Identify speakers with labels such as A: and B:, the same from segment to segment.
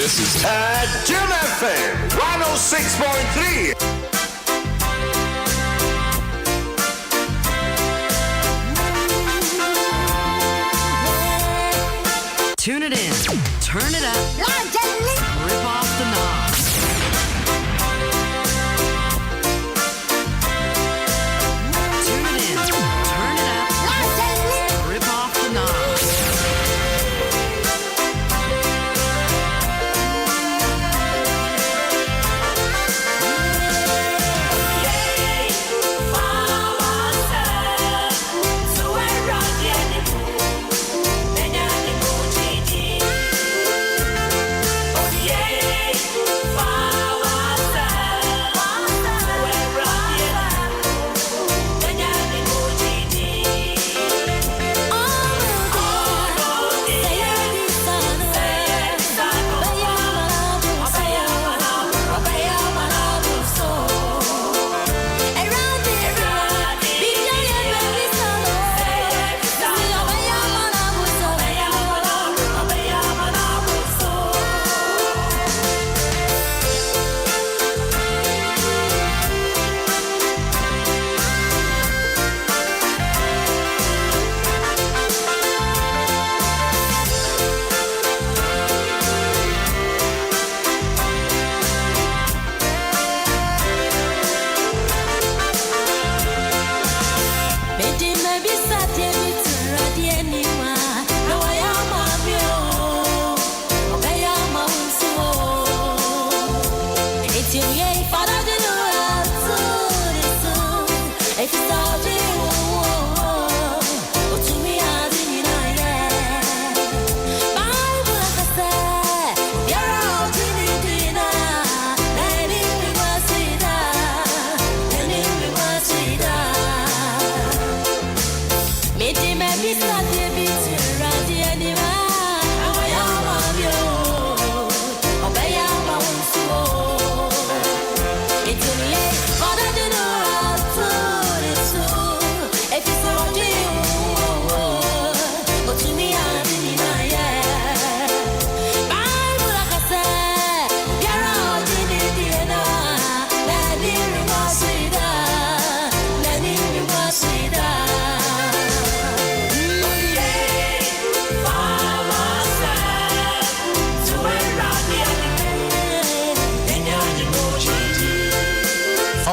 A: This is Jim FM 106.3.
B: Tune it in, turn it up, rip off the knob. Tune it in, turn it up, rip off the knob.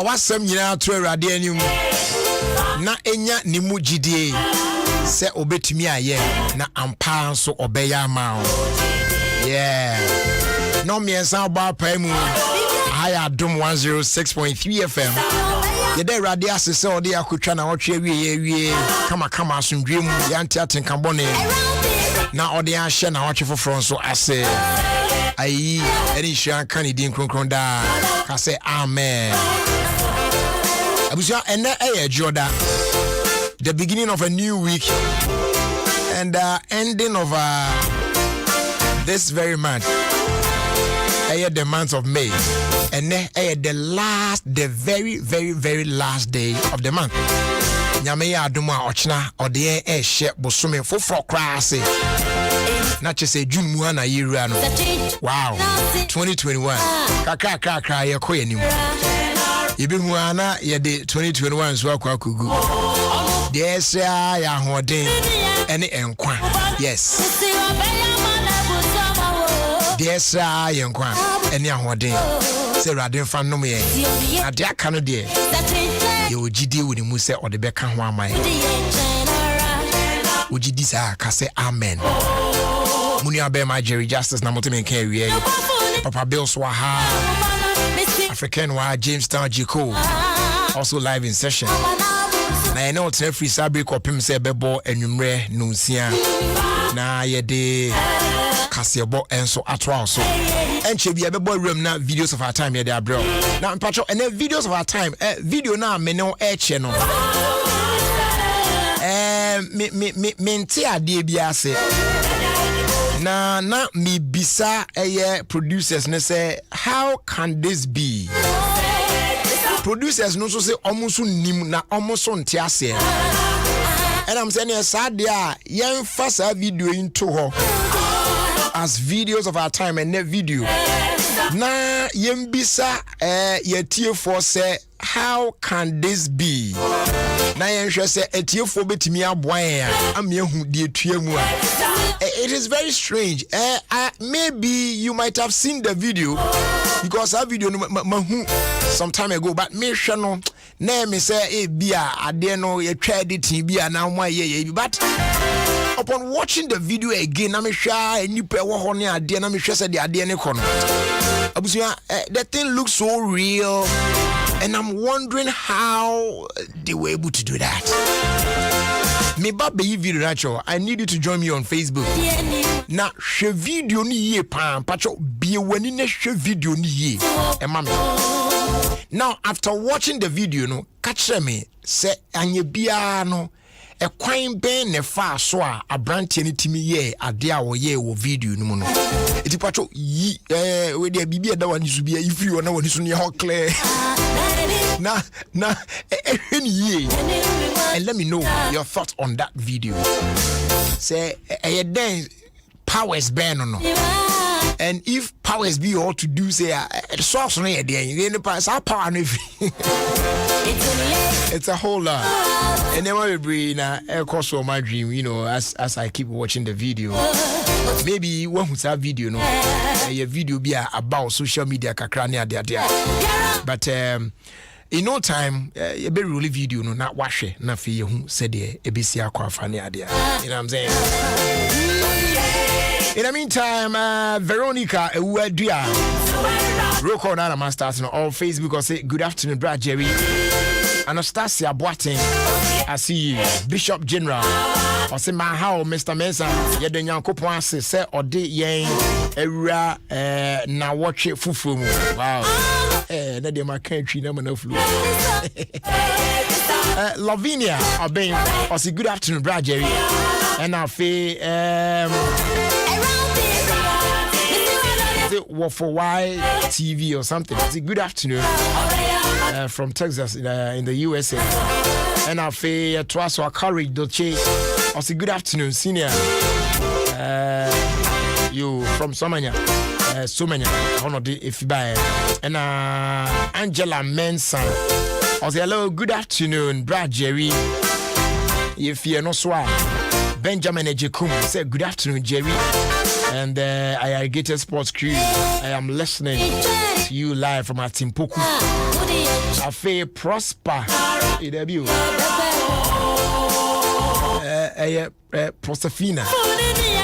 C: wasam nyina to awurade anim na enya ne mu gidie se obetumi aye na ampa nso obeya ama o yeah no miensa ba pa mu aya dom 106.3 FM yede awurade asese ode akotwa na wotwe wie kama asundwem yanti atenkabone na ode ahye na wotwe foforo nso ase ayi eni hwan kan din kronkron da ka say amen abusia ene joda the beginning of a new week and ending of this very month the month of May and the very last day of the month nyame ya adoma ochna ode ehye bosome foforo kraase na chese June mu na yeru ano wow 2021 kakra ye koyanim yebe hu ana ye de 2021 so akwakugu yes ya hoden ene enkwa yes yes ya enkwa ene ahoden se radin fa nom ye ade aka no de ye ogidi woni mu se ode beka ho amaye ogidi sa ka se amen muni abema Jerry Justice na motemen kan wie Papa Bill Swaha African wa James Town Jiko also live in session na ye no tena free sabi kopim se bebo enwumre nunsia na ye de kasebo enso atwa so enche bia bebo room na videos of our time ye de abro na mpacho ene videos of our time video na me no eche no me nti ade bia ase na mi bisa producers ne say how can this be producers no so say omuso nim na omuso nti ase and I'm saying yes adia yen fasa video into ho as videos of our time and that video na yen bisa yetie for say how can this be na yen hwe say etie for betimi aboan ya amehu die tuamu it is very strange maybe you might have seen the video because that video mahu some time ago but me hwe no na me say bia ade no ye twa editing bia na ho ye but upon watching the video again na me hwa enipa wo ho ne ade na me hwe say the ade ne kono abusia the thing looks so real and I'm wondering how they were able to do that. Me babe video nacho I need you to join me on Facebook na hwe video ni ye pam pacho bie wani na hwe video ni ye mama now after watching the video no catch me say anye bia no kwan ben ne fa so a abrante ne timi ye ade a wo ye wo video no mu no eti pacho yi we dia bibia da wani su bia if you na wani su ne ho clear na ye and let me know your thoughts on that video say then powers burn or no and if powers be all to do say source no ye then the power no it's a whole lot and then we bring na course of my dream you know as I keep watching the video maybe one who saw video no a video be about social media kakra ne ade but in no time you be really video no na wahwe na fe ye hu said e besi akwa fa ne ade you know what I'm saying in the meantime Veronica Ewuadua record na masters no on Facebook or say good afternoon Brad Jerry Anastasia Boateng I see you Bishop General or say my how Mr. Mensa ye de nyankopon ase say ode yen ewura na watch fufu mu wow na de ma country na na flu Lavinia Obeng or say good afternoon Brad Jerry and I feel what for why TV or something. It's a good afternoon from Texas in the USA. And I feel twice or courage Dolce. I say good afternoon, senior. You from Somania. Somania. One of the if you buy. And Angela Mensa. I say hello, good afternoon, Brad Jerry. If you're not swag. Benjamin Ejekum say good afternoon, Jerry. and the Irrigated Sports crew. I am listening to you live from Atimpoku. Afe Prosper. Debut. Prosperfina.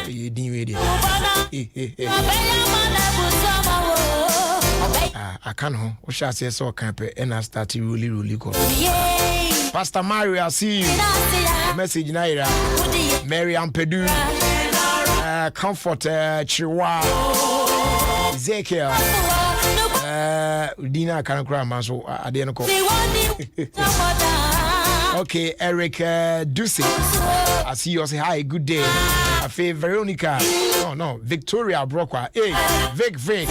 C: You didn't read it. I can't know. What shall I say? So camp and I started really good. Pastor Mario, I see you. Message Naira. Mary Ampedu. Comfort Chihuahua. Ezekiel. Dina can't cry, man. So I didn't call. Okay, Eric Ducey. I see you say hi, good day. I feel Veronica. No, Victoria Brockwell. Hey, Vic.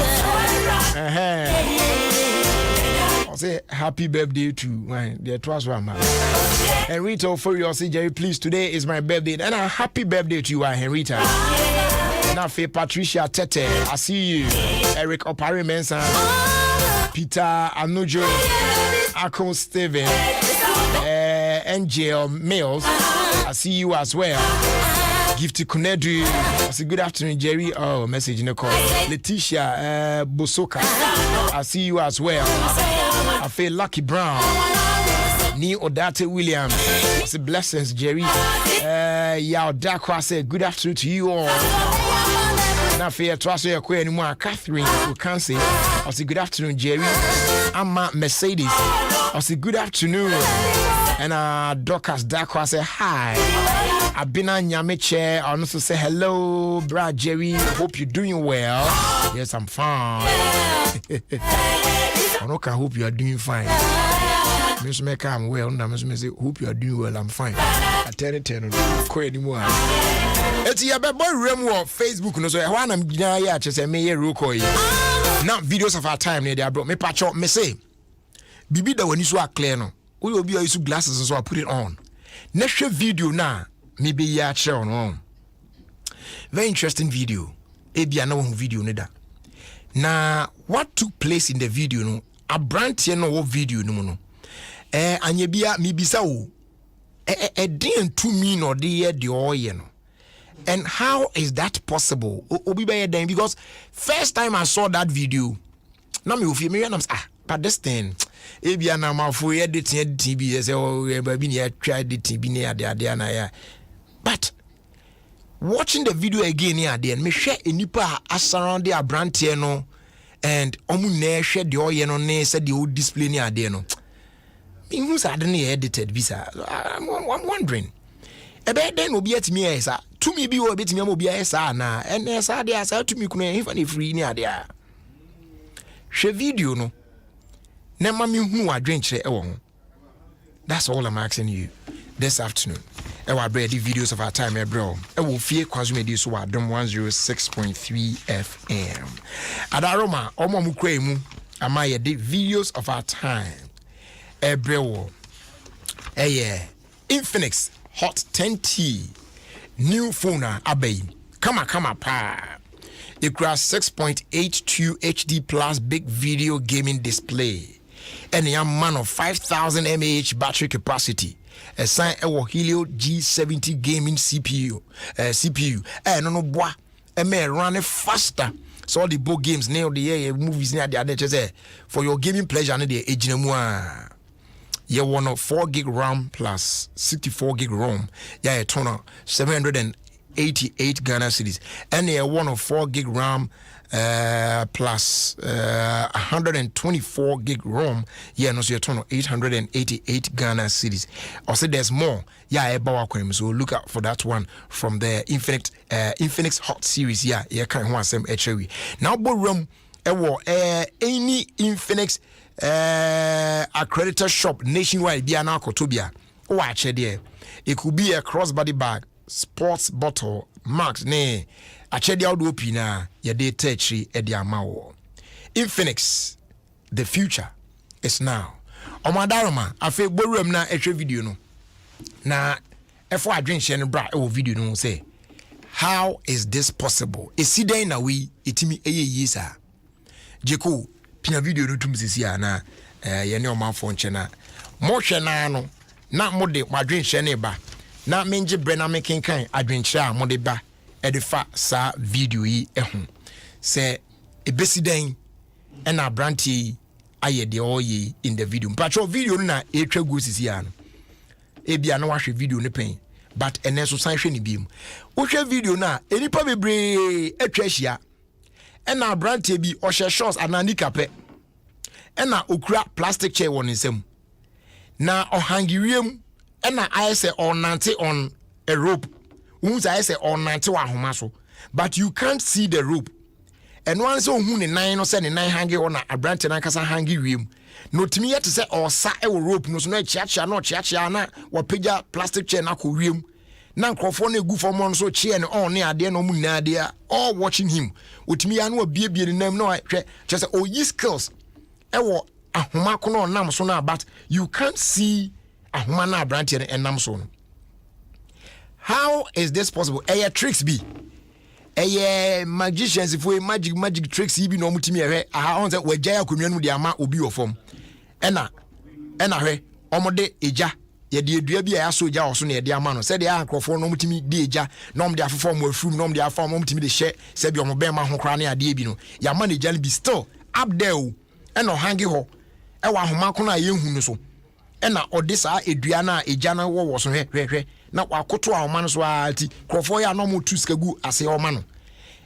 C: I'll say happy birthday to the twice one man. Henrita for you, say Jerry, please. Today is my birthday, and a happy birthday to you, Henrita. Now, Patricia Tete, I see you. Eric Opari Mensa, Peter Anujo, Akon Steven. NGL Mills, I see you as well. Gifty Kunedu, I say good afternoon, Jerry. Oh, message in the call. Letitia Bosoka, I see you as well. I feel Lucky Brown. Ni Odate William, I say blessings, Jerry. Yao Dako, I say good afternoon to you all. Now, fair to ask you anymore. Catherine, who can say, I say good afternoon, Jerry. Amma Mercedes, I say good afternoon. And Dorcas Dako, I say hi. Abina Nyameche, I also say hello, Brad Jerry. Hope you're doing well. Yes, I'm fine. I hope you are doing fine. Miss Mecca, I'm well. Now, Miss Missy, hope you are doing well. I'm fine. I tell it, quite anymore. It's your boy Remo Facebook. No, so I want to just say, me, Ruko. Now, videos of our time, they are brought me patch up. Me say, Bibi, that when you saw clear, no. We will be using glasses, and so I put it on. Next video now, maybe ya share on. Very interesting video. Ebi ana one video neda. Na what took place in the video no? A brand here no video no. Anye bia mi bisa wo. Den to me no de oye no. And how is that possible? Obi be den because first time I saw that video, na me ofie me na but this thing ebia na mafo editing TV say oh baby near try editing bi near there na ya. But watching the video again here then me share enipa around the brand here no and omu na share the oye no ne say the old display near there no. Me who say dey edited visa. I'm wondering. Ebe den obi atimi esa to me bi obi atimi obi esa na and esa dey asa to me kuna if any free near there. Share video no. Nema mi hu adwenkyere ewo ho. That's all I'm asking you this afternoon. Ewa ready videos of our time bro. Ewo fie kwazumedi so adom 106.3 FM. Adaroma omo mu kra mu amaye the videos of our time. Ebrewo. Infinix Hot 10T new phone abay. Kama pa. It has 6.82 HD plus big video gaming display. And a man of 5,000 mAh battery capacity. A sign a Helio G70 gaming CPU. No boy. A man running faster. So all the board games, nail the air, movies near the other for your gaming pleasure and the age no yeah, one of 4 gig RAM plus 64 gig ROM. Yeah, a ton of 788 Ghana cedis. And a one of 4 gig RAM plus 124 gig ROM. Yeah, no, so a ton of 888 Ghana cedis. Also, there's more. Yeah, about so look out for that one from the Infinix Hot series. Yeah, can't want some HOE. Now, room any Infinix accredited shop nationwide be an Alcotobia. Watch it there. It could be a crossbody bag, sports bottle, marks, nay. A chedia audio pina, ya de techi ediamao. Infinix, the future is now. Omadaroma, I feel borum na eche video no. Na efo adwen hye no bra e video no say. How is this possible? Is it na we itimi eye yisa. Jeko pina video no tum sisi na ye ne omanfo nche na. Mo hwe na no na mo de adwen hye ne ba. Na menje bre na mekenkan adwen hye a mo de ba. edifa sa video yi ehun se ebesiden and abranti aye de oye in the video patrol video na etwa go sisi ano ebia na wahwe video ne pen but ene so san hwe ne biem wohwe video na enipa bebre atwa hia and abranti bi ohye shorts anani kape ena okura plastic chair won nsam na ohangi wiem ena ayese onante on a rope unza ayese onante wa homa so but you can't see the rope and once ohun ne nan no se ne nan hangi on abrante na kasa hangi wiem no timi yete se osa e wo rope no so na chiachia na wapeja plastic chair na ko wiem na nkrofo na egu fom no so chair ne on ne ade na omu na ade all watching him otimi ya na obiebie ne nam na hwe chese oyi skills ewo ahoma ko no nam so na but you can't see ahoma na abrante and nam so no. How is this possible? Tricks be magicians if we magic tricks bi no mutimi ehwe on say wagya akonwa no de ama obi ofom ena hwe omode eja ye de edua bi ya so eja oso na ye de ama no say de ankrofo no mutimi de eja no mde afofo mo afum no mde afom mo mutimi de hye say bi omo ben ma ho kra na ade bi no ya ma na eja be still up there ena hangi ho e wa homa ko na ye hu no so ena ode sa edua na eja na wo so hwe na wakoto a man so ati krofo ya no mo tu skagu ase o man no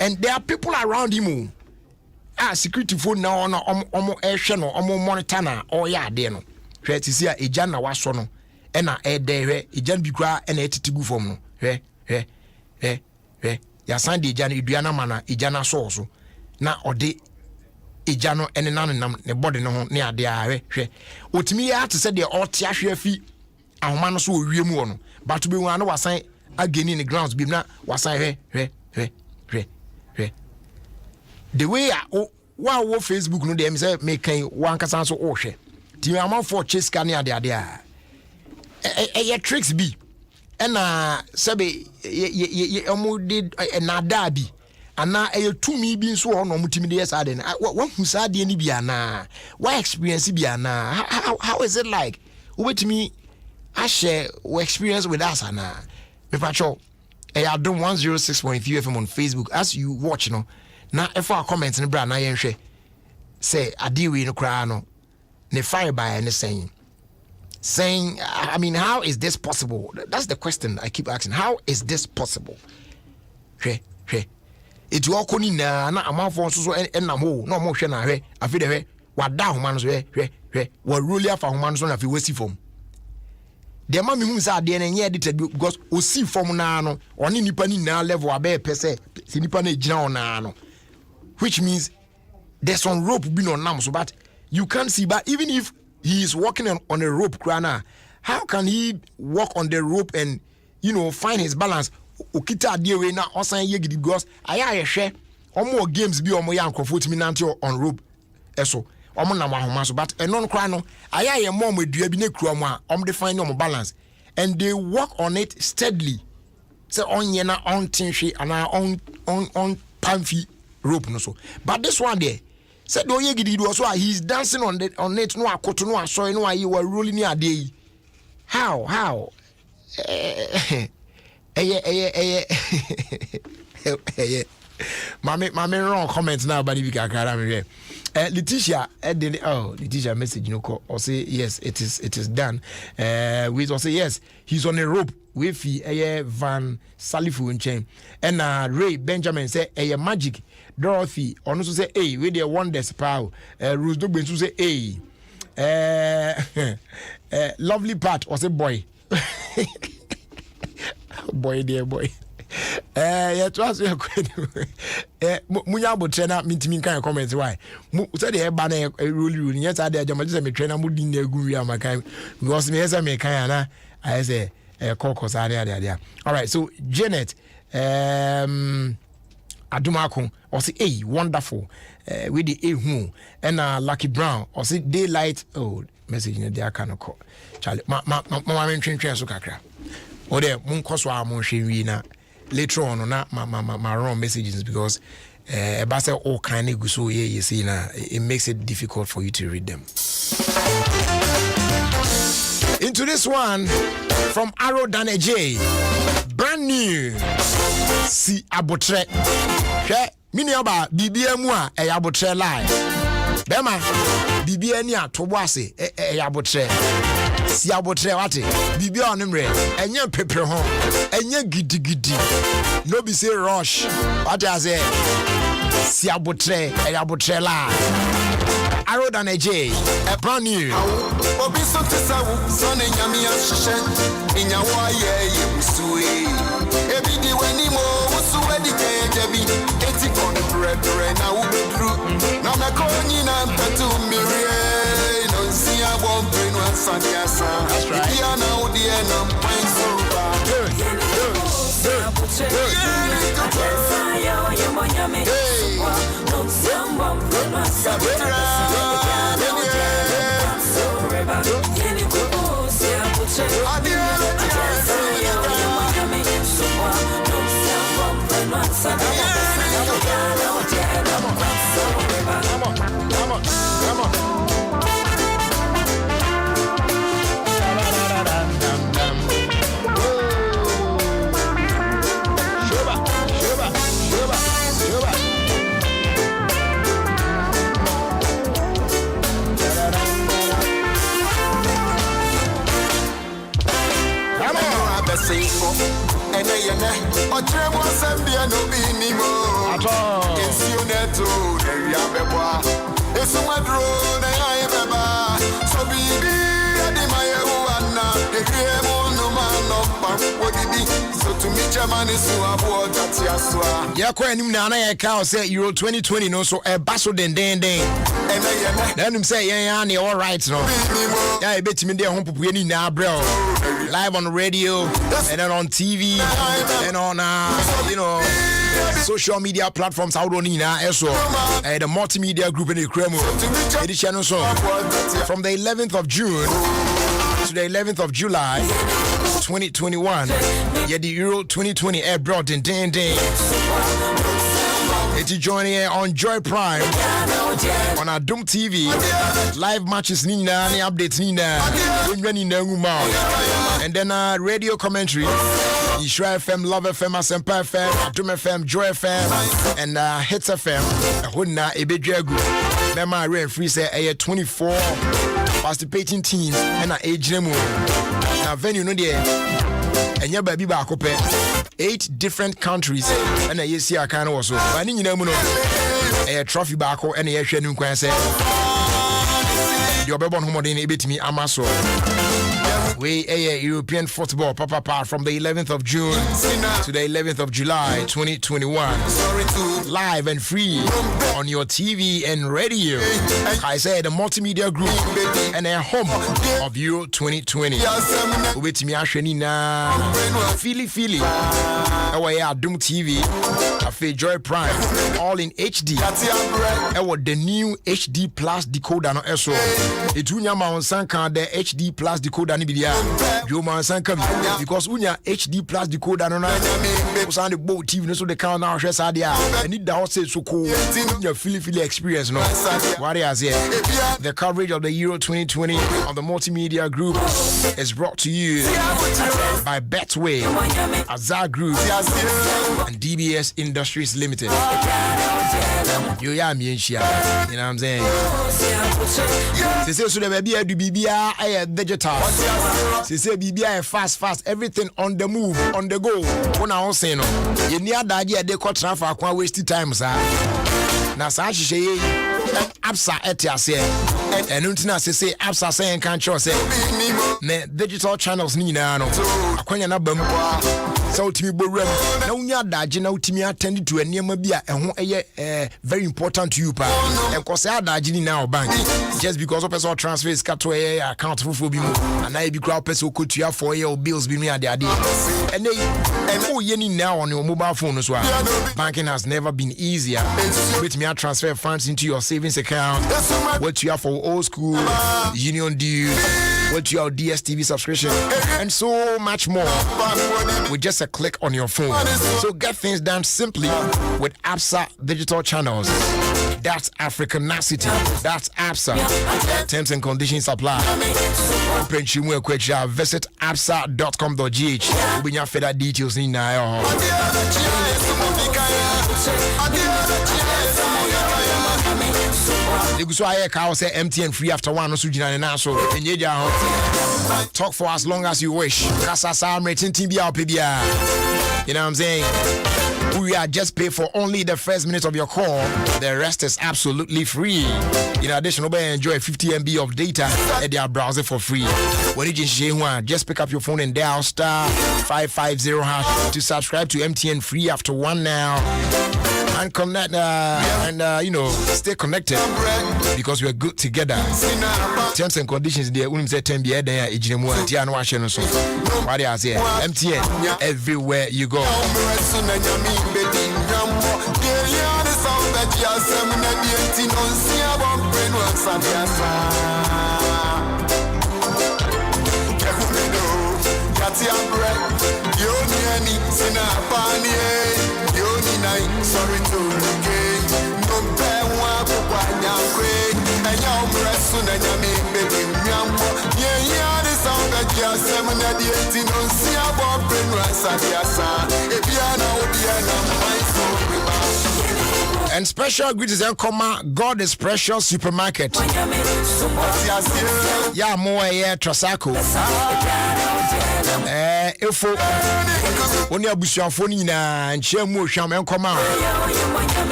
C: and there are people around him security phone na omo ehwe no omo monitor na o ya ade no hwe ti sia eja na waso no na ede hwe eja bi kura na etitigu fom no hwe ya sande eja na edua na mana eja na so na ode eja no ene nanam ne body no ho ne ade a hwe otimi ya te se de o te ahwe afi ahoma no so owie mu no but to be one was sign again in the grounds be na was sign the way wow Facebook no dem say make one kasa so o hwe ti am for chase can ade ye tricks be na sabe ye omudi na da bi ana tumi bi nso ho no mutimi de yesa de na wa hu sa de ni bi ana wa experience bi ana how is it like wait me I share our experience with us and me patrol I do 106.3 FM on Facebook as you watch no na if our comments in bra na yen hwe say adiwe no kra no ne fire by and saying I mean how is this possible? That's the question I keep asking. How is this possible? Hwe it wo koni na amafo so enam ho na mo hwe na hwe afi de hwe wada homa no so hwe wa roli afa homa no so na afi wasi fom. The mammy who's out there and edited because we see from now on any penny now level a bear per se, Sinipane John, which means there's some rope being on now, so but you can't see. But even if he is walking on a rope, Krana, how can he walk on the rope and find his balance? Okita dear way now, also because I share or more games be on my uncle 40 minutes on rope. So. Omo na mahoma so but enon kra no ayaye mom edua bi na kura mo a define no balance and they work on it steadily say onye na on tinhwe ana on pamfi rope no so but this one there said do ye gidi do so he's dancing on it no akoto no aso no ayi wa rolling ni ade how Mame wrong comment now but if you can carry Letitia Letitia message or say yes it is done we also say yes he's on a rope with Van Salifu in chain and Ray Benjamin say magic Dorothy on also say with their wonders power Rose Dugben to say lovely part or say boy dear boy yeah, to answer your question, Munyabo trainer mean kind of comments. Why? Said the banner rule. Yes, I did. I'm just a trainer. Muddin the Guria Makai because me as a mechanic, I say a cocos area. All right, so Janet, Adumako, or say wonderful with the who and Lucky Brown, or say daylight. Oh, message in the kind of call. Charlie, my train so kakra. Or there, Munkoswa Monshina. Later on, not my wrong messages because about all kind of so you see now it makes it difficult for you to read them. Into this one from Arrow Dane J. Brand brand new. Si abotre. Hwɛ mini oba bibia mu a abotre live. Bema bibia ni atobo ase abotre. Si abotre wate bibia onimre enye pepre ho enye gidigidi no be say rush what I say si abotre live. Arrow than a J, a brand new.
D: Obi so to son in Yamia Shishan, in Yawaye, you sweet. Every day when he moves, so educated, Debbie, 80 on the bread, and I will be through. Now, my calling and to Miriam, no see I won't bring one son, yes, sir. That's right. Yeah, now the end of pine so bad.
C: Yeah, quite him now. I can't say Euro 2020 no so a basso den. Then him say yeah, all right no. Yeah, I bet me there home pupueni now, bro. Live on the radio and then on TV and on social media platforms. How don't so the multimedia group in the Kremo edition so from the 11th of June to the 11th of July 2021. Yeah, the Euro 2020 air brought in ding. It's joining here on Joy Prime on our Doom TV. Live matches Nina, any updates Nina, and then radio commentary. Ishra FM, Love FM, Asempa FM, Doom FM, Joy FM, and Hits FM. Huna Ebejagu. Mema Rain Free say 24 participating teams and age name. Now venue no there. And your baby back up 8 different countries and a yes I can also. But you know a trophy back and a shenu can say your baby on home bit me amaso. We a European football papa from the 11th of June to the 11th of July 2021. Live and free on your TV and radio. I said the multimedia group and a home of Euro 2020. With me Ashenina Philly away at Doom TV, Cafe Joy Prime, all in HD. The new HD Plus decoder no eso. Etunya ma onsanka the HD Plus decoder ni bidia. You ma onsanka because unya HD Plus decoder no na. Usan the boat TV no so the count now share sadia. I need the house so cool. Your Philly experience no. What is here? The coverage of the Euro 2020 on the multimedia group is brought to you by Betway, Azar Group, and DBS Industries Limited. You know what I'm saying? They say so the baby do BBI digital. They say BBI fast, everything on the move, on the go. When I was saying no, you near that idea they cut transfer can't waste time, sir. Now, Sashi Absa etiase and untina say Absa saying can't trust ne digital channels ni na no akwanya na bam so timi borem na unya daje na utimi attend to enema bia ehho very important to you pa enko say daje ni na bank just because of person transfer is cut to account for bi mu and I be crowd person ko tua for your bills bi me ade and oh ye ni now on your mobile phone so banking has never been easier with me transfer funds into your savings account, what you have for old school, union dues, what you have DSTV subscription, and so much more with just a click on your phone. So get things done simply with Absa digital channels. That's Africanacity. That's ABSA. Terms and conditions apply. Visit absa.com.gh. We'll be further details in now. So I say MTN free after one. No sujina na so. Talk for as long as you wish. Kasasa I'm rating TBR PBR. You know what I'm saying? We are just pay for only the first minute of your call. The rest is absolutely free. In addition, you enjoy 50 MB of data at their browser for free. When you just pick up your phone and dial *550# to subscribe to MTN free after one now. And connect stay connected because we are good together. Terms and conditions there. We say 10 there. MTN everywhere you go.
D: Sorry to again. No bewa kwanya kwe. Enya umresu na nyami baby nyambo. Yeah, the sound that you say me na di enti no see about brain rasa biasa. Ebiana obiana my soul.
C: And special greetings and comma God is Precious Supermarket. Yeah, more Trasako. Ifo oni abusuafo ni na nche mu ohwam enkoma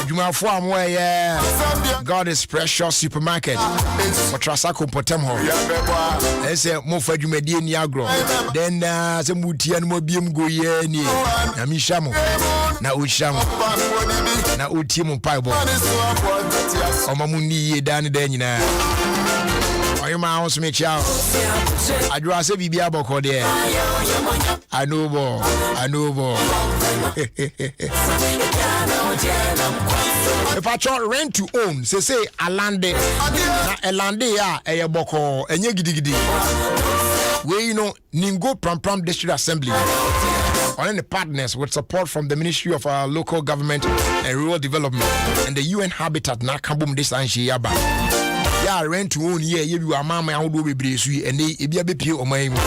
C: Jumafo amwe God is Precious Supermarket for Trasako Potem ho ese mo fa dwumadie ni agro then se mutia no biem go ye ni na mi hwamo na o hwamo na o tie mu paibo o mamu ni ye dan da nyina oyo ma ho sme chia adwo ase bibia boko de anubo if I try rent to own say alande na elande ya eye boko enye gidigidi we Ningo Pram District Assembly on the partners with support from the Ministry of Local Government and Rural Development and the UN Habitat na kabum this anshi yaba ya rent to own ye bi wa mama ya hodo bebre su and e bia be pie o man mu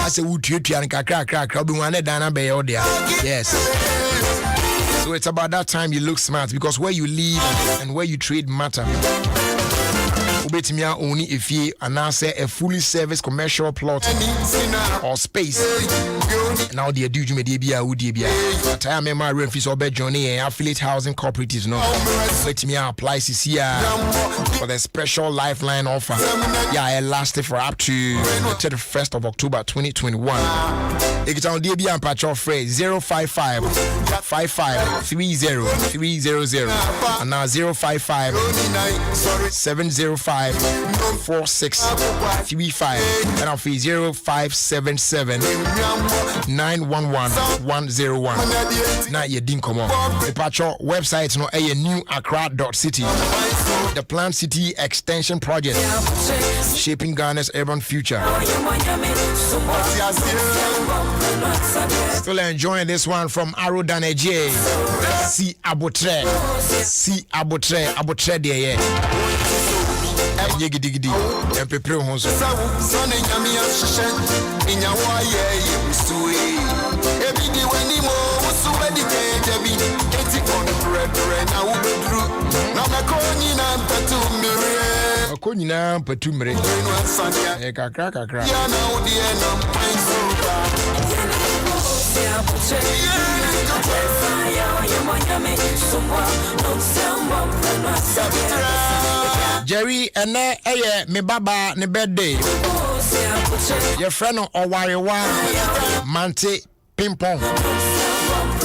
C: ase wutuatua nka kra obi wan na dan na be ye yes. So it's about that time you look smart because where you live and where you trade matter. Ubetimia only if you announce a fully serviced commercial plot or space. Now the do you media udibia. At I am my rent fees or bed journey and affiliate housing cooperatives no. Ubetimia applies here for the special lifeline offer. Yeah, it lasted for up to the 31st of October 2021. It is on DB and patch off phrase 055 55 30 300 and now 055 705 4635 and I'll fee 0577 911 101. Now you didn't come on. The patcho website no a new Accra.city. The Planned City Extension Project shaping Ghana's urban future. Still enjoying this one from Arodane J. Si Abotre there. Yegidi and prepare hons.
D: Sonny Yami Shishan in Yawa ye Sui. Every day when he moves, so many days, it's on the bread, now through. Now, my Conina Petumere.
C: Conina Petumere. Crack.
D: Yeah, now the end of my
C: Jerry and me baba ne birthday. Your friend Owarewa Mante Pimpong.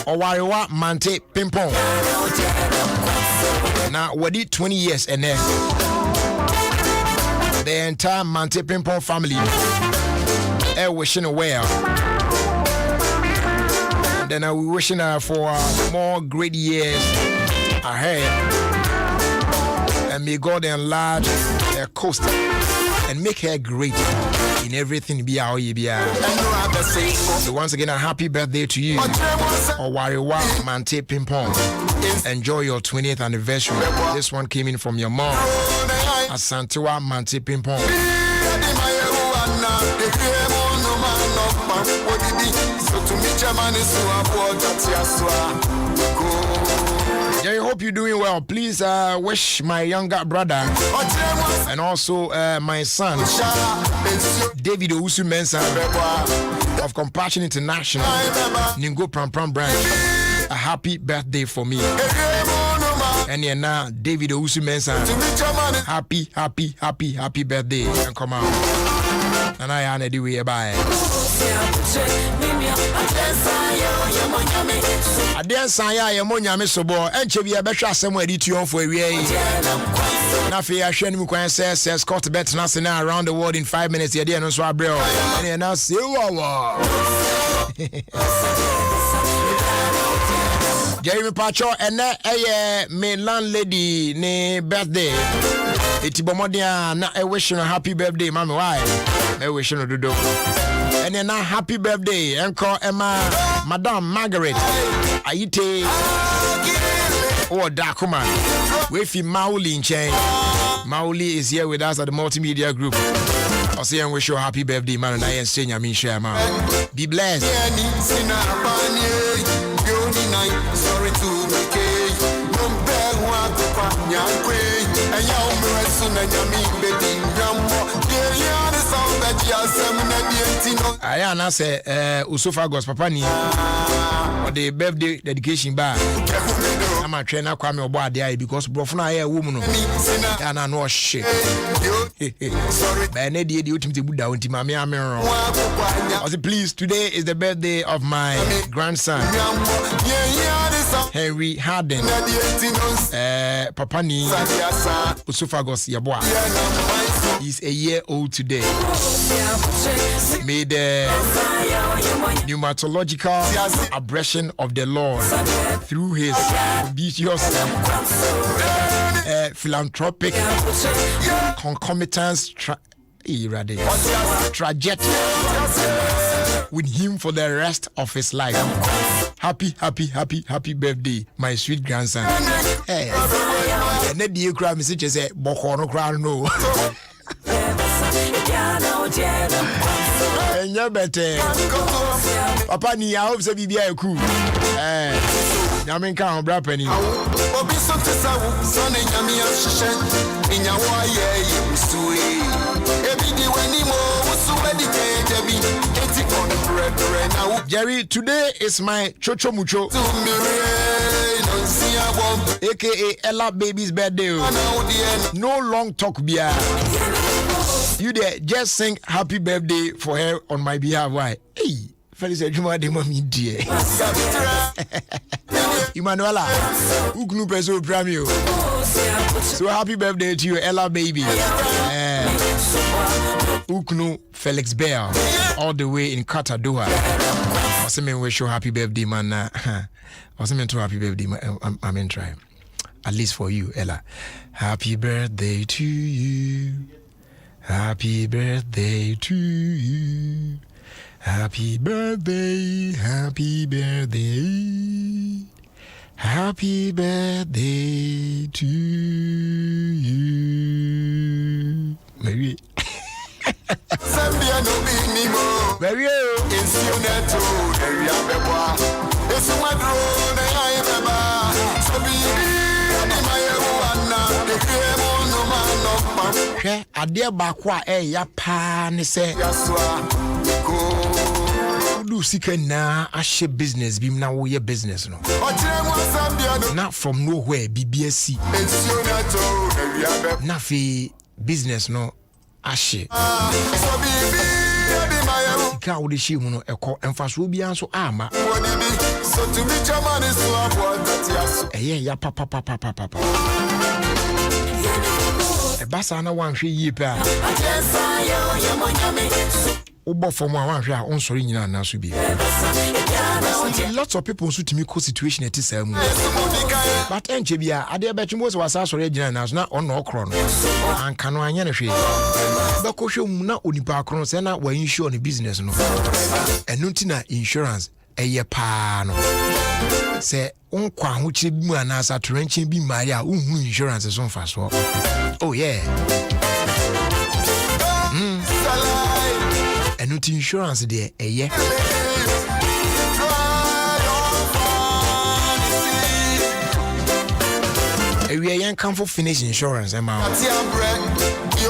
C: Owarewa Mante Pimpong. Now what did 20 years and then the entire Mante Pimpong family wishing well. And then we wishing for more great years ahead. And may God enlarge their coast and make her great in everything. So once again, a happy birthday to you. Owariwa Mante Pimpon. Enjoy your 20th anniversary. This one came in from your mom, Asantewa Mante Pimpon. I hope you're doing well. Please wish my younger brother and also my son, David Owusu Mensah of Compassion International, Ningo Pram Pram branch, a happy birthday for me. And yeah, now David Owusu Mensah, happy birthday, and come out. And I am the way bye. I didn't say I am on Yamisobo, and Chevy Abesha somewhere to for a way. Nafi Ashen Mukwan says, Scott Bet Nasina around the world in 5 minutes. The idea no swabro. And now see Jeremy Pacho and me landlady ne birthday. It's Bomodia, na I wish you a happy birthday, Mammy. Why? I wish you do. And then a happy birthday, Uncle Emma, Madame Margaret, Aite, or Dakuma, with Mauli in chain. Mauli is here with us at the multimedia group. I'll say and wish you a happy birthday, man, and I am saying I mean share, man. Be blessed. Sorry to I say Usofagos Papa ni or the birthday dedication bar. I'm a trainer Kwame Oboade because Brofuna a woman and I know shit. By Nedi the ultimate Buddha until Mammy Amero. Please, today is the birthday of my grandson Henry Harden. Papa ni Usofagos Yabwa. He's a year old today. May the pneumatological abrasion of the Lord through his ambitious philanthropic concomitance trajectory with him for the rest of his life. Happy birthday, my sweet grandson. Hey, and then you cry message say Bokono crown no. And you better Papa ni I hope so be a cool. Yamin can bra penny. Obi so to son in Yami in Yawa ye sui. Every when he was so Jerry, today is my Chocho Mucho, aka Ella Baby's birthday. No long talk, beer. You there, just sing happy birthday for her on my behalf. Why? Hey, Felix, you mommy dear. Emanuela, Ugnu Peso Premio. So happy birthday to you, Ella Baby. Ugnu Felix Bear, all the way in Qatar, Doha. I wish you happy birthday, man. I was meant to happy birthday, I'm in try. At least for you, Ella. Happy birthday to you. Happy birthday to you. Happy birthday, happy birthday. Happy birthday to you. Maybe. Very adeɛ baako a ɛyɛ paa ne sɛ do sika na ahye business bim na wo ye business no not from nowhere BBSC na fe business no ahye ka wo de hye mu no ɛkɔ emfaso bia nso ama ɛyɛ ya papa Basa na wan hwe yie pa. Obo fom a wan hwe a on sori nyina na so bi. lots of people nso timi ko situation eti saa mu but enche bia ade be twemo so wasa sori agina na so na ono okro no anka no anya na hwe be ko hwe mu na onipa akro se na wa insure ne business no enu nti na insurance eye pa no se unkwa ho kire bi mu anasa toranche bi mari a unhu insurance so mfa so oh yeah enu ti insurance de eye we are come for Phoenix Insurance,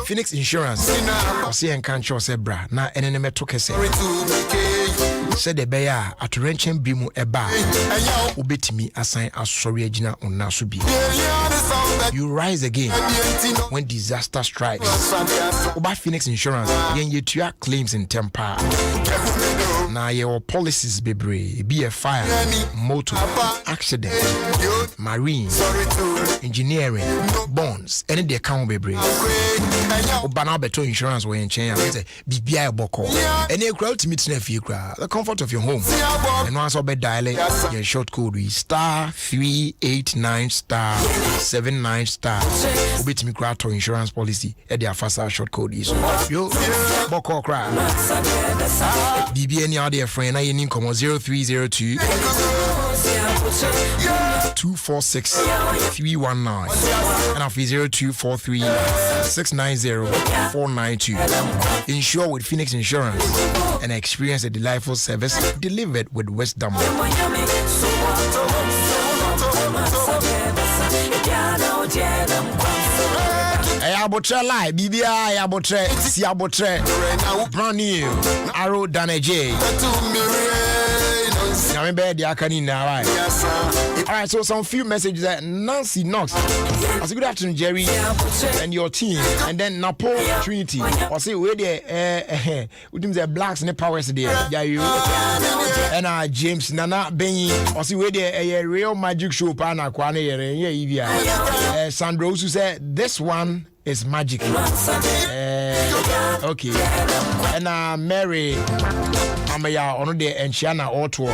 C: Phoenix Insurance. I see and can't show bra. Na enemy took a say. Said the bear at wrenching bimu eba. Ubit me assign as sorry agina on Nasubi. You rise again when disaster strikes. Oba Phoenix Insurance, yen ye to claims in temper. Now your policies be a fire, motor, accident, marine, engineering, bonds, any the account be brave. Obana beto insurance we in China. Say BBI boko. Any crowd to meet the comfort of your home. And once I be dial your short code is *389*79*. Obit me crowd to insurance policy. At their faster short code is yo boko cry. BBI any other friend. I need come 0302 246 319 and after 0243 690 492. Insure with Phoenix Insurance and experience a delightful service delivered with wisdom. Abotre lie, BBI abotre, si abotre, brand new, Arrow Danaje. Now I'm bed, I can now. Alright, so some few messages that Nancy Knox. I say good afternoon, Jerry, and your team, and then Napo Trinity. I say where there, with them the blacks and the powers there. Yeah, you and James Nana Benny. I say where there a real magic show pana kwane yeah, Sandro who said this one is magic. Okay, and Mary. Amaya ono de enchiana oto.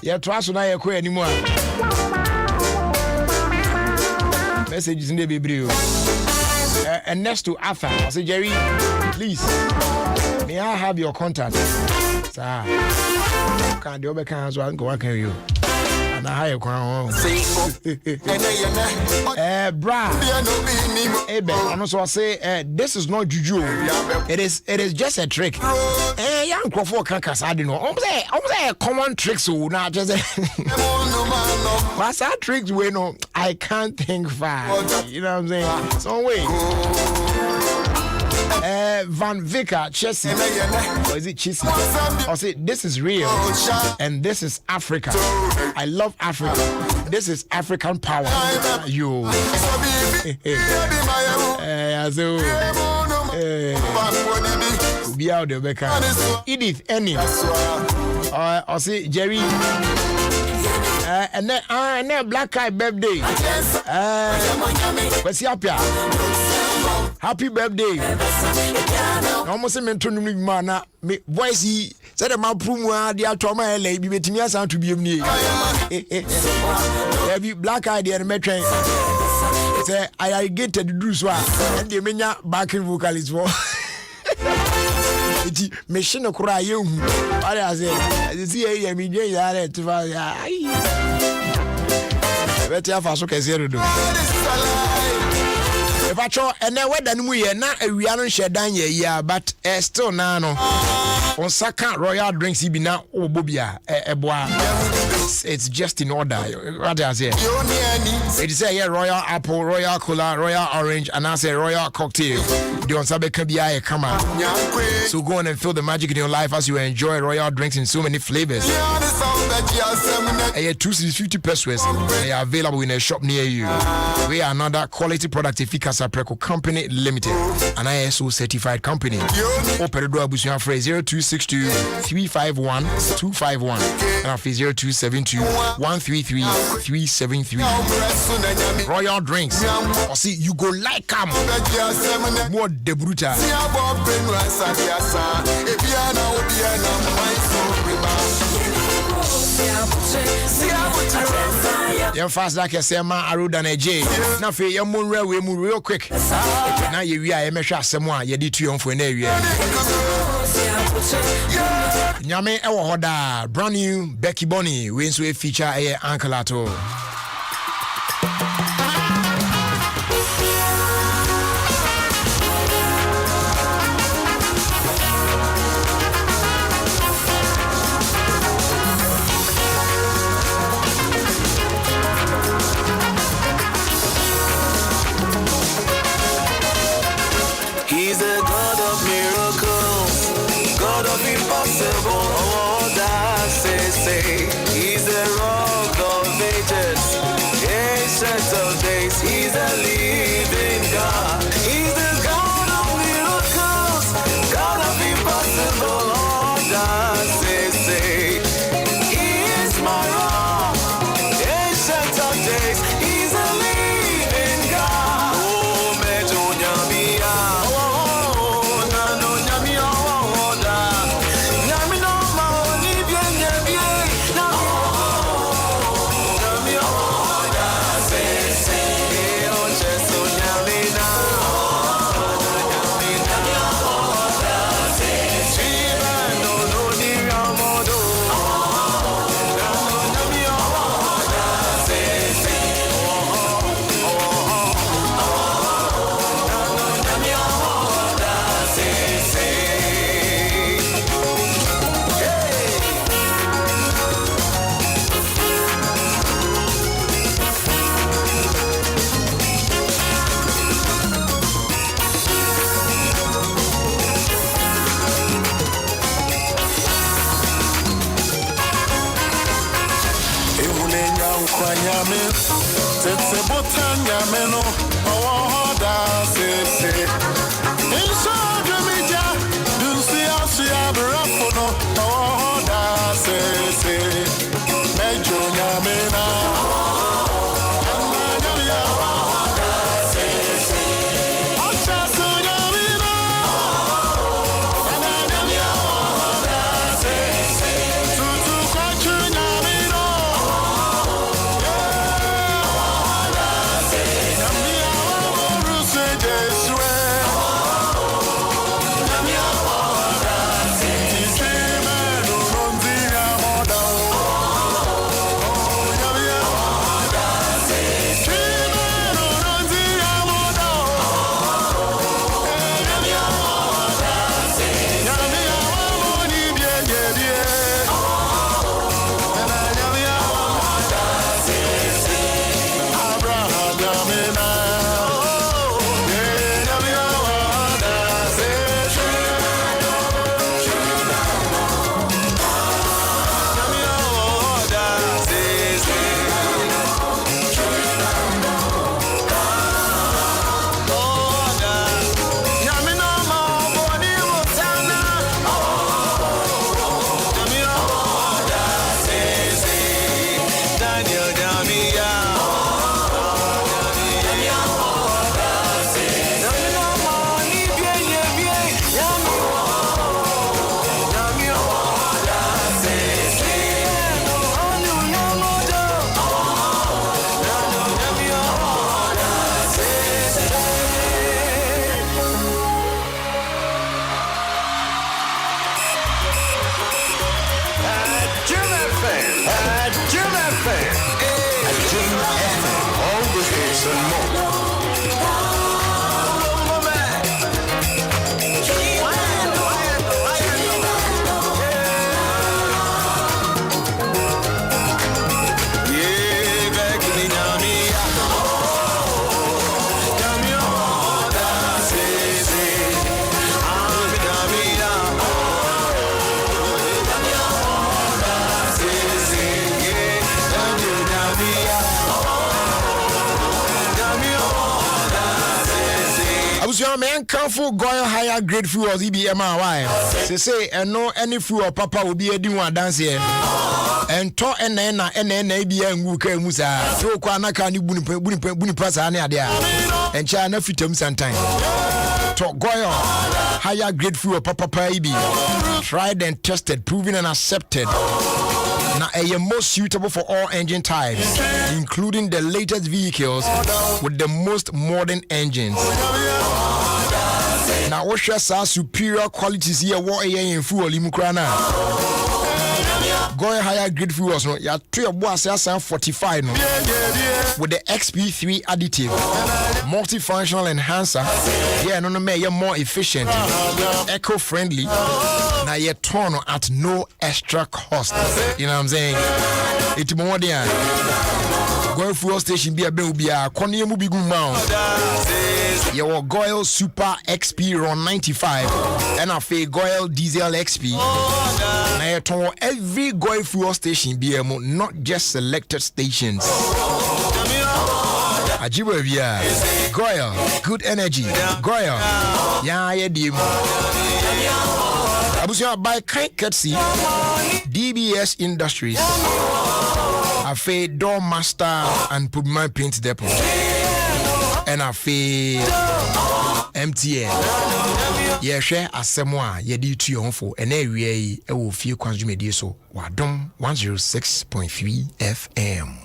C: Ya traso na yakọ animu a. Messages in the bebre o. And next to Arthur, I say Jerry, please, may I have your contact? Sir, can the other can so I go work you. And I hire crown. Bra. Ebe, and also I say this is not juju. It is just a trick. Young Crawford can cast I don't know. I'm say common tricks so not just but tricks we know I can't think fast. You know what I'm saying? So wait. Van Vicker, Chelsea, or is it Chelsea? I'll say this is real and this is Africa. I love Africa. This is African power. You. Be out there, Becca. Edith, any. I'll say Jerry. And then Black Eye birthday. What's up here? Happy birthday. Almost a mental man. Voice he said, "My promo, dear Toma, be between us and to be me." Every Black Eye and Metro. Say, I get the Druswa and the Mena backing vocalist for. It's machine of cry you. I say, see, I mean, yeah, to better have a so zero. If I try and then what done we are not a real shed down yeah, but still nano on Saka Royal Drinks be now oh Bobia it's just in order. What I say it is a Royal Apple, Royal Cola, Royal Orange, and I say Royal Cocktail. The on Sabe can be a come out. So go on and feel the magic in your life as you enjoy Royal Drinks in so many flavors. 250 pesos. They are available in a shop near you. We are another quality product efficacy Preco Company Limited, an ISO certified company. Open the door 0262 351 251 and 0272 072-133-373. Royal Drinks. Or see, you go like them. More de bruta. You're fast like a sema aruda na J. Na fe your moon railway move real quick. Now you are a measure someone you did to you for an area. Nyame ewo hoda brand new Becky Bonnie wins we feature a Uncle Ato.
E: He's the God of miracles, God of impossible. Oh, that say. He's the Rock of Ages, Ancient of Days. He's the living God. He's the God of miracles, God of impossible. Oh, that say. He's my Rock, Ancient of Days. He's the living God. Oh, Medonyamia. Tete botanya meno oh da se insha jamija dunsi asia brafono oh da se mejo nyamena
C: Your man careful going higher grade food or EBMI. Say and no any food or papa will be a doing one dance here. ento ena bia ngu ka mu sa so kwa na ka ni buni pasa na ade a encha na fitam santan to goyo higher grade fuel papa ibi tried and tested proven and accepted now a most suitable for all engine types including the latest vehicles with the most modern engines. Now what shall superior qualities here what in fuel limukrana going higher grade fuels no ya 45 no with the XP3 additive multifunctional enhancer no me more efficient eco-friendly now you turn at no extra cost, you know what I'm saying. It's more than going fuel station be a konye mu bigu mount your Goil Super XP Ron 95 and a Goil Diesel XP. Now you turn every Goil fuel station be a not just selected stations. Ajibo via Goil good energy Goil ya dim abusia by kind courtesy DBS Industries afe door master and put my paint depot and afe MTN share asemwa yedi tu yonfo and area e wo fie consumer die so wadom 106.3 FM.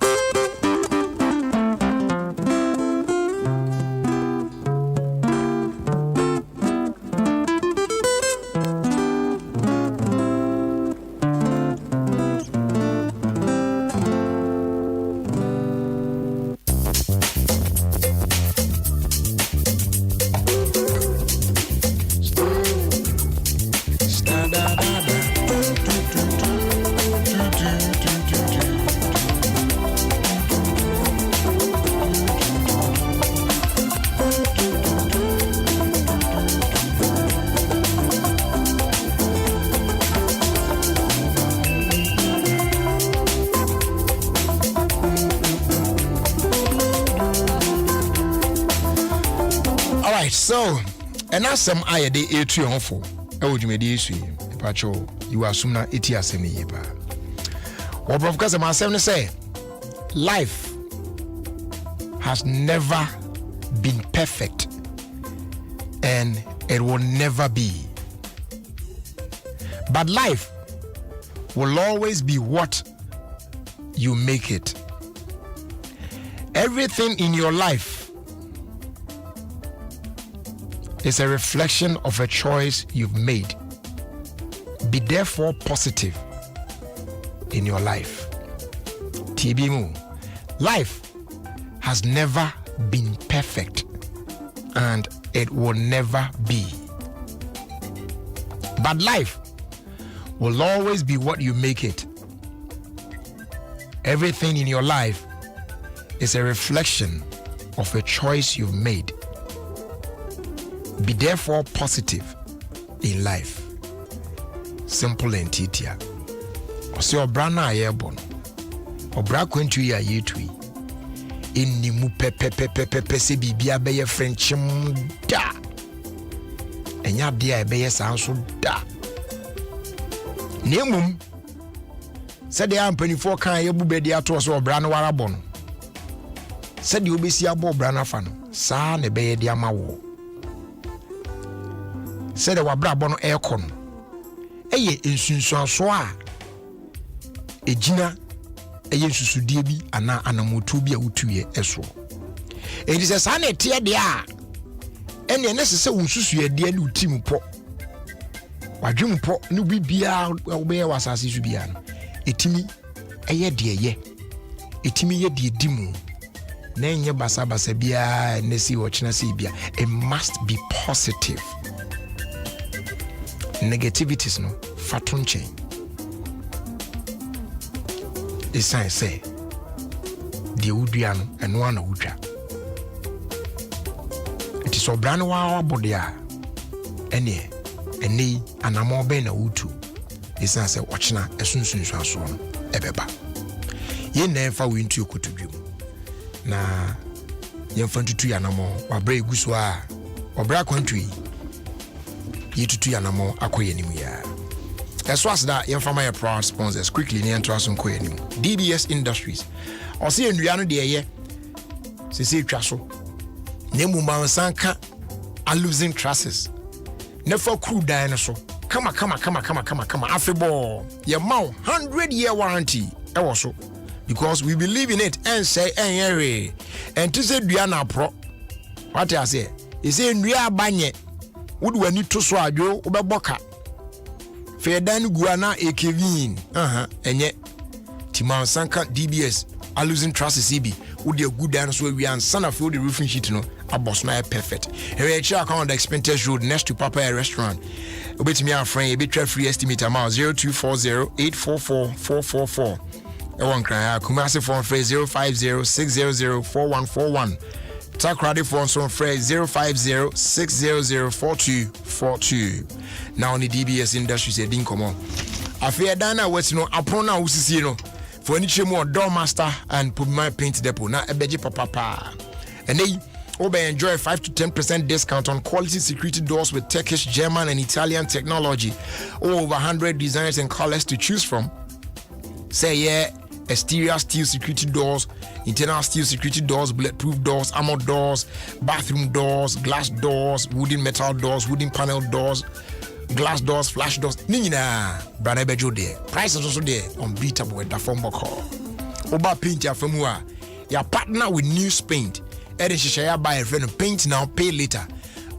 C: So, and as some I day a tree on for, I would you patrol, you are sooner etia semi yeba. Or because of myself say, life has never been perfect and it will never be. But life will always be what you make it. Everything in your life is a reflection of a choice you've made. Be therefore positive in your life. TBMU, life has never been perfect and it will never be. But life will always be what you make it. Everything in your life is a reflection of a choice you've made. Be therefore positive in life. Simple and titia. Ose obra na ayebon. Obra kwentu ya yetui. Inni mu pepe se bibia beye frenchim da. Enya dia beye sanso da. Nemum said the ampanifo kan yebu bedi ato so obra na warabon. Said the obesi abo obra na fa no. Sa ne beye dia ma wo. Said the wabra bono aircon. Eye ensunsuanso a ejina eye nsusudie bi ana anamotu bi a wutuye eso. It is a sane tie de a ene ne sese unsusuye de ali utim po. Wadwem po no bibia obeye wasase su bia no. Etimi eye de ye. Etimi ye de dimu. Na enye basa bia ne si wo chena si bia. It must be positive. Negativities no fatun chain. The sign say the udian and one uja. It is so brand wa bodia ene anamo be na utu. The sign say watchna esunsun so no ebeba. Ye na fa we ntu okotudwum. Na ye fa ntutu anamo wa bra eguso a obra kwantui yitutu yanamo akoye nimu ya As was that your proud sponsors quickly near to us on DBS Industries. Or see in Riano de ye. See Trasso. Nemu Mansanka are losing trusses. Never crew dinosaur. Come on. Afiball. Your mouth 100-year warranty. Also. Because we believe in it and say and to say Diana Pro. What I say? You say Ria Banye. Would we need to swallow Oberboka? Fair Dan Guana a Kevin. And yet Timan Sanka DBS are losing trust CB. Would your good dinosaur we and son of the roofing sheet no a boss na perfect. Here check on the Expenses Road next to Papa Restaurant. Obey me our friend a bit free estimate amount 0240-844-444. One cry Kumasi phone phrase 050-600-4141. Takradi phone phone phrase 050-600-4242. Now on the DBS Industries said in come on. Afia Dana West no aprona usisi no for any more door master and put my paint depot na ebeji papa. And they enjoy 5 to 10% discount on quality security doors with Turkish, German and Italian technology. Over 100 designs and colors to choose from. Say yeah. Exterior steel security doors, internal steel security doors, bulletproof doors, armored doors, bathroom doors, glass doors, wooden metal doors, wooden panel doors, glass doors, flash doors. Nina, brother Bejo there. Price is also there, unbeatable with the phone call. Oba paint ya famua. Your partner with News Paint. Eden Shishaya buy a friend paint now, pay later.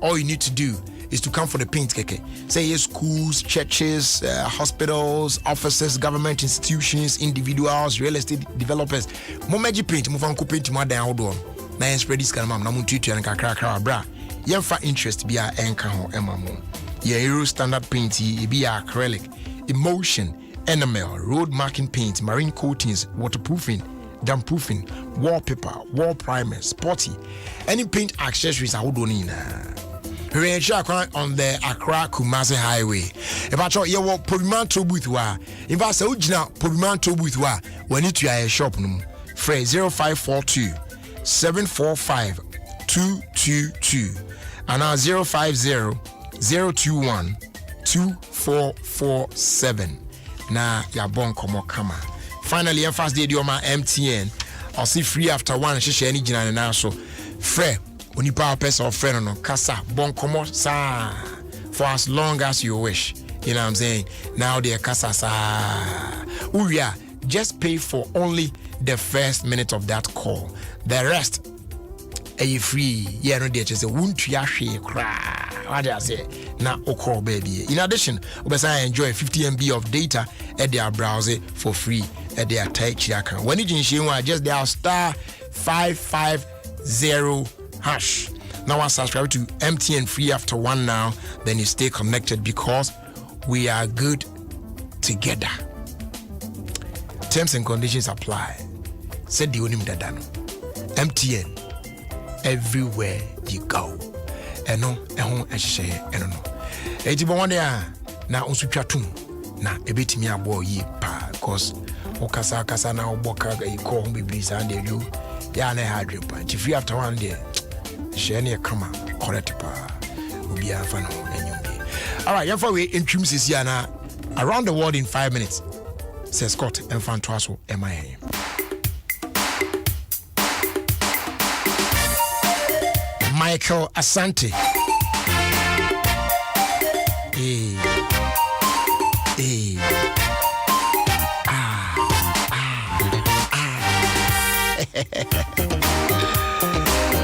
C: All you need to do is to come for the paint keke. Say schools, churches, hospitals, offices, government institutions, individuals, real estate developers. Momeji paint, move on paint more than outdoor. Na spread this kind of na muntutu and kakra bra. Yemfa interest be a enka ho emamo. Ye Euro standard paint be a acrylic, emulsion, enamel, road marking paint, marine coatings, waterproofing, damp-proofing, wallpaper, wall primer, sporty. Any paint accessories are udonina. We check on the Accra Kumasi Highway. If I thought you were Pobimanto Boothwa, if I said Ujina Pobimanto Boothwa, we need to a shop num. Phrase 0542 745 222 and now 050 021 2447. Na ya bon komo kama. Finally, I'm fast day my MTN. I'll see free after one. She any jina na so. Free. Only power person or friend no kasa bon komo sa for as long as you wish. You know what I'm saying? Now they kasa sa. Uria, just pay for only the first minute of that call. The rest are free. Yeah, no, they just say won't you cry. What do I say? Now, call baby. In addition, I enjoy 50 MB of data at their browser for free at their touch account. When you just dial star 550 hash. Now I subscribe to MTN free after one now. Then you stay connected because we are good together. Terms and conditions apply. Said the onim dadano. MTN everywhere you go. Eno ehon ehye eno no. Ejibo one there na unsutwa tum na ebetimi abo yi pa because okasa na oboka ko hom biblisa and you ya na hadwe pa. Free after one there. Shani Kama, correct pa. Ubia Fano, and all right, you're we in Trim Sisiana around the world in 5 minutes. Says Scott and Fantoaso, MIA. Michael Asante.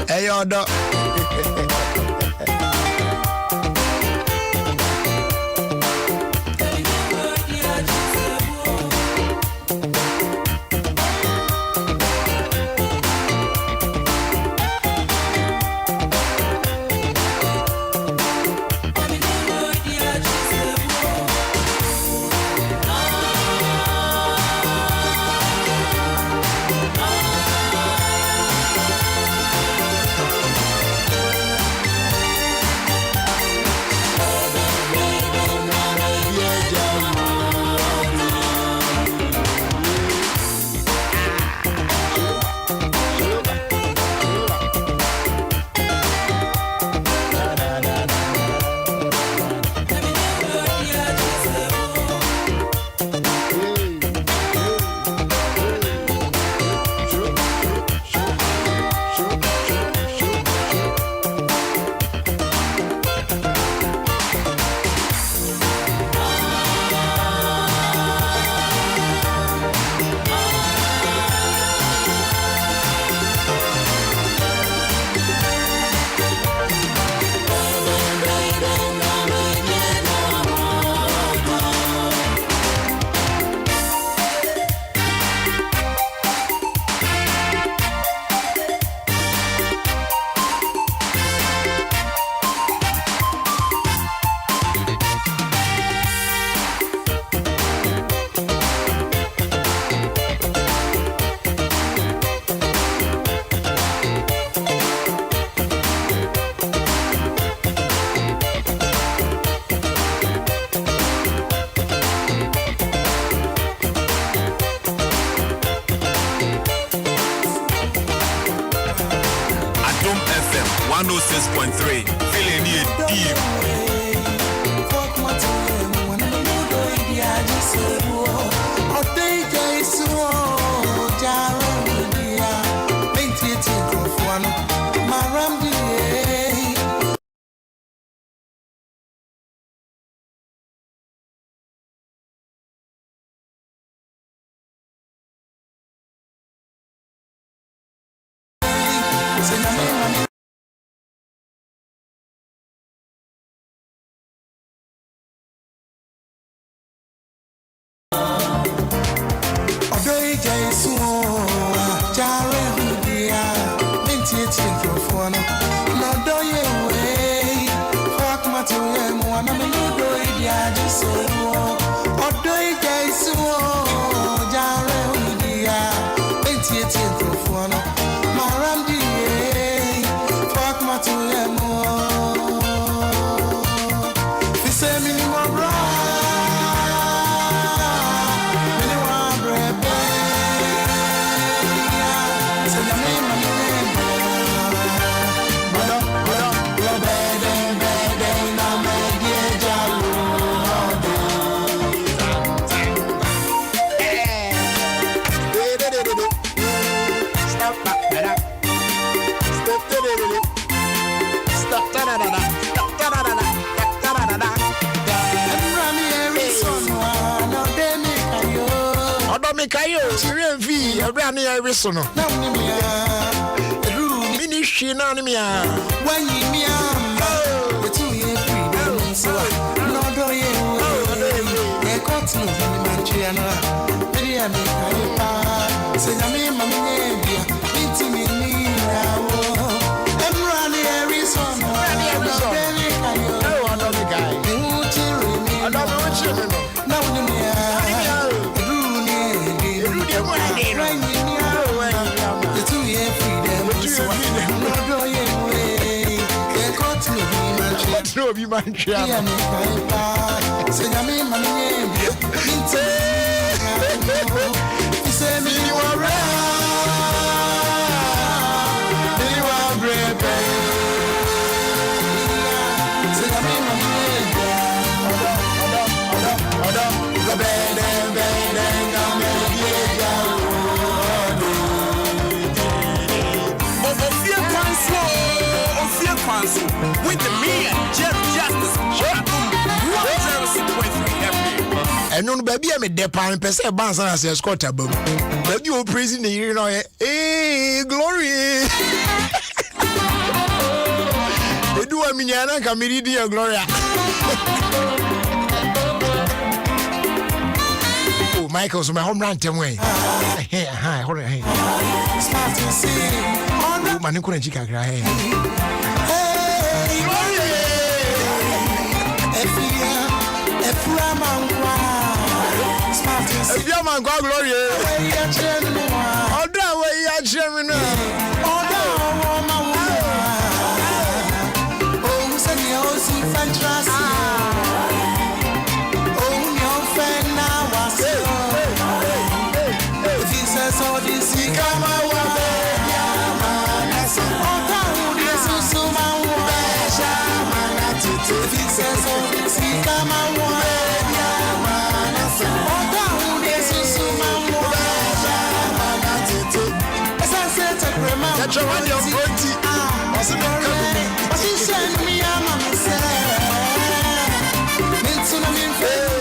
C: Hey, yo, dog.
A: 106.3. Feeling it deep.
C: Kayo, Syrian V, a brand new Arizona. Now, Mini Shinanimia. When you mean, the 2 year freedom, so no, do you? A continent in Manchina, Miriam, say, I mean, Mamma, into me, I'm running Arizona. I don't know, guy. I don't know children. No, be my chair. Say, I mean, my name. Say, me, you are right. You are brave. Say, I mean, my name. The bed and with the me and Jeff Justice. And no baby, I'm a depan per se bounce and I say Scott above. Baby, you're praising the year now. Hey, glory. They do a miniana cameridia gloria. Oh, Michael's my home run away. Hey, hi, hold on. Hey, smart to see. Oh, man, you couldn't chica cry. If you're my God, glory, all that way, you're German. Oh, send me all see fantastic. Oh, your friend now was if he says all this, he come away. If he says all this, he come away. That's your one, your party. Was it not coming? But he sent me a mama say, Mintunamin fail.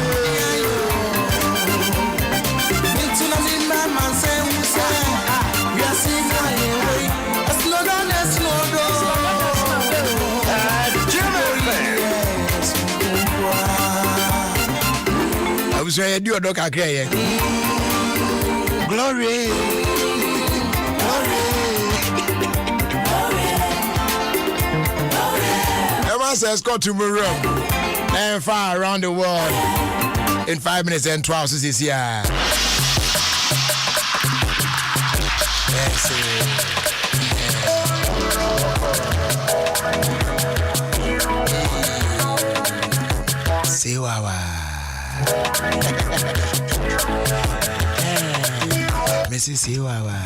C: Mintunamin mama say, we say, we are seeing my way. A slow down, a slow down. I was ready to do a dog. Glory. Says go to my room and far around the world in 5 minutes and 12 this year. Yes, see wawa. Missy see wawa.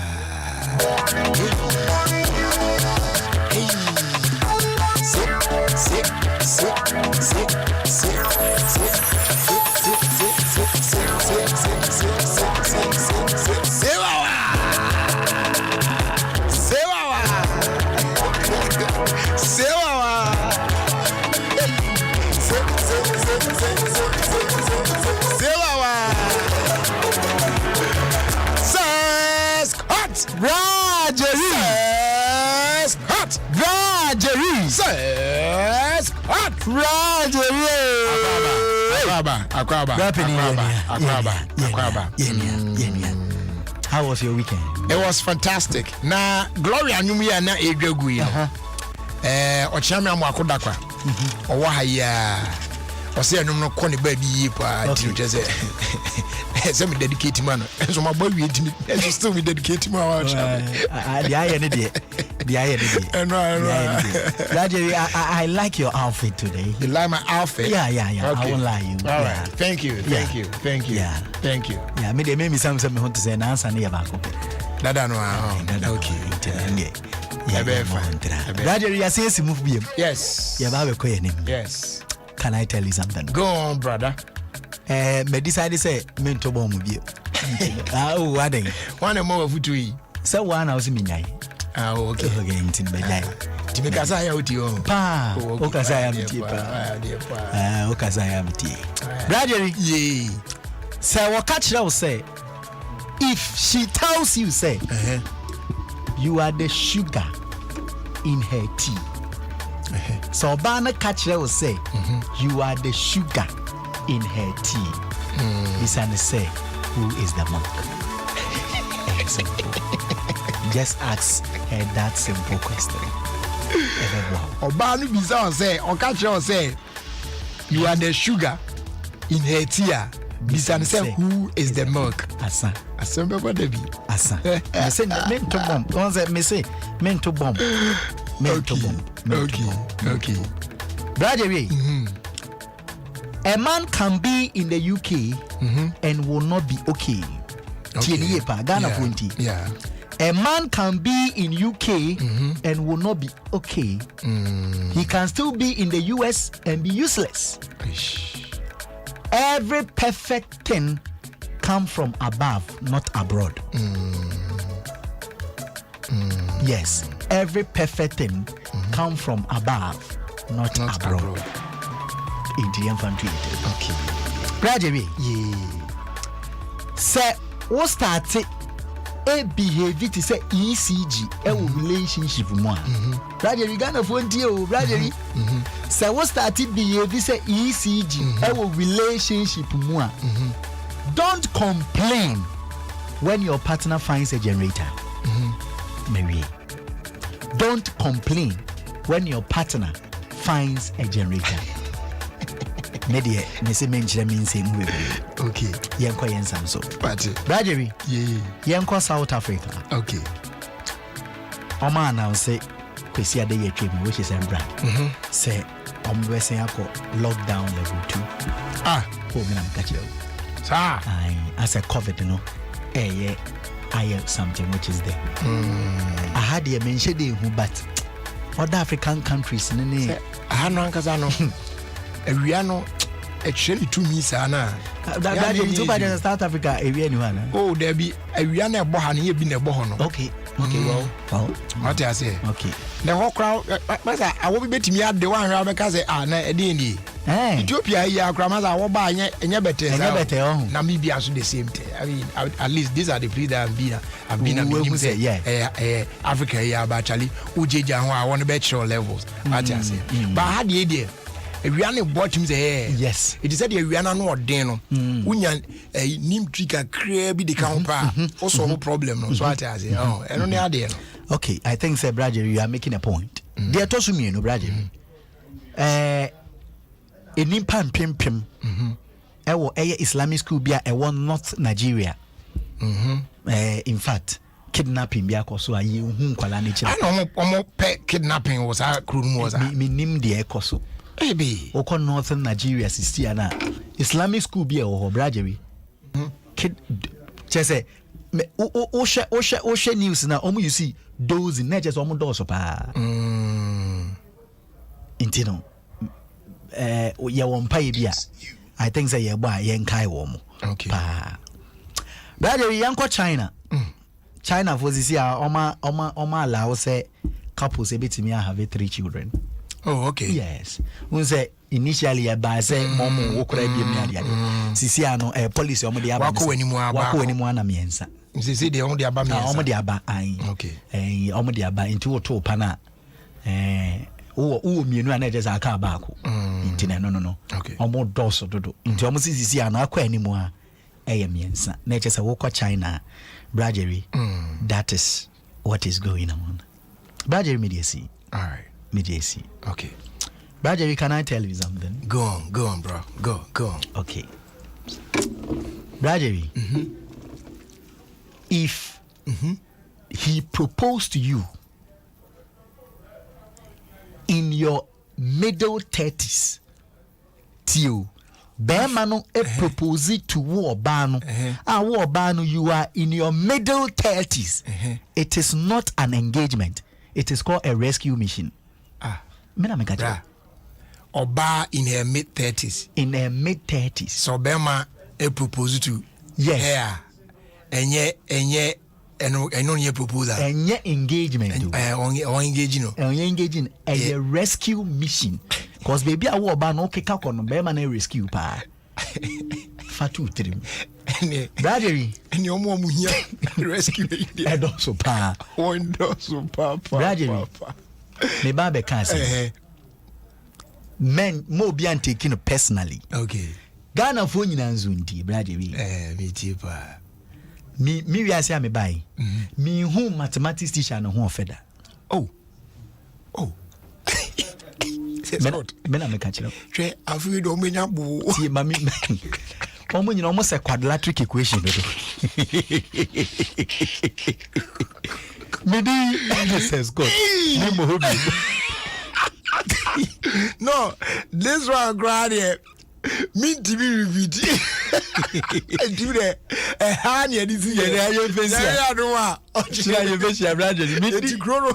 F: How was your weekend?
C: It was fantastic. Na Gloria Nyumia na Edwegu yi. Ochame amakodakwa. Owo ha ya. Ose enum no kɔ ne ba bi yi pa tinu tese. Ese me dedicate man. So my boy we timi. Ese still me dedicate man wa Ochame.
F: The aye ne de. The aye ne de. I like your outfit today.
C: You like my outfit?
F: Yeah.
C: Okay.
F: I won't lie you.
C: All right. Thank you.
F: Yeah.
C: Thank you.
F: Yeah, me me some me want to say na answer ne ba ko.
C: Dada no. Okay. Yeah, very fine.
F: Brother, you say si move biem.
C: Yes.
F: Yeah, ba be ko ye nim.
C: Yes.
F: Can I tell you something?
C: Go on, brother.
F: Me decide say me to bomb biem. Oh, what then?
C: One more of you.
F: So one house me nyai.
C: Okay.
F: Okay, intin be nyai.
C: Timi kasa ya uti o.
F: Pa. O kasa ya mti pa. O kasa ya mti. Brother,
C: yeah.
F: Say what catch her say if she tells you say you are the sugar in her tea. So Bana catch her will say you are the sugar in her tea. This and say who is the monk? Simple. Just ask her that simple question.
C: Obanu bisa say or catch her say you are the sugar in her tea. Bisa say who is the milk?
F: Asa.
C: Asembe kwa debi.
F: Asa. I say men to bomb. One say me say men to bomb. Men to bomb.
C: Okay.
F: Brother, a man can be in the UK and will not be okay. Ghana 20.
C: Yeah.
F: A man can be in UK and will not be okay. He can still be in the US and be useless. Every perfect thing comes from above, not abroad. Yes, every perfect thing comes from above, not abroad. In the infantry.
C: Okay.
F: Gradually, say what started a behavior to say ECG, a relationship one. Gradually, Ghana for deal, gradually. So what started behavior say ECG, a relationship one. Don't complain when your partner finds a generator. Mary, don't complain when your partner finds a generator. Media, Missy Mention means him.
C: Okay.
F: Yanko Yansam so. Bradery, Yanko South Africa.
C: Okay.
F: Oma now say, Quesia de Trim, which is Embra. Say, Western lockdown level 2. Home and catch you.
C: Sir,
F: as a COVID, you know, I have something which is there. I had the mention who, but other African countries, I
C: had no Kazano. A Riano, actually, to me, Sana.
F: That is too bad in South Africa, anyone.
C: Oh, there be a Riana Bohan here been a Bohono.
F: Okay, well,
C: what I say.
F: Okay.
C: The whole crowd, I will be betting me at the one around because I a D. Ethiopia, yeah, grandma's our buy and you better. Namibia, so the same thing. I mean, at least these are the places that I've been Africa, yeah, but Charlie, Uja, I want to bet your levels. What I say. But I had the idea. A Rihanna bought him the
F: yes.
C: It is said a Rihanna no deno. Unyan a nim trigger crabby the counter. Also no problem. So I say, oh, I don't know.
F: Okay, I think, sir, Brother, you are making a point. They are tossing me, no, Brother. A nimpan pim. Islamic school be a one North Nigeria. In fact, kidnapping be a koso a you kwalani.
C: I know pet kidnapping was a crew was a
F: nim the koso.
C: Baby,
F: Oko Northern Nigeria is na Islamic school be a Brother. Kid, just say, Osha news na you see those in just almost doors pa. Intino. Ya wampai bia. I think say ya boy yen kai womo.
C: Okay.
F: Pa. Brother, yanko China. China for this year, oma allow say couples a bit me have 3 children.
C: Oh, okay.
F: Yes. We say initially by say momo wo kura bi me ade. Sisi ano policy omo de aba.
C: Wako
F: enimu na miensa.
C: Sisi de omo de aba miensa.
F: Omo de aba an.
C: Okay.
F: Omo de aba into to pa na o mienu ana je za ka ba ko ntina no
C: okay
F: omo doso dodo nti omo sisi ana akwa animu a miensa na je say wo kwa China Bradgery that is what is going on. Bradgery mediacy.
C: All right.
F: Mediacy.
C: Okay.
F: Bradgery, can I tell you something?
C: Go on, bro. Go on.
F: Okay. Bradgery, if he proposed to you in your middle 30s, till Bemano propose to war bano, war bano, you are in your middle 30s. It is not an engagement. It is called a rescue mission.
C: Bra. Oba in her mid 30s.
F: In her mid 30s.
C: So Bema propose to
F: yes.
C: Enye proposal.
F: Enye engagement.
C: On engaging.
F: Engaging a rescue mission. Cause baby I war ban okay kakono Bema na rescue pa. Fatu trim. Bradgery.
C: And your mom here rescue.
F: Edoso pa.
C: Wonderful papa.
F: Bradgery. Me ba be can say. Men mo bi an taking it personally.
C: Okay.
F: Ghana fo nyina nzundi Bradgery.
C: Me tipa.
F: Me wi ase me bai. Me hu mathematics teacher no ho ofeda.
C: Oh.
F: Me na me ka chiro.
C: Twe afi do menya bo.
F: Ti mami. Omo nyina omo se quadratic equation do. Me di says God. Me mo hobi.
C: No, this one grad here. Me TV repeat. Do that. Hani edisi ye.
F: Ya yo face ya.
C: Ya no wa.
F: Ya yo face ya Bradgery. Me di
C: grow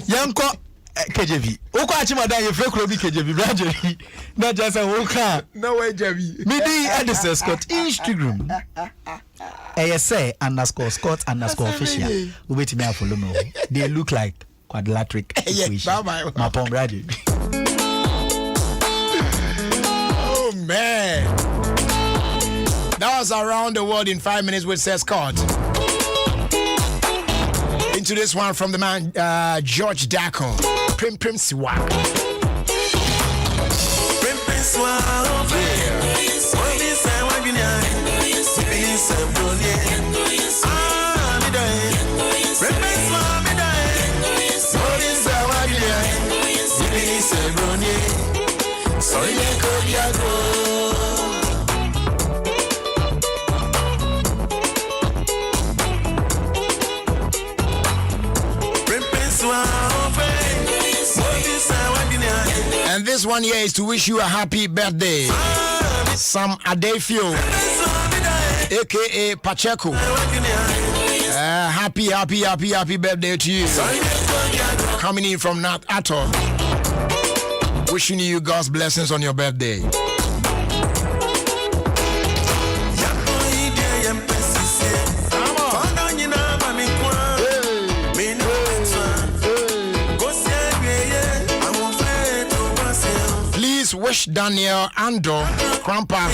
F: yanko KJV. Oko achimadan ye fake bi KJV Bradgery. Na just say oka.
C: No way JV.
F: Me di Edison Scott Instagram. ASA _ official. Wait me follow me. They look like quadrilatric equation.
C: Bye.
F: My pom Bradgery.
C: Oh man. That was Around the World in 5 minutes with Seth Scott. Into this one from the man George Dacon. Prim Siwa.
E: Prim Siwa.
C: And this one here is to wish you a happy birthday. Sam Adefio, aka Pacheco. Happy birthday to you. Coming in from North Atto. Wishing you God's blessings on your birthday. Please wish Daniel Ando Krampa,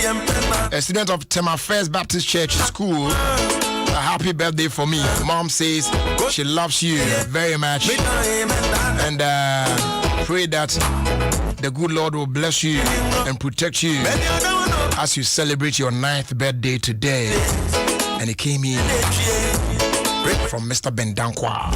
C: a student of Tema First Baptist Church School, a happy birthday for me. Mom says she loves you very much and pray that the good Lord will bless you and protect you as you celebrate your 9th birthday today. And it came in from Mr. Bendankwa.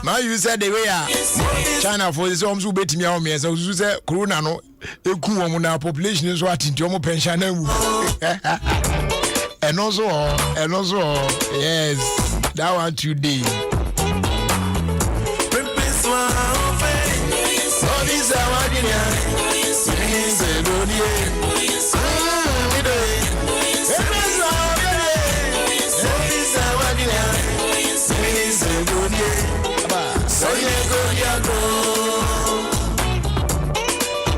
C: Now you said the way China for this homes who bet me on me, so you say Corona no, a cool population is what in your pension. And also, yes, that one today.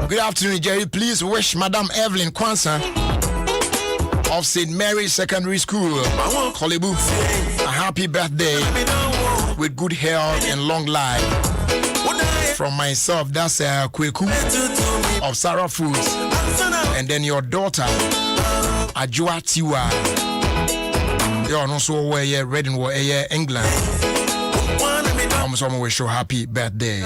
C: Good afternoon, Jerry. Please wish Madam Evelyn Kwanzaa of St. Mary's Secondary School, Kolebu, a happy birthday. with good health and long life. From myself, that's Kweku of Sarah Foods. And then your daughter, Ajua Tiwa. You are also where you're ready in England. I'm so wish you happy birthday.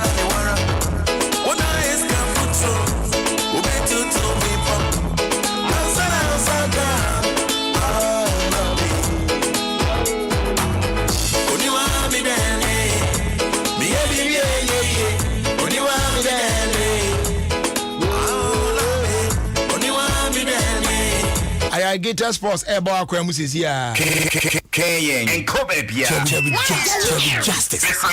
C: I get us sports ebo akwemu sisi ya
A: Kenyan and Kobe Bia Justice.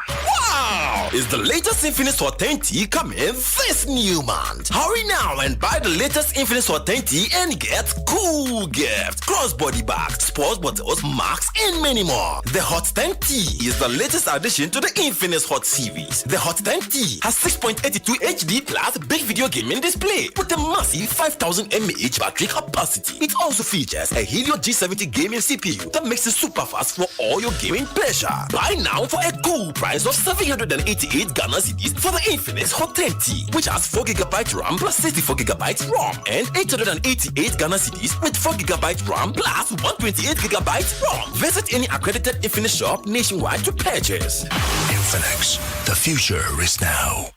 A: Wow! Is the latest Infinix Hot 10T coming this new month? Hurry now and buy the latest Infinix Hot 10T and get cool gifts, crossbody bags, sports bottles, marks, and many more. The Hot 10T is the latest addition to the Infinix Hot series. The Hot 10T has 6.82 HD plus big video gaming display with a massive 5000 mAh battery capacity. It also features a Helio G70 gaming CPU that makes it super fast for all your gaming pleasure. Buy now for a cool price of 788 Ghana cedis for the Infinix Hot 10T, which has 4GB RAM plus 64GB ROM and 888 Ghana cedis with 4GB RAM plus 128GB ROM. Visit any accredited Infinix shop nationwide to purchase.
G: Infinix, the future is now.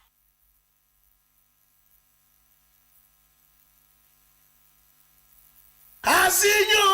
E: I see you.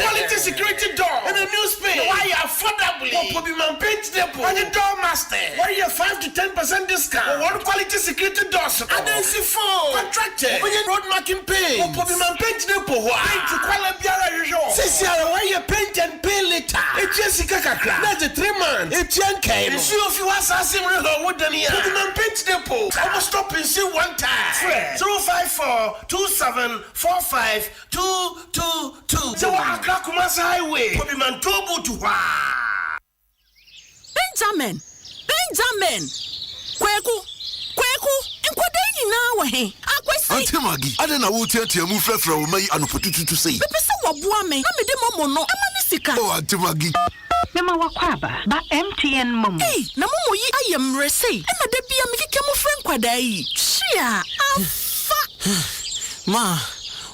E: Quality security door in a new space. Why you affordably? What be man paint depot? And the door master. Why you 5 to 10% discount? One quality security doors. And then see phone contracted. When you road marking paint. What be man paint depot? Why? Paint to quality usual. Since why you paint and pay later? It's Jessica Kakra. That's a 3 months. It's Yankee. It's you if you want something real wooden here. What be man paint depot? I must stop and see one time. 054 2745 222. So Accra Kumasi Highway. What be man trouble to
B: Benjamin. Kweku. Nkwadeni na wahe. Akwesi.
G: Auntie Maggie, I don't know what you move from me and put it to say.
B: Pepese wabua me. Na me de momo no. Amani sika.
G: Oh, Auntie Maggie.
H: Mema wakwaba ba MTN momo.
B: Hey, na momo yi ayem rese. Ena de bia me keke mo friend kwada yi. Shia. Afa.
I: Ma,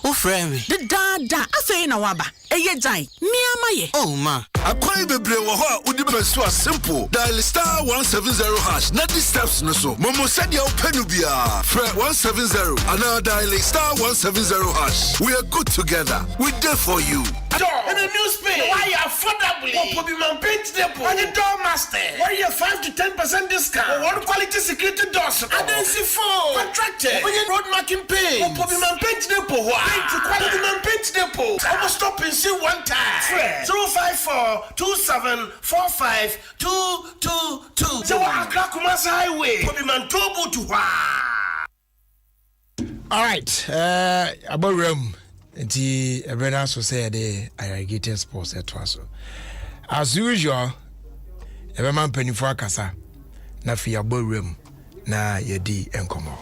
I: o friend me.
B: The dada afei na waba. Eye jai. Mi amaye.
I: Oh ma.
G: Akwai bebre wo ho a udi be so simple. Dial star 170 hash. Na the steps no so. Momo said ya openu bia. Fre 170 and now dial star 170 hash. We are good together. We there for you.
E: door in a new space. Why you affordably? What be man paint depot? And the door master. Why you 5 to 10% discount? One quality security doors. And then see phone contracted. When you road marking paint. What be man paint depot? Why? To quality man paint depot. I must stop and see one time. 054 2745 222. So Accra Kumasi Highway. What be man trouble to
C: all right, about room. The Brenda so say the irrigated sports at so. As usual, every man penny for kasa na fi about room na yedi enkomo.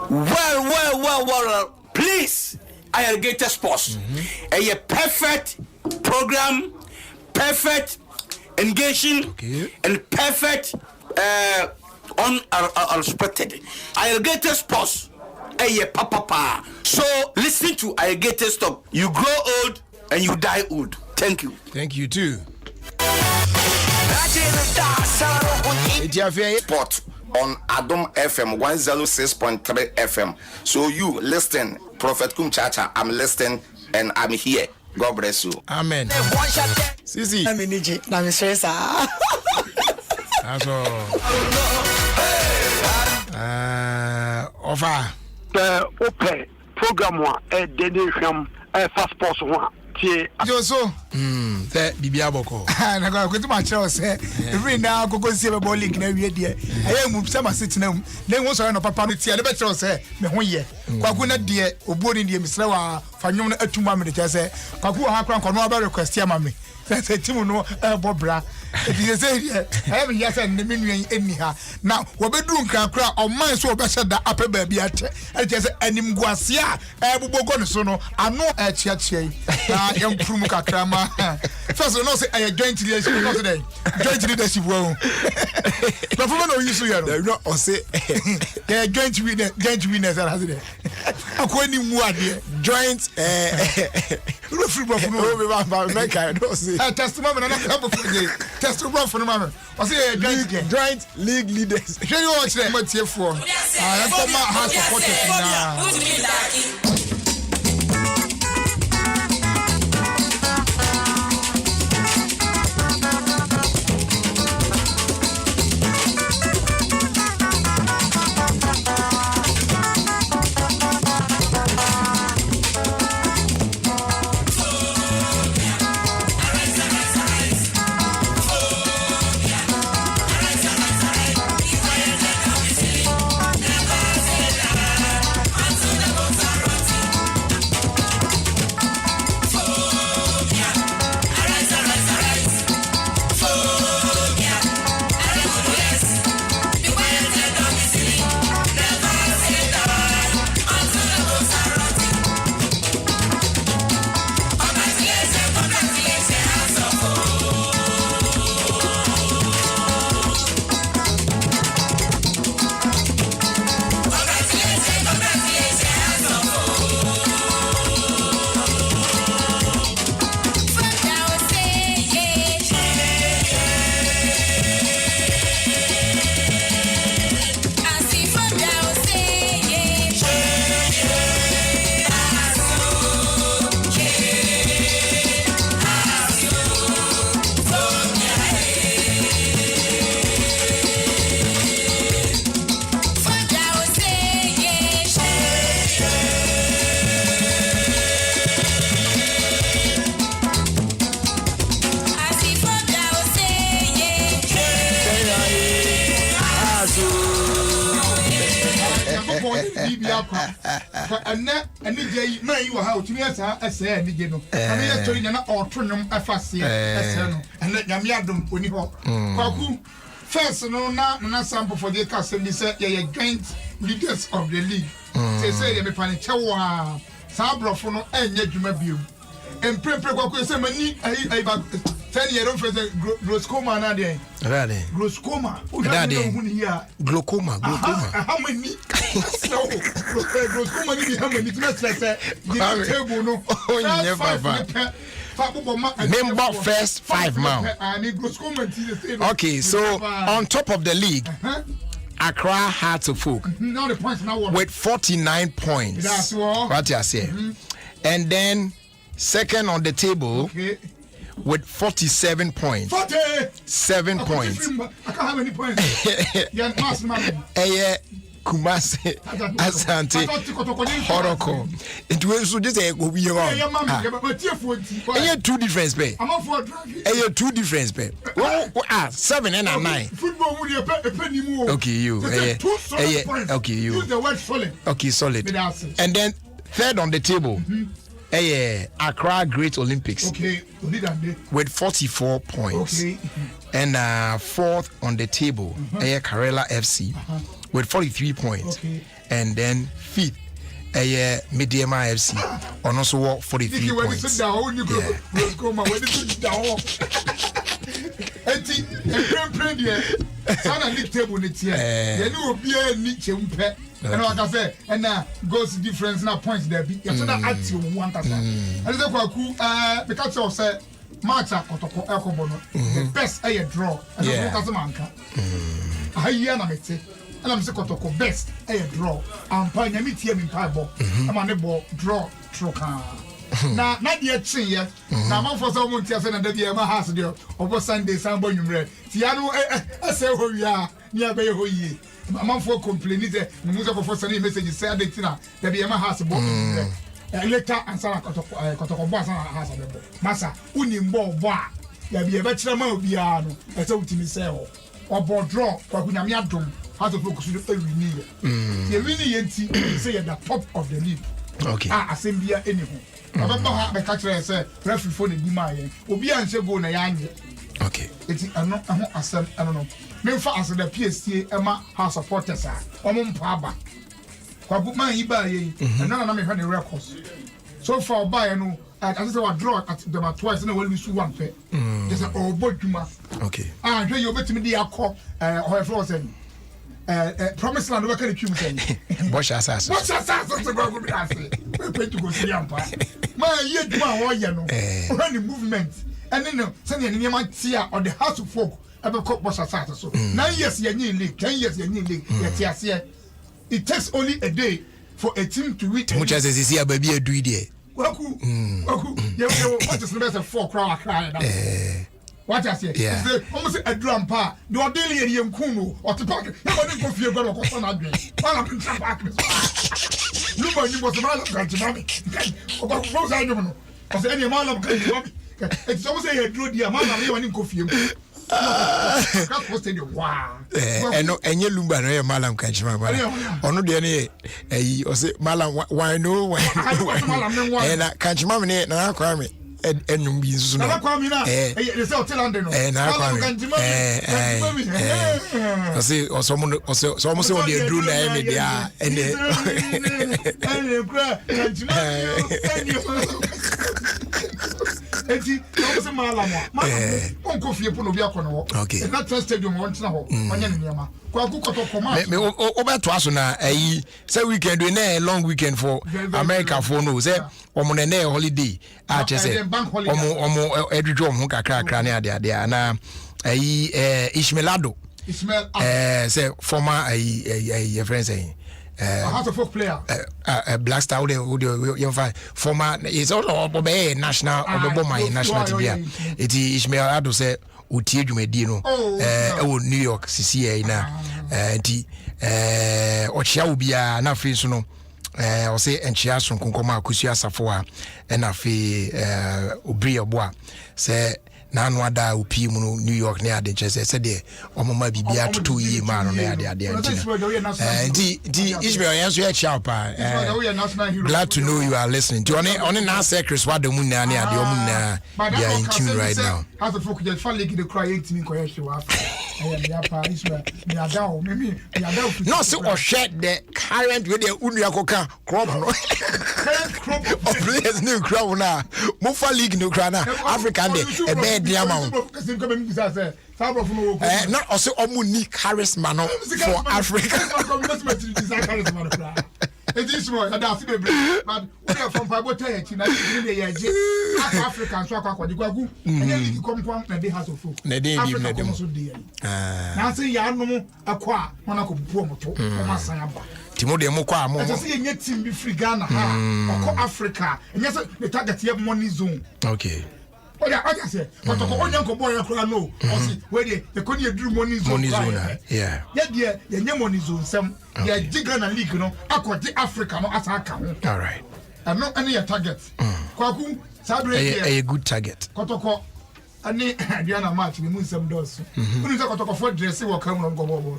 A: Well. Please, irrigated sports. A perfect program, perfect engaging, and perfect unexpected. Irrigated sports. Papa. So listen to irrigated stop. You grow old and you die old. Thank you.
C: Thank you too.
D: Spot on Adam FM 106.3 FM. So you listen, Prophet Kumchacha. I'm listening and I'm here. God bless you.
C: Amen. Sisi. That's all. Offer.
J: Open program one dedication fast sports one tie
C: Joso the bibia boko
F: na go kweti ma kire o se every now go see be ball league na wie de aye mu se ma sit na mu na hu so no papa no tie na be kire o se me ho ye kwaku na de obuori de misre wa fanwom na atuma me de kire se kwaku ha kran kono ba request ya ma me se timu no bobra it is say I have yes and the menu any ha now we be do nkran kra o man so be sheda ape ba bia che e je say anim guasia bubogo no so no ano chia chia na yam prum kakra ma
K: first no say I joint leadership no say joint leadership wo but for no use you
C: no or say
K: joint winners and has it akwani mu ade
C: joint
K: no free bro
C: no be make I don't say
K: testimony na help for testimony for no man I say
C: joint league leaders
K: shey you watch them matiefo I come house supporters na ani je man you how to me say ese ani je no ani ya tori na otonum afase ese no ene nyame adom oni ho kwaku first no na sample for the cast be say ye joint leaders of the league say ye me pan chewa sa brofo no enya dwuma biom emprempre kwaku say mani ai ba 10 year don't face glaucoma na dey
C: really
K: glaucoma
C: glaucoma
K: how many glaucoma ni how many to say the table no
C: member first 5 man. Okay, so on top of the league Accra Hearts of Folk with 49 points.
K: That's what
C: you say. And then second on the table with 47 points. 7 points.
K: I can't have any points.
C: Kumasi Asante Horoko. It was so just a go be wrong. Two difference pay.
K: I'm for drug.
C: Two difference pay. 7 and 9.
K: Football would a penny more.
C: Okay, you. Okay, you.
K: Use the word solid.
C: Okay, solid. And then third on the table. Accra Great Olympics.
K: Okay,
C: with 44 points.
K: Okay.
C: And fourth on the table, Karela FC with 43 points.
K: Okay.
C: And then fifth, Mediama FC on also 43 points.
K: And like I say, and goes difference now points there. So that active one kasa. And the kwaku because you say match akotoko ekobono the best air draw. And the kasa manka. Ahiya na mete. And I'm say kotoko best air draw. Ampa nyami tie mi pa bo. Am na ball draw troka. Na dia chin ye. Na man for some months say na dia ma house there. Obo Sunday sambo nwumre. Ti anu say ho wi ni abe ho yi. I'm for complaining that the music of first message said that there be a house book later and Sarah Kotoko Bass has a book. Massa, Unimbo Ba, there be a better man of Biano, as a ultimate sale or board draw, or Kunamiadum, how to focus on the need. The really say at the top of the league.
C: Okay.
K: Assembly anyhow. I don't know how the catcher said, referee for the Dimaya, Obian Sebo Nayani.
C: Okay.
K: It's I don't know. Me fa as the PSC Emma House supporters are Paba. Kwabu man iba ye and none of me had the records. So far by no I just say draw at them twice and when we sue one fair. There's a boy Juma.
C: Okay.
K: Ah, you bet me the alcohol or floor saying. Promise land over can you saying.
C: Watch assassin.
K: Watch assassin to go with us. We're going to go see the empire. My year Juma or you know. When the movement and then sending any man here on the house of folk ever caught watch assassin. So 9 years you need league, 10 years you need league. Yes, it takes only a day for a team to reach.
C: Much as is here, baby, do it.
K: Waku, you what is the best of 4 crowd crying? What I say?
C: Yeah.
K: Almost a drum pa. Do a daily young Kuno or to pocket. Nobody go for your girl or son again. While I'm in some pockets. Nobody was a man of country, mommy. About those I don't know. Was any man of country, mommy? It's almost a drew the amount of you and coffee. Wow.
C: And you lumber no malam kanchima bala. Ono de ne o se malam why no why. And kanchima me na kwa me enum bi nsusu no.
K: Na kwa me na they say hotel and no.
C: Na kwa me. O se o so mo se o de dru na me dia ene.
K: Kra kanchima. Eti no se malamo on ko fie po no bia ko no
C: okay
K: na trust stadium won tena ho onya ne niam kwa ku koto koma
C: me obeto aso na say weekend we na long weekend for America for no say omo na holiday a che say omo edwodwo omo kakra na ade na Ishmaelado say former your friend saying
K: House of Folk player.
C: Black Star, former. It's all national. My national TV. It is Ishmaelado say utie dwumadi no. New York CCA na. Nti ochia ubia na fe so no. O say enchia so konkoma akusu asafo a na fe obri oboa say na anu ada opi mu no New York na ade chese se de omoma bibia tutu yi ma no na ade nti Israel yanso ya chapa glad to know you are listening to on na say Chris Wadamu na ade omu na they are in tune right now.
K: As the folk just fall like the cry 18 ko yesho after Israel me adao me
C: no say o share the current with the unu akoka crop no
K: crop
C: of players new crop na mo fa league no crop na African dey
K: not
C: also unique charisma no for Africa.
K: It is more than that, but we are from Pabote, African, so I go, and then you come from the house of folk. Africa also dear. Now say Yano Aqua, Monaco Promoto, Masayaba.
C: Timothy Mokwa, I
K: see a net team be free Ghana, or Africa, and yes, the target here money zone.
C: Okay.
K: Oh yeah, I say, but the young boy I know, where they couldn't do money zone.
C: Yeah.
K: Yeah, the money zone, some, yeah, Gigana League, no, I call the Africa, no, as I come.
C: All right.
K: I'm not any target. Kwaku, Sabre,
C: a good target.
K: Kotoko, any Diana match, we move some doors. Who is a Kotoko for dressing or come on go.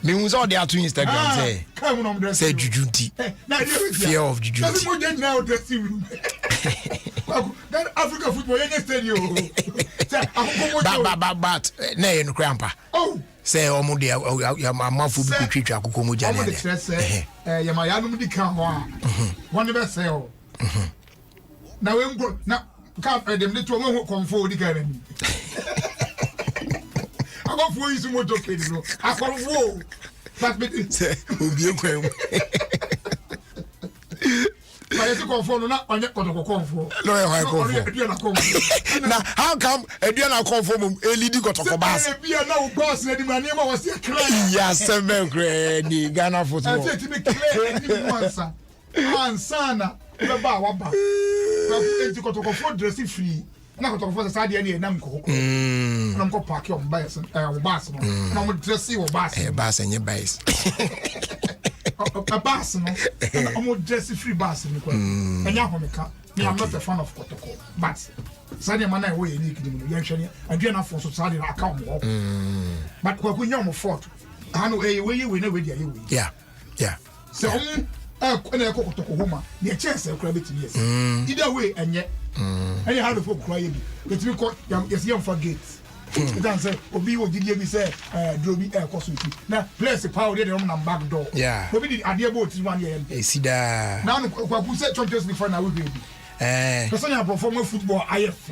C: Me was all there to Instagram say.
K: Come on,
C: say Jujunti. Fear of Jujunti.
K: Now dressing room. That Africa football any stadium.
C: But nay no grandpa.
K: Oh.
C: Say omo de ya mafu bi twetwa akoko mo jane ade.
K: Ya ma ya no di kan ho a. One never say oh. Na we go na ka dem le to mo konfo di kan ni. I go for you some motor pedi no. I come for. But me say obi ekwan. But you confirm no na onye kotoko
C: no how confirm na how come eduana confirm elidi kotoko bas
K: bia na boss na di mane ma wase clear
C: ya semen ni Ghana football
K: I say be clear ni monsa ansana be ba wa ba enti kotoko dress free na kotoko sa de na nkoko na mko park your bias o bus no na mo dress o bus
C: bus enye bias
K: a bus no I'm dress free bus no and yahomeka me I'm not a fan of Kotoko but Sadia man I way unique you hwene adua for so Sadia account but kwaku nyom fort anu we na we dia we
C: yeah
K: so na Kotoko homa na chance e kura betimi yes either way enye any how the folk cry bi betimi ko yes yam forget dan say obi wo gidie bi say drobi koso ti na place power dey on back door
C: yeah
K: obi di ade about one year
C: sida
K: now kwaku say champions before na we be person you perform football IF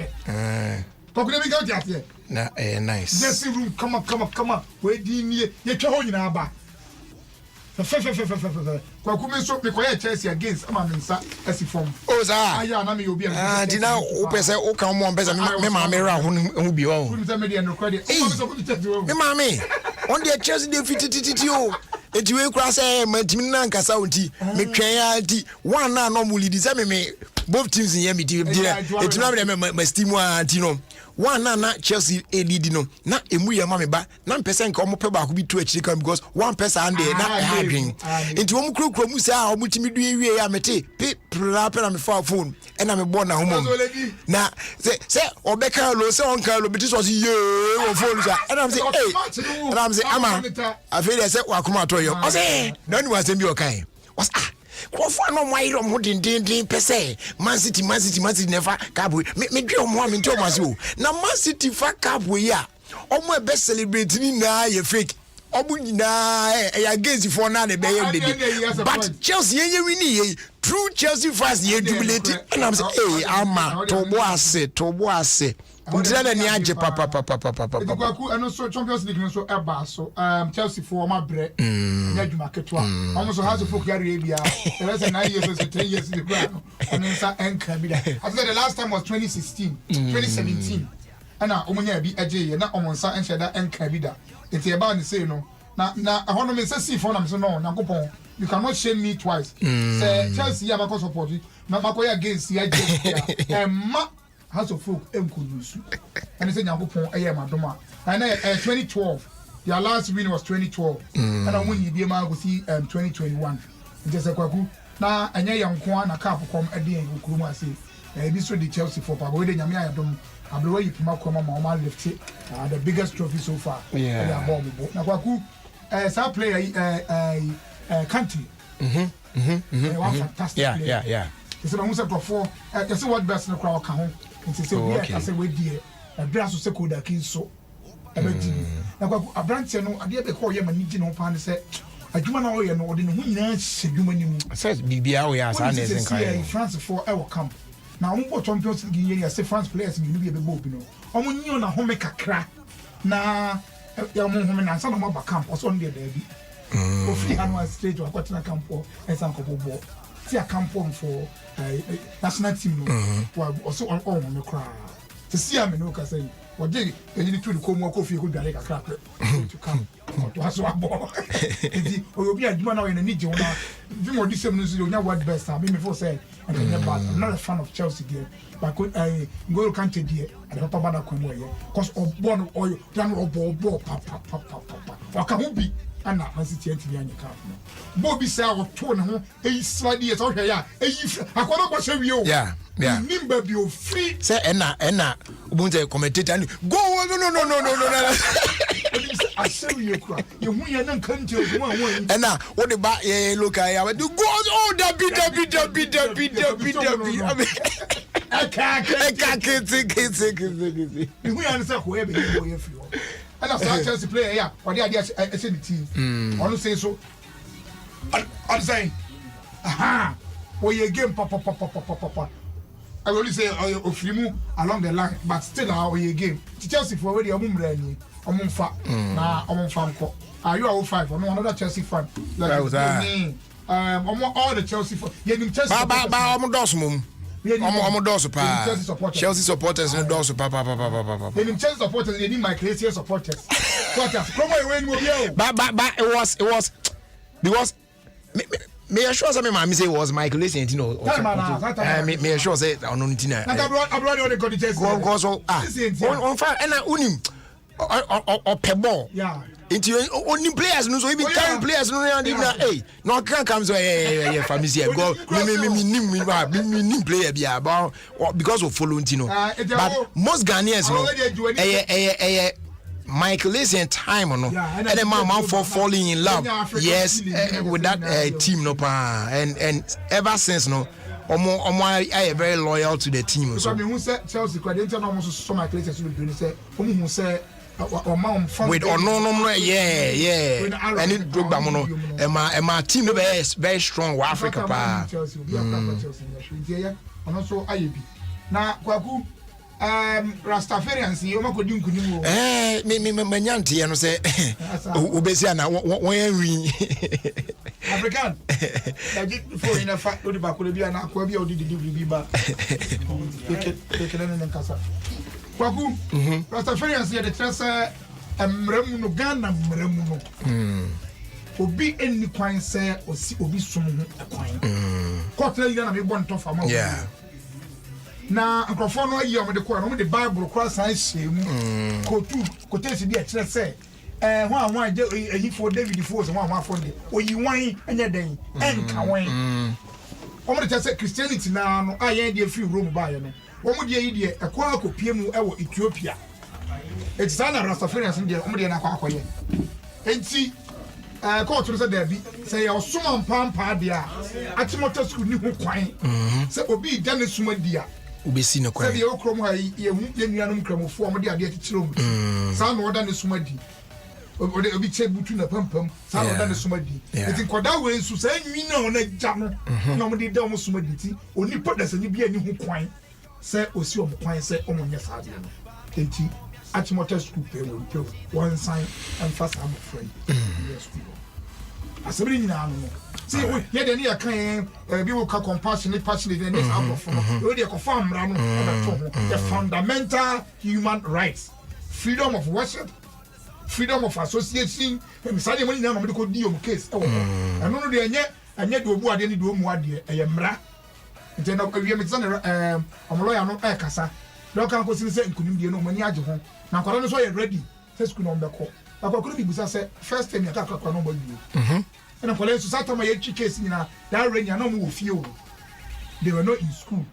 K: talk let me go there
C: na nice
K: dressing room come on we di nie ye twa ho nyina ba kwa kuma so me koye Chelsea against Amamensa asifom
C: za
K: aya na me obi
C: di na o pese o kan mo pese me ma me ra ho bi o me ma me on the Chelsea dey fitititi o eti we kura say matimi na nkasa onti me twen ya ti one na no mu lead say me both teams in here me eti na me steam anti no one na Chelsea lead no na emu ye ma me ba na person nka omo pe ba ko bi to akiri kan because one person and na hadwin enti omo krokro mu say omo timi du ewie ya mete pe na me phone e na me bo na homo na say obeka lo say on kan lo biti so ye o phone sa e na me say eh e na me say ama afeli say wakoma to yo o say na ni wasem bi o kan was Kofa no why rom ho din pese Man City never cabo me dwe omo am nti omo o na Man City fa cabo ya omo e be celebrate ni na ye fake omo nyina e against for na be ye but Chelsea ye win ye true Chelsea fans ye jubilate and I'm say eh ama to bo ase Undira ni aje papa.
K: Ekuaku eno so Champions League so eba so Chelsea for ma bre na dwuma ketwa. Almost has a folk area bia. The rest 9 years or 10 years in the ground. And then enka bi da. I said the last time was 2017. Ana omunya bi aje na omonsa enhye da enka bi da. Enti eba ni say no. Na hono me say see for na me so no Nyankopon. You cannot shame me twice. Say Chelsea ya ba support you. Na makoya against ya je. Ma House of Folk Mkudusu. And they say Nyankopon madoma. And 2012. Their last win was 2012. And I win the ma go see 2021. Just a kwaku. Na anya yankwa na cup come ade Nkrumah say. This so the Chelsea for pa we de nyame ayadom. Ablewa yipima kwama ma lift it. The biggest trophy so far. Yeah. Na kwaku sa player country. One fantastic player. Yeah. It's almost a for you see what best no crowd can and say we say we dear a brass so cool that so na a branch no ade be call you manage no pan say adwuma na we no ode no nyina sedwuma ni mu says bibia we as an is in France for our camp na we go Champions League year say France players be be bo bi no omo nyi na home kakra na ya mo home na san no ba camp also on there bi ofi annual stage wa kwatena camp for esan kobo see a campaign for national team no also on the crowd to see am no ka say o dey you need to come work ofie go dare kakra to come to aso abo edi o bi aduma na we na ni je wona vi mo di sem no so onya what best am me for say I'm not a fan of Chelsea there but go country there and papa bada kwemo ye cause obon oyo dan obo papa wakamubi ana Man City anti anya ka no Bobby say o to ne ho slide ye so hwe ya akono bo hwe wi o
C: yeah
K: nimba bi o free
C: say ena ubunze commentator go no
K: I say you cry you hu ye na kan je o
C: ena wo de ba ye look ya we do go oh dabi
K: you hu ya na say ko e be ye free and as Chelsea player yeah or the team onu say so I'm saying aha we a game papa I only say ofrimu along the line but still our game Chelsea for already omumra ni omumfa na omumfa nko are you all 5 or no another Chelsea fan like all the Chelsea for Chelsea
C: ba omudos mum omudos pa Chelsea supporters no dos pa
K: Chelsea supporters they need my crazy supporters come away no
C: but it was because me sure say me say was Michael Essien me sure say ono ntina
K: na abroad on the go Chelsea
C: go so on fa na unim or pebble
K: yeah
C: into only players no so even carry players no and even no can come so family go me nim player bia about because of following you know but most Ghanaians no Michael Essien time no and the man for falling in love yes with that team no pa and ever since no I am very loyal to the team
K: so me who say Chelsea credential no so Michael Essien so be say who say
C: with no yeah and it broke down no my team no very strong with Africa pa
K: ono so ayebi na kwaku Rastafarians you mako di nkunimu
C: me manyante ye no se obesi ana won anwi
K: African that for in a fact odi ba ko bi ana akwa bi odi delivery bi ba ekele ne nkasa kwaku Rastafarians ye de trese mramu no Ghana mramu no obi enni kwan se osi obi sum ho kwan kotra yi na me bon to fama na nkrofo no ayi omde ko no de Bible cross an shemu kotesi bi a kire se ho anwa je ehifo David fo so ho anwa fo de oyi wan anya den enka wan omde tell say Christianity na no ayen de free Rome ba ye no omde yi de ekwa akopie mu ewo Ethiopia it's sana Rastafarians de omde na akwa akoye enti court no say there be say your suma pampa dia Achimota school ni ho kwan say obi da ne suma dia
C: ubesi no kwan
K: say your krom ha ye hu ye nuanom kramofo omde ade atitiro mu sa no oda ne suma di obi chebutu na pampam sa no oda ne suma di eti koda we nsu say nwi na ona ja no na omde da omo suma di ti oni podas ni bia ni ho kwan say osi omo kwan say omo nya sa dia no enti Achimota school pay one sign and fast am friend yes asebiri nyina no see ye de ne kan bi wo ka compassionate passionate and this out of no dey confirm ra no the fundamental human rights, freedom of worship, freedom of association. Me say money na no dey ko di o case e wo no no dey anye do obu ade ni do mu ade e mra nti na awie me tsana omloya no e kasa do kan ko sin say nkunim die no mani age ho na kwara no so ye ready say school no mbeko akwa bi busa say first time ya ka kwa no mbadu and for so satama ye case nyina that rain ya no mo fie o they were not in school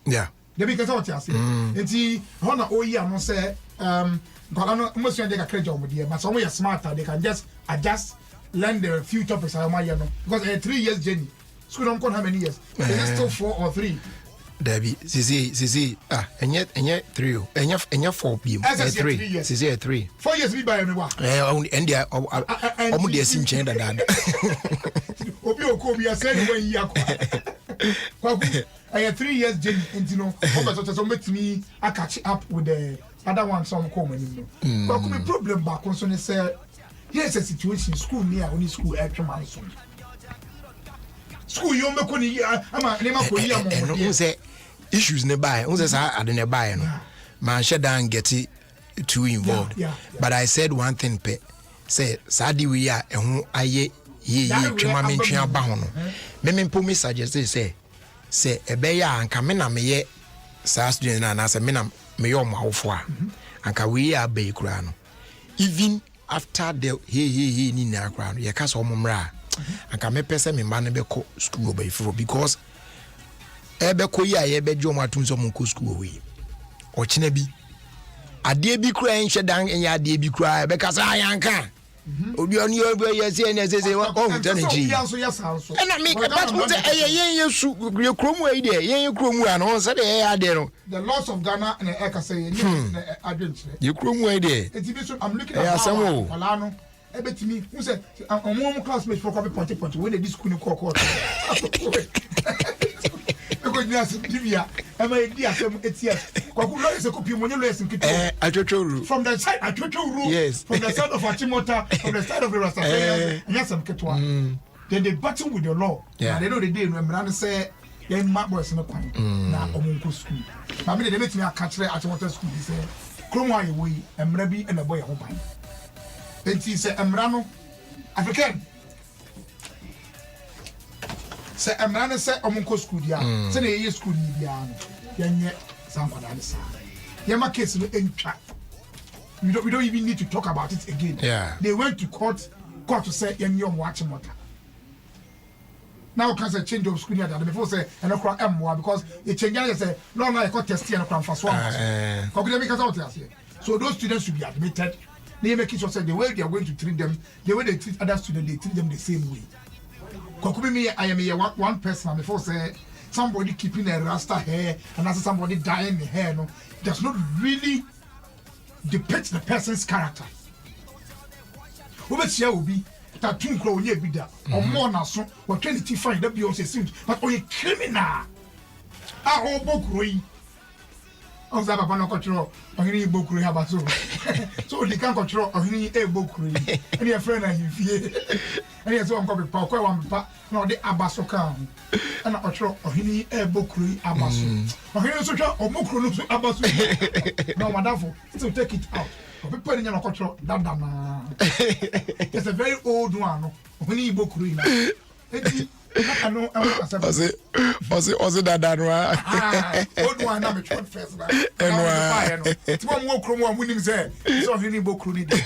K: they because what you say enti hona oyi am say kwara no mo so dey ka krejo mo die but some we smarter they can just adjust learn the few topics I am no because a 3 years journey school don't how many years is it still 4 or 3
C: Debbie, Sisi, enye 3, enye 4 PM, 3, Sisi 3.
K: 4 years be by me wa.
C: And dia omo dia sim chen da.
K: Obi okobi ase ni wan yi akwa. Kwaku, I 3 years journey into no, oba so met me I catch up with the other one some come ni no. Kwaku me problem ba konso ne say here's a situation school near only school extra man so. School you make ni ama ne ma ko yi am.
C: No say issues nearby. Who says I didn't buy no. Man, shut down get it too involved. But I said one thing, pe. Say, Sadi we are and who I ye Chuma mention bound. Memen Pumi suggested say, a beya and Camina me ye Sasdian and as a minam me your mouth and can we are bay crown. Even after the he nina crown, ye cast on mumra and can me pesa me man be school by because ebe ko ya ebe jo matun so monko school we o kine bi ade bi kura enhwe dan enya ade bi kura ebe kasa ayanka obi oni obi yesi ene sese o huta ne ji ena me ka but yen yesu ye kromu e de yen kromu ano se de ye ade no
K: the loss of Ghana and ekasa yen adwentre
C: ye kromu e de
K: etibi so I'm looking at Falano ebetimi who say omo classmates for copy point when they school ni call because yes Libya am I dia some 8 years kwaku lo is a copy money lo esin kito
C: Achocho
K: from the side Achocho
C: yes
K: from the side of Achimota from the side of the Rastafarians and yes some kitwa then they battle with the law and they know the day no emra say yen ma boys no kwan na omunko school na me dey make me catch Achimota school say kromo ayi we emra bi na boy ho ban enti say emra no African say emrane say omunko school dia say na ye school ni dia no yenye sankwada ne sa yema case no entwa we don't even need to talk about it again they went to court to say yenye omo Achimota now can say change of school that before say and okra emwa because you change and say no you got test and okra for so so those students should be admitted they make it so say the way they are going to treat them the way they treat other students they treat them the same way. I am one person before say somebody keeping a rasta hair and as somebody dyeing the hair no does not really depict the person's character. Over here will be tattoo crow ye be there or more na so or 20 fine that be also seems but only criminal. ho bokuro yi on za papa no kotro ohiri yi bokuro yi abaso so di kan kotro ohiri yi e bokuro yi and your friend and fie and you so on copy pa kwa pa no de abaso ka and kotro ohiri yi e bokuro yi abaso ohiri so twa omokuro no so abaso no madafo so take it out people in your kotro dadana it's a very old one no ohiri yi bokuro yi eti
C: Ose dadanwa.
K: Old one na me trot first na. Enwa. Ti mo mo kro mo munim say so hini bokru ni dey.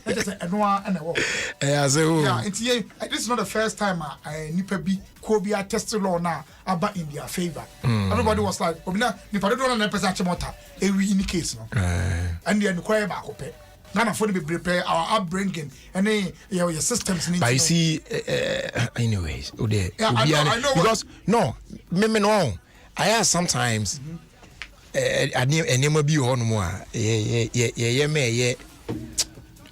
K: Let us say enwa na wo. Yeah, this is not the first time nipa bi ko bi attest law na aba in their favor. Everybody was like, obina nipa do na person achemota ewi in case no. And the enquire ba ko pe. None of be prepare our upbringing and your systems need.
C: But you see, anyways, I know because no, me no. I have sometimes. I never be on more. Yeah.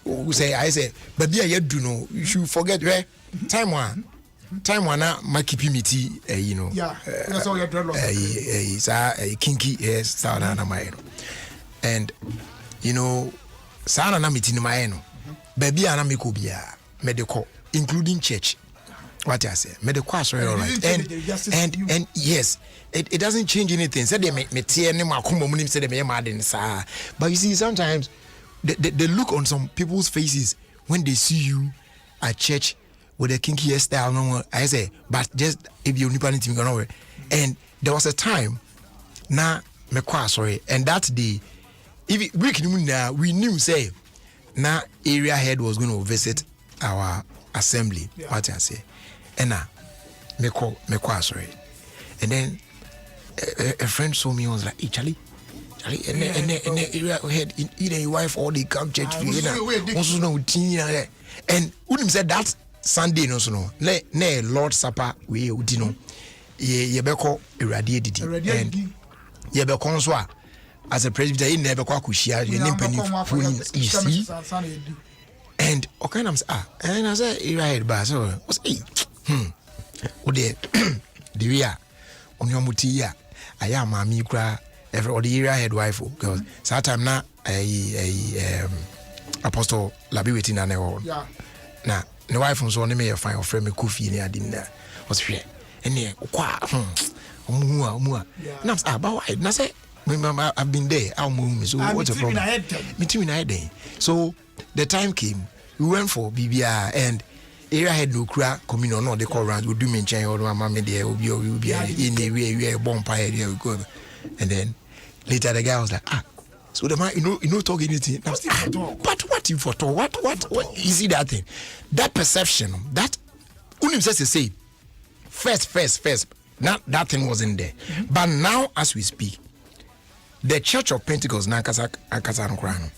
C: Who say I say, but be a do know. You should forget where time one na my keep me tea. You know.
K: Yeah. That's all your dreadlocks.
C: It's a kinky style na my. And you know. Sana na meeting my no baby ana me ko bia medical including church what I say medical sorry all right and yes it doesn't change anything said me tie ne makoma munim said me mad in sa but you see sometimes the look on some people's faces when they see you at church with a kinky hairstyle no I say but just if you nipa anything go and there was a time na me kwa sorry and that day if we knew say na area head was going to visit our assembly what I say and na me call sorry and then a friend saw me and was like hey Charlie and area head either your wife or they come church also no and unim said that Sunday no so no ne Lord Supper we udi no ye beko erade didi and ye beko so a as a presbyter in never kwakushia you see and okay I'm and I said right ba so was o de the we are on your mutia aya mami kra every the area head wife because that time na apostle labi wetin na ne na the wife so ne me fine ofre me kofi ni adi na was hwe ene kwa omua na ba why na say I've been there. So what's the problem? Between I day. So the time came. We went for BBR and area had no crack communal. No, they call around. We do mention or my mama there. We be in the way we are bonfire. There we go. And then later the guy was like, so the man, you know, talk anything. But what you for talk? What is it that thing? That perception. That unim says to say first. That thing wasn't there. But now as we speak. The Church of Pentecost na akasa no kra no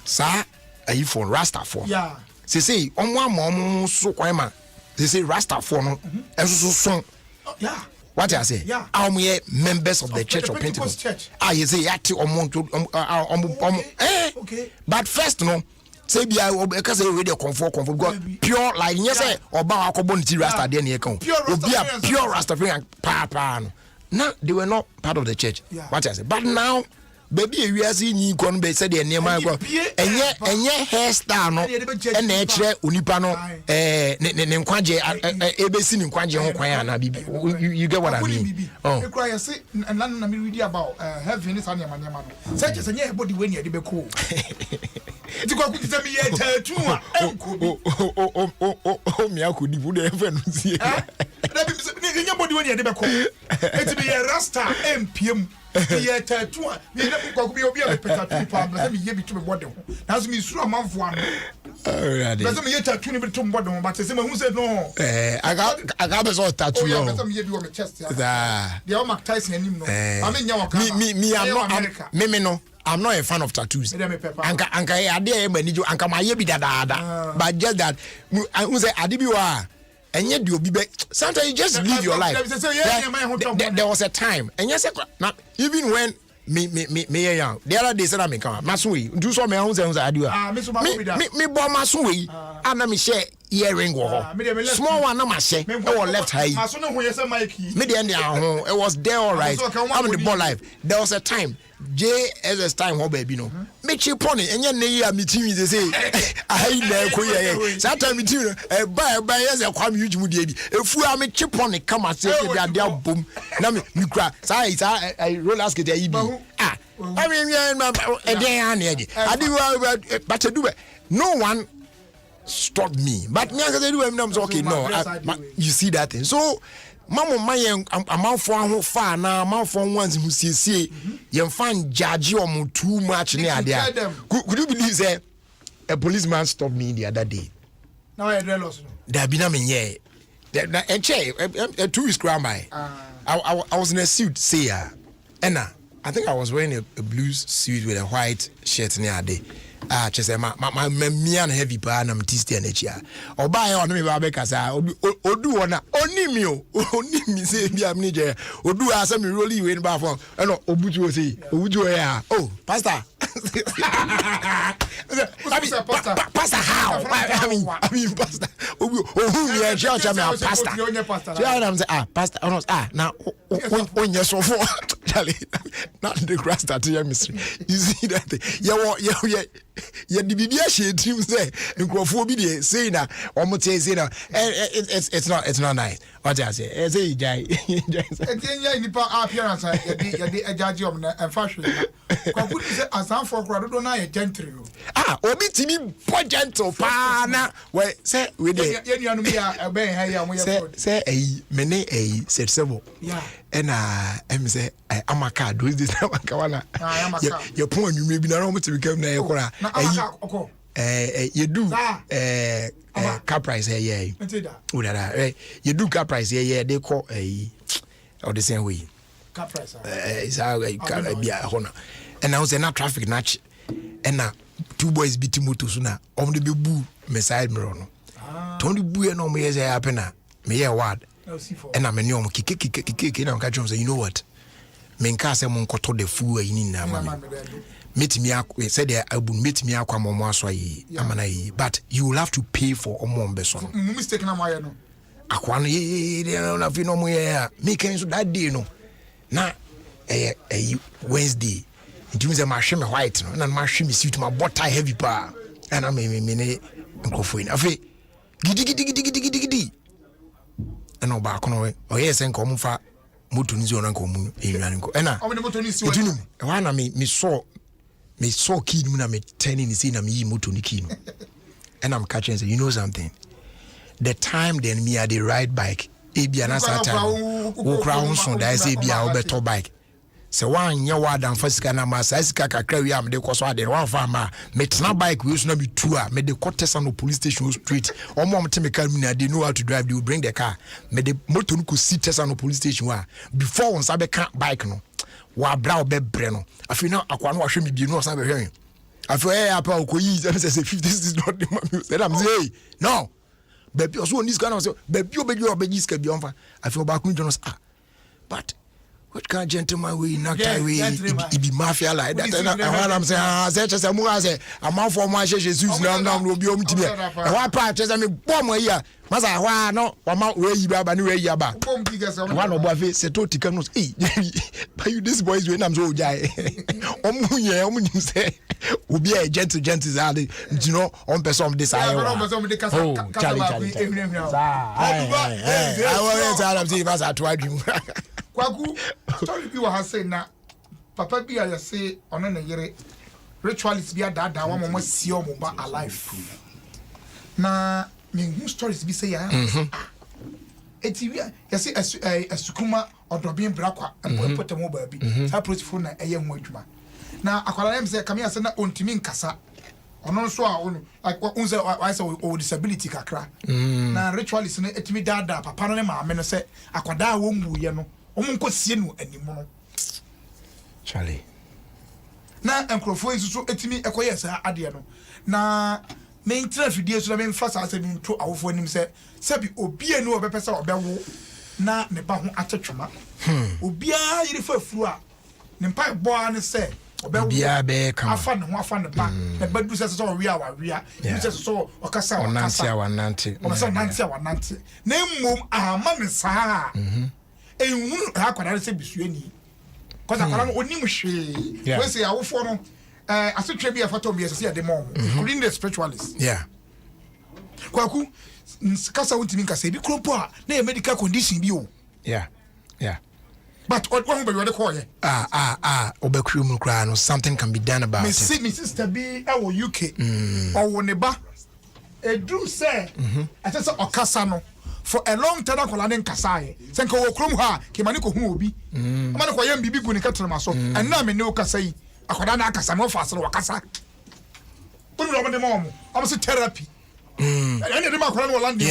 C: sa ayi for Rasta for
K: yeah
C: say omo so kwan ma say Rasta for no enso so
K: yeah
C: what I say yeah members of the Church of Pentecost you say yati okay but first no say bia e ka say we dey comfort go pure like you say oba akobo nti Rasta there na e kan obi a pure Rasta pa no. Now they were not part of the church. What I say, but now, baby, we are seeing you come. They said they're near my God. And yet, hairstyle no, and nature unipano, nkwaje, ABC nkwaje hokwaya bibi. You get what I mean?
K: Oh, I say, and then I read about heaven is on your man. Such as a near body when you're the cool. To go to me yet, too. Oh, me, I could do the heaven. Nobody when you're the cool. It's be a Rasta MPM. Yet, two. You never be a better problem. Let me give it to me. What has me through a month one. Doesn't me yet a 20 minutes to bottom, but someone who said no.
C: I got us all tattoo.
K: You on the chest. The all Mark Tyson and I mean, me, I'm not America. No. I'm not a fan of tattoos. Anka idea when you anka my be da. But just that who say adibiwa and yet you be sometimes you just live your life. There was a time and yes even when me young the other day said I'm come masui do so me own say I do me bo masui and me share
C: earring wo small one na ma she e wo left high
K: aso no ho yesa mic
C: me dey end ho it was there all right I'm in the ball life there was a time JSS time ho baby no me chip on enye ne ya me team dey say ai na ko ye that time me team ba yes e kwam yuju mu dey bi efu a me chip on kama say dey ade abom na me kura say I roller skate ya ibi I mean but no one stopped me but me say do am say okay no you see that thing so mama man amanfo ho fa na amanfo ones hu siesie ye fan judge om too much ne ade could you believe say a policeman stopped me the other day
K: now I lost
C: there be na me here and che 2 weeks ground by I was in a suit say I think I was wearing a blue suit with a white shirt near day. Just my and heavy pan and tisty and each year. Or buy on me, Babeka, or do one only me say, be a manager, or do as some really win bar from. I know, Obuju say, Obuju, oh, Pastor. Pastor, how? I mean, Pastor. Oh, who you are, church, I'm a pastor. Pastor, now, when you're so for Charlie, not the grass that you're missing. You see that? Yeah, the BBA shit, you say, and Crawford saying that, almost saying that it's not nice. What I say, as a guy, and then you appearance, a judge and fashion. What is it as I'm for Gradona, gentle? Obi Timmy, poor gentle, pana. Well, say, we did, say, a mene a said several. Yeah, and I'm say, I'm a card, do this, Kawana. Your point, you may be not almost to become there. You do car price here, you do car price here, they call or the same way. Car price is how I can be a honor. And now, not traffic natch, and now 2 boys beat Mutu sooner, on the boo, Messiah Mirono. Tony Boo no me as a happener, me a word, and I'm a new kick, and catch him say, you know what? Menkasa monkoto de fu in na meet me said I would meet me akwa momo so yi amana yi but you will have to pay for omon beso mistake na moya no akwa no ye na fi no moya me kan so that day no na Wednesday it means ma hwe me white no na ma hwe me suit ma butter heavy pa and I me ne nkofo ina afi gidi and oba kono o yes en ko mo fa moto ni zo na ko mu enwan ko ena o me moto ni si wa na me saw key na me turning ni say na me moto ni key no and I'm catching say you know something the time then me I dey ride bike e bia na satan wo kra ho so da say bia wo beto bike se wan nya wa dan fasika na ma sa sika kakra wi am de koso ade wan fa ma me tena bike we so na be two a me de Kotesa no police station street omo te me car me na they know how to drive, they will bring the car me de motor no ko sit Kotesa no police station wa before on sabe ka bike no wa bra obe bre no afi na akwa no wa hwe me bi no sabe hwe afi apa okoyi say 50 is not the money said I'm say no baby also on this kind of say baby obeji ska bi onfa afi oba kun jono but what kind of gentleman we not we it be mafia like that and I'm saying say just say am for my Jesus now obi o mtime e wa pa just me bom here masa wa no wa ma we yi ba ni we yi aba wa no bo afi se to tika no but you this boys we am so jai omu say obi e gentle are you know on person this I Charlie I want to tell you masa to adwum
K: Kwaku story bi wa say na papa bi ya say ono na yere ritualist bi adada wa mo si o mo ba alive na me stories bi say ya eti bi ya say asukuma odobin brakwa empote mo ba bi sa protocol na eye ho adwuma na akwala dem say kamia say na ontimi nkasa ono so a ono unze I say o disability kakra na ritualist na etimi dada papa no ne maame no say akwada wo mbuye no omunko sie no animu no
C: Charlie
K: na enkrofo isusu etimi ekoye sa ade no na me intra fidie so na me mfa sa asemi nto awofo anim se sabi obie no obepesa obewo na ne ba ho atetwema obia yiri fa furu a ne mpa bo an se
C: Bia be come.
K: Afa ne ho afa ne ba. Na badu se so we awia. You say so okasa okasa. Wananti. Na mmom ama me saa. Ehunu akwara se bisuani. Cause akwara no onim hwe. We say awofo no asotwe bi afato bi se de mom. Including the spiritualists.
C: Yeah.
K: Kwaku kasa wontimi nkasa bi kropo a na e medical condition bi o.
C: Yeah.
K: But what one be the call?
C: Obekrum cry no something can be done about it.
K: Me sister be our UK or neba. A do say I say okasa no for a long time akola ne nkasa ye. Senka wo krom ha ke mane ko hu obi. Amane ko yam bibi gu ne katrema so. And na me ne okasa yi akoda na akasa no fa so wakasa. Bunu ro me de mom. Am say therapy. And dem akola no land.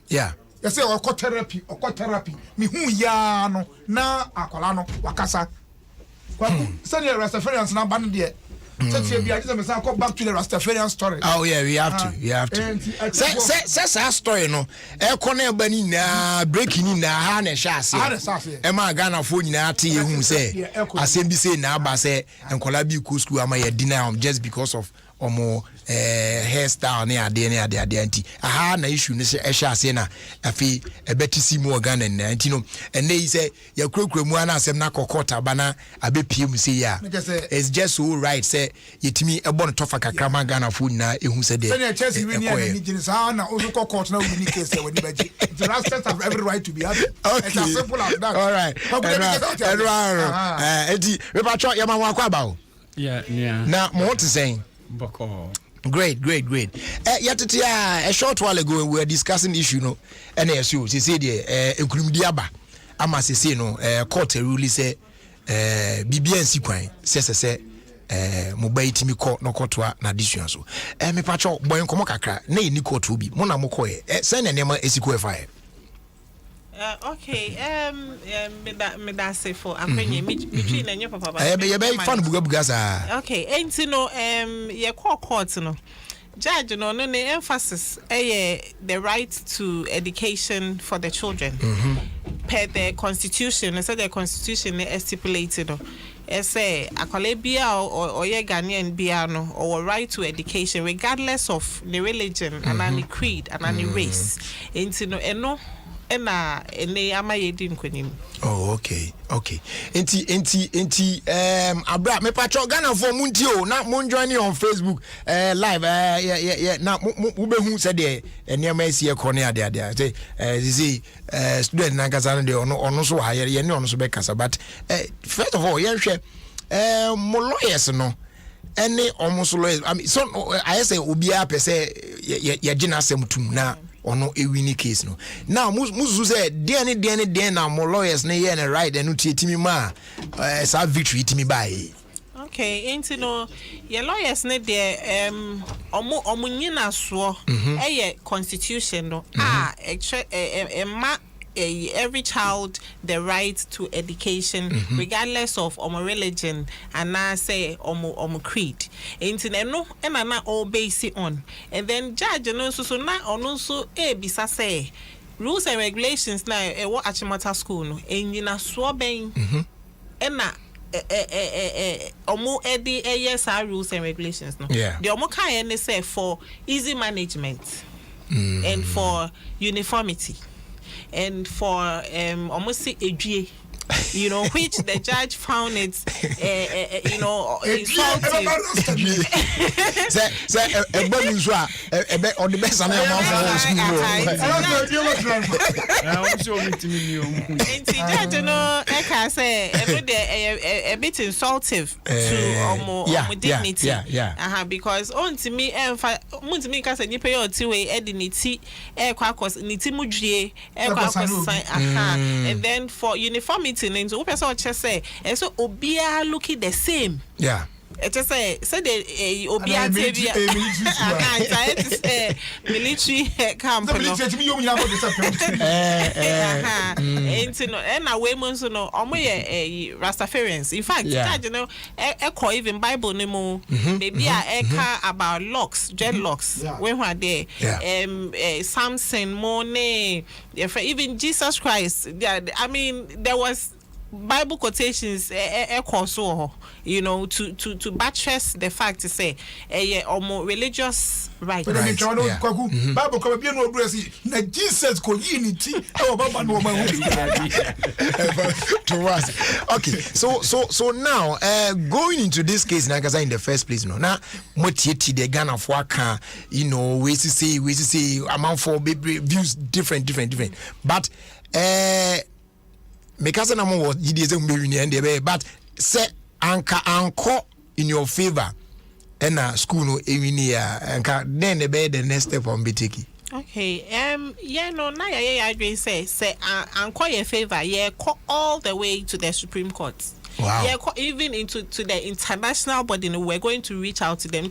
C: Yeah.
K: You say oko therapy. Me hu ya no na akola no wakasa. Kwa send your Rastafarians na ban there. Say be I just me say go back to the Rastafarian story.
C: Oh yeah, we have to. Say story no. E ko na ba ni na breaking na ha na sha ase. E ma Ghana fo nyina ate ye hu say asem bi say na aba say enkola bi ku school ama ye deny just because of omo hairstyle ne ade anti aha na issue ne ehya ase na afi ebetisi mu organ na anti no ene yi say ya kurakura mu ana asem na kokota bana abepie mu say ya it's just so right say yetimi ebo no tofa kakra ma Ghana fo nyina ehu say de
K: say Chelsea we ni gini sa na ozo kokota na we ni case we ni baji the Rastas have every right to be happy. It's as simple as that.
C: All right enti we pa cho ya ma wa kwa ba o
L: yeah
C: na mo to saying
L: Boko.
C: Great. Yet a short while ago we were discussing the issue no NSU. She said Ekrumdiaba. Ama say no court rule say BBNC kwan say mobile timi court no court na decision so. Me pacho boy nkomo kakra na ni court bi. Mo na mo ko send na nema esiko fire.
M: Okay, me da say for akwenye me na nyo papa ba.
C: Be fan buga sa.
M: Okay, and you know ye court no. Judge no the emphasis the right to education for the children. Per the constitution, so the constitution is stipulated say akole bia or ye Ghanaian bia no or right to education regardless of the religion and any creed and any race. And you know ena ene amayedi nkwanim.
C: Oh okay enti abra me pacho Ghana for munti o na mon join on Facebook live yeah na mu behu se de enema esi ekone ade say student na kasa de ono so ha ye ne ono so be kasa but first of all ye hwe mo lawyers no any almost lawyers I mean so I say obi a pese ye gina asem tum na ono a winning case no now musu say den na mo lawyers na ye na right and timi ma sa victory timi buy.
M: Okay, into no your lawyers ne there omo nyina so constitution no every child the right to education regardless of religion and I say creed into no na all based on and then judge no so na ono so bisa say rules and regulations na what Achimota school no enyina so ben na yes rules and regulations no the omo kan say for easy management and for uniformity and for almost edue, you know, which the judge found it insulting.
C: On the best
M: a bit insultive to dignity. Because on to me because you pay your 2 way dignity and then for uniformity and so person just say and so obia looking the same.
C: Yeah.
M: It just say the obia military camp. And away months no Rastafarians. In fact, you know, echo even Bible no maybe about locks, dreadlocks. When were there? Samson, Monet, even Jesus Christ. I mean, there was Bible quotations you know, to buttress the fact to say more religious right.
K: But then Bible come be no blessing. Na Jesus ko unity. Baba no man.
C: Okay, so now going into this case Nagaza in the first place no. Now motieti the Ghana for can, you know, we see amount for views different. But because na mo was but say anko in your favor and school no anka then the next step on BTK.
M: Okay, no, now I say anko your favor, all the way to the Supreme Court.
C: Wow.
M: Even into the international body, we're going to reach out to them.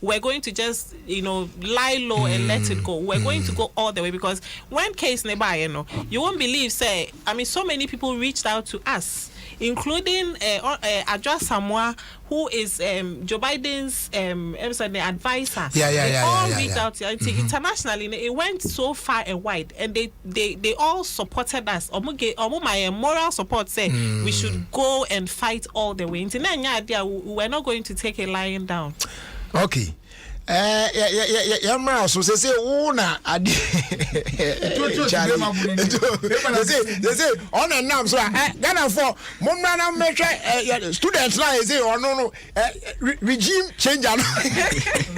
M: We're going to just, lie low and let it go. We're going to go all the way because when case nearby, you won't believe, so many people reached out to us, including Adjoa Samoa, who is Joe Biden's advisor. They all reached out to us. Internationally, it went so far and wide, and they all supported us. My moral support say we should go and fight all the way. We're not going to take a lying down.
C: Okay. So say una adi they say on and now so Ghana for Mumana make students now say no regime change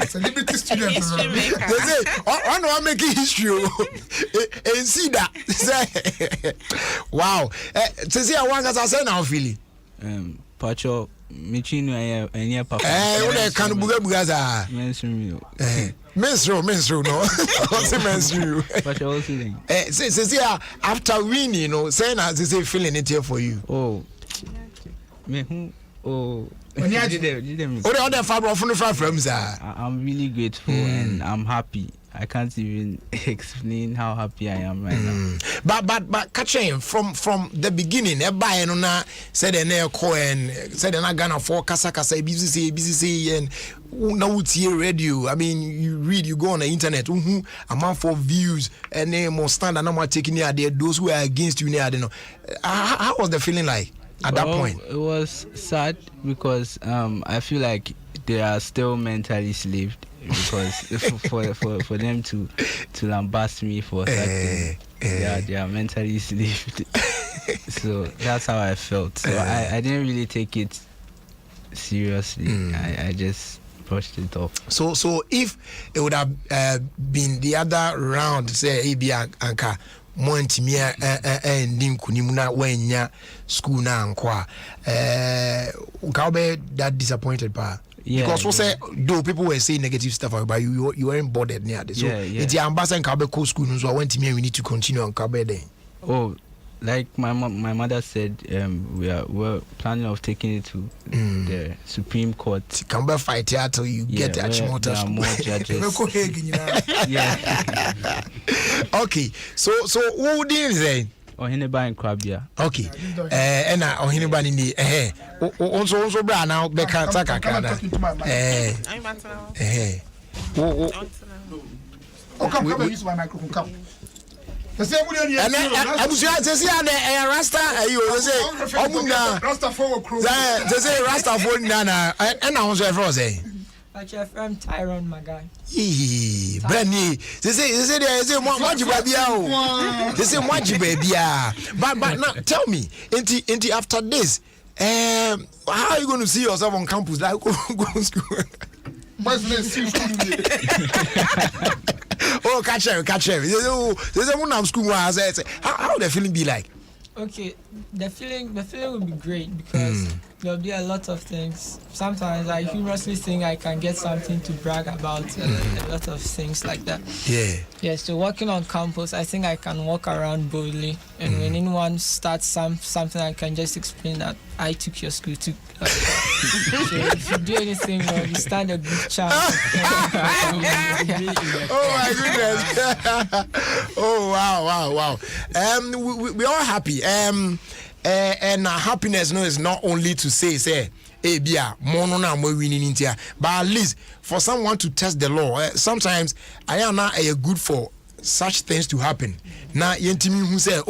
C: celebrity students they say on one make history and see that say wow say I want to say now feeling
I: Pacho Michino and papa.
C: What can bugaza? Menstru, no. What's a menstru?
I: Pacho feeling.
C: Say after winning, say na say feeling it here for you.
I: Oh. Me who
C: when you did them. Oh, the other fiber from the frames
I: I'm really grateful and I'm happy. I can't even explain how happy I am right now.
C: But catching from the beginning, everybody na said and said and Ghana for kasa BCC and now hear radio. I mean, you go on the internet. Amount for views and they more stand and I'm taking there. Those who are against you near. How was the feeling like at that point?
I: It was sad because I feel like they are still mentally enslaved. Because for them to lambast me for something, they are mentally enslaved. So that's how I felt. So I didn't really take it seriously. I just brushed it off.
C: So if it would have been the other round, say Abia Anka Montimia and Nimkunimuna wenya school na ankwa ukabe that disappointed pa. Yeah, because we say though people were saying negative stuff about you weren't bothered near this. So it's the ambassador Kabe co school, so I went to me we need to continue on Kabe then.
I: Oh, like my mother said, we're planning of taking it to the Supreme Court.
C: Kabe fight here till you get the Achimota school.
I: More judges. Yeah.
C: Okay, so who did say?
I: Ohineba in Krabia.
C: Okay. And Ohineba in the also bra now Beka Takakada.
K: Come use my microphone. Come. The same way you
C: I was just here the Rasta you say Omuna
K: Rasta for crew.
C: They say Rasta for Nana and I was ever say.
L: I'm Tyrone, my guy.
C: Brandy, they say Mwaji Babia. They say Mwaji Babia. But now tell me, into after this, how are you going to see yourself on campus? Like go to school. Oh, catch him. They say when I'm school, how the feeling be like?
L: Okay, the feeling will be great because there'll be a lot of things. Sometimes I humorously think I can get something to brag about, a lot of things like that. Yeah. So working on campus, I think I can walk around boldly, and when anyone starts something, I can just explain that I took your school too. So if you do anything wrong, you stand a good chance.
C: Oh my goodness! Oh wow! We are happy. And happiness is not only to say bia mono na mo winning intia, but at least for someone to test the law. Sometimes I am not good for such things to happen. Now yentimi who say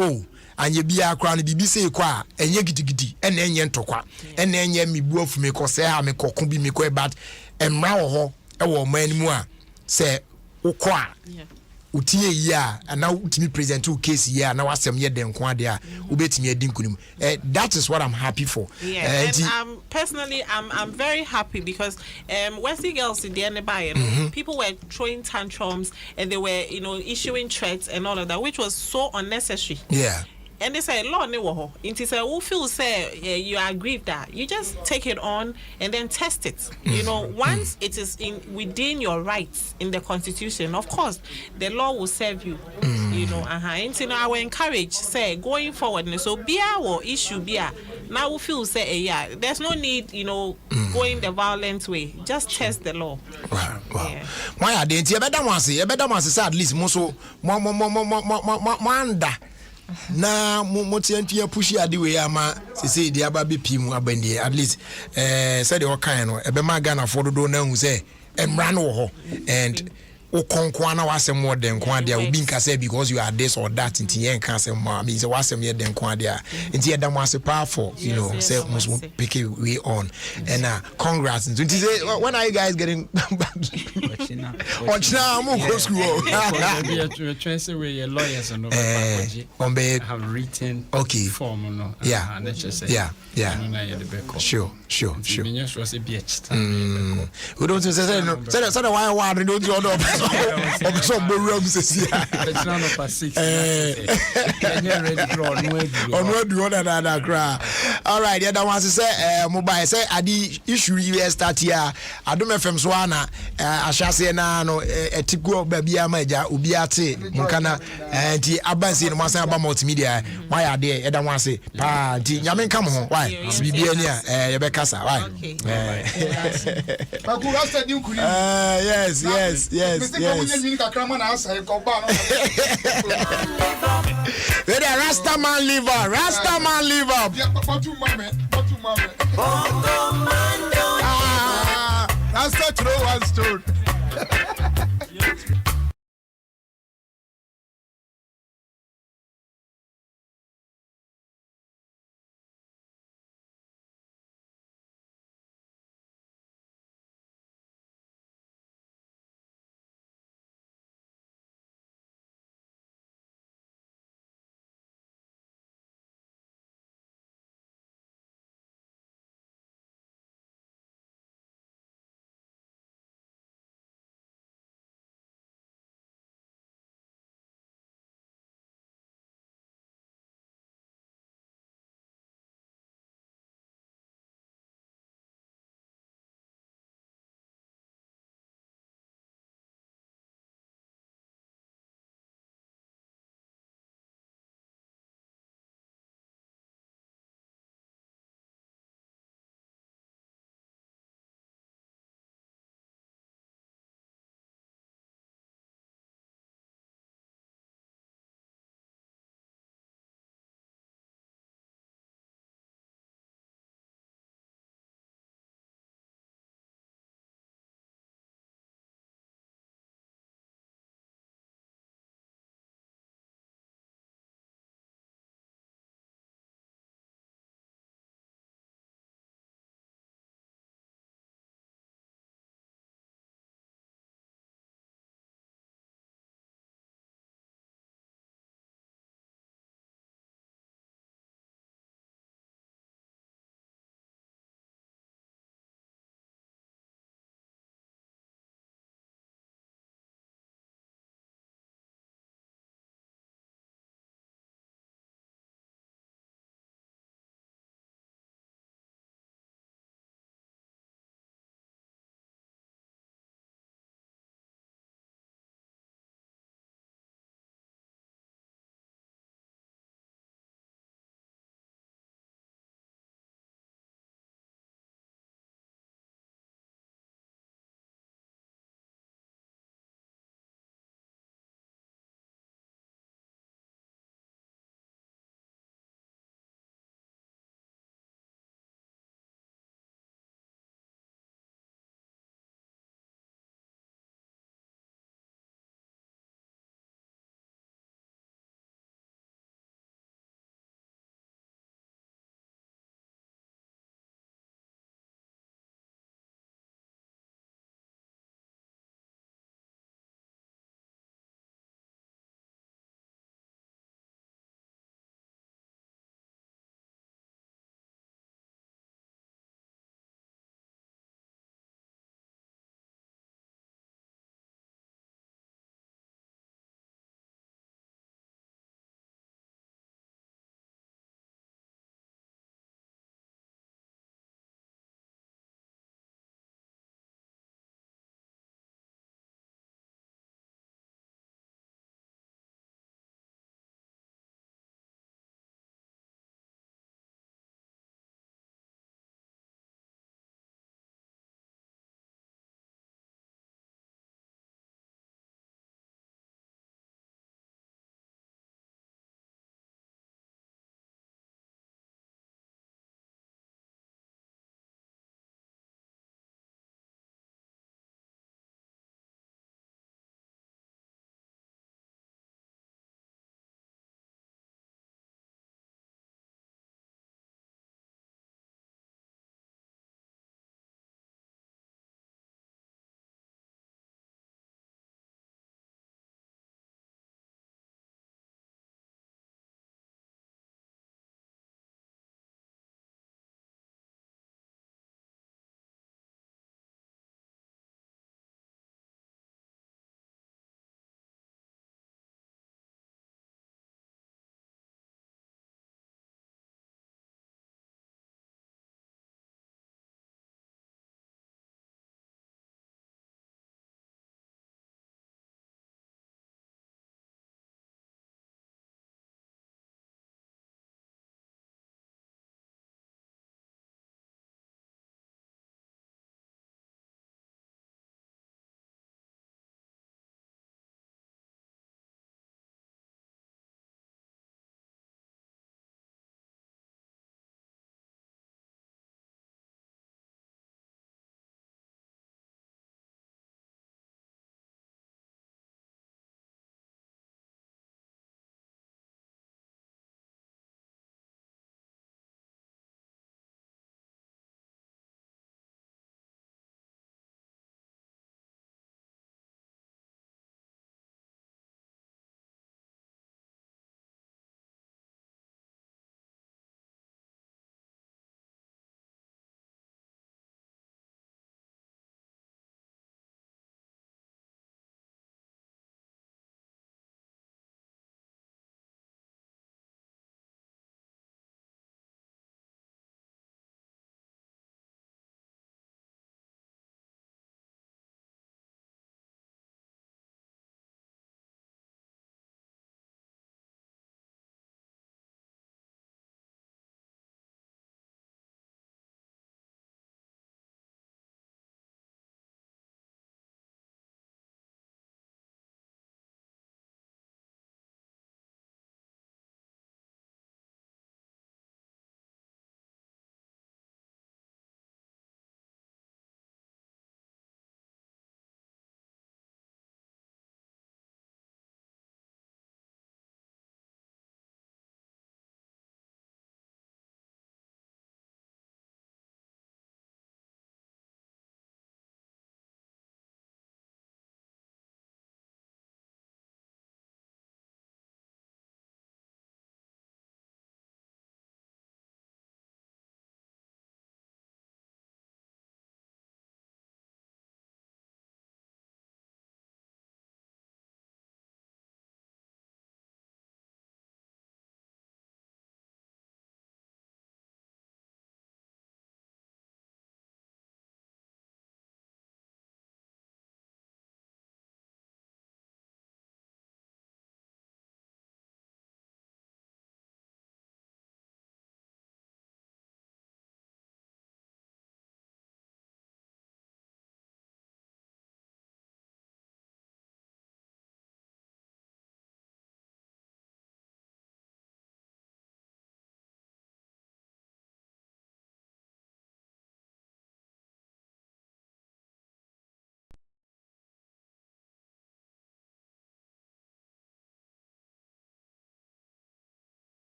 C: anye bia kra no bibi sei kwa enye gidigidi ene enye ntokwa ene enye mibu afu me ko se ha me kokko bi me ko but emra wo ho e wo man mu a se ukọ a utie yi a na utimi present u case yi a na wasem ye den ko ade a ubetimi adi nkunim that is what I'm happy for.
M: Personally I'm very happy because Wesley girls in the end by people were throwing tantrums and they were issuing threats and all of that, which was so unnecessary. And they say law ne wo ho inti say who feel say you are aggrieved that you just take it on and then test it. Once it is within your rights in the constitution, of course the law will serve you. And I will encourage say going forward so bia or issue bia now we feel say there's no need going the violent way, just test the law.
C: Why are they better once say at least mo anda na motiantia pushi ade we ama sese dia ba be pimu abandie at least said the kind no ebe ma Ghana for do na hu say emra no ho and o konkwa na wasem mo den kwa dia obi nka say because you are this or that nti yen kan say mo me say wasem ye den kwa dia nti yeda mo ase powerful say must pick it way on and congrats nti say when are you guys getting back Ochina mo go school
N: we try say we lawyers and have written form no
C: sure
N: me was a bitch
C: we don't say no say why don't you order so room says
N: it's not of 6
C: all right yeah that one say mobile say adi issue you start here Adom FM so na ahwase na no etigo ba bia maja obi ate munkana nti abansi no masan aba multimedia why are there yeah that one say pa nti nyame nka mo ho why bibia ni ye be kasa why yes where the Rasta man live up
K: Rasta throw one stone.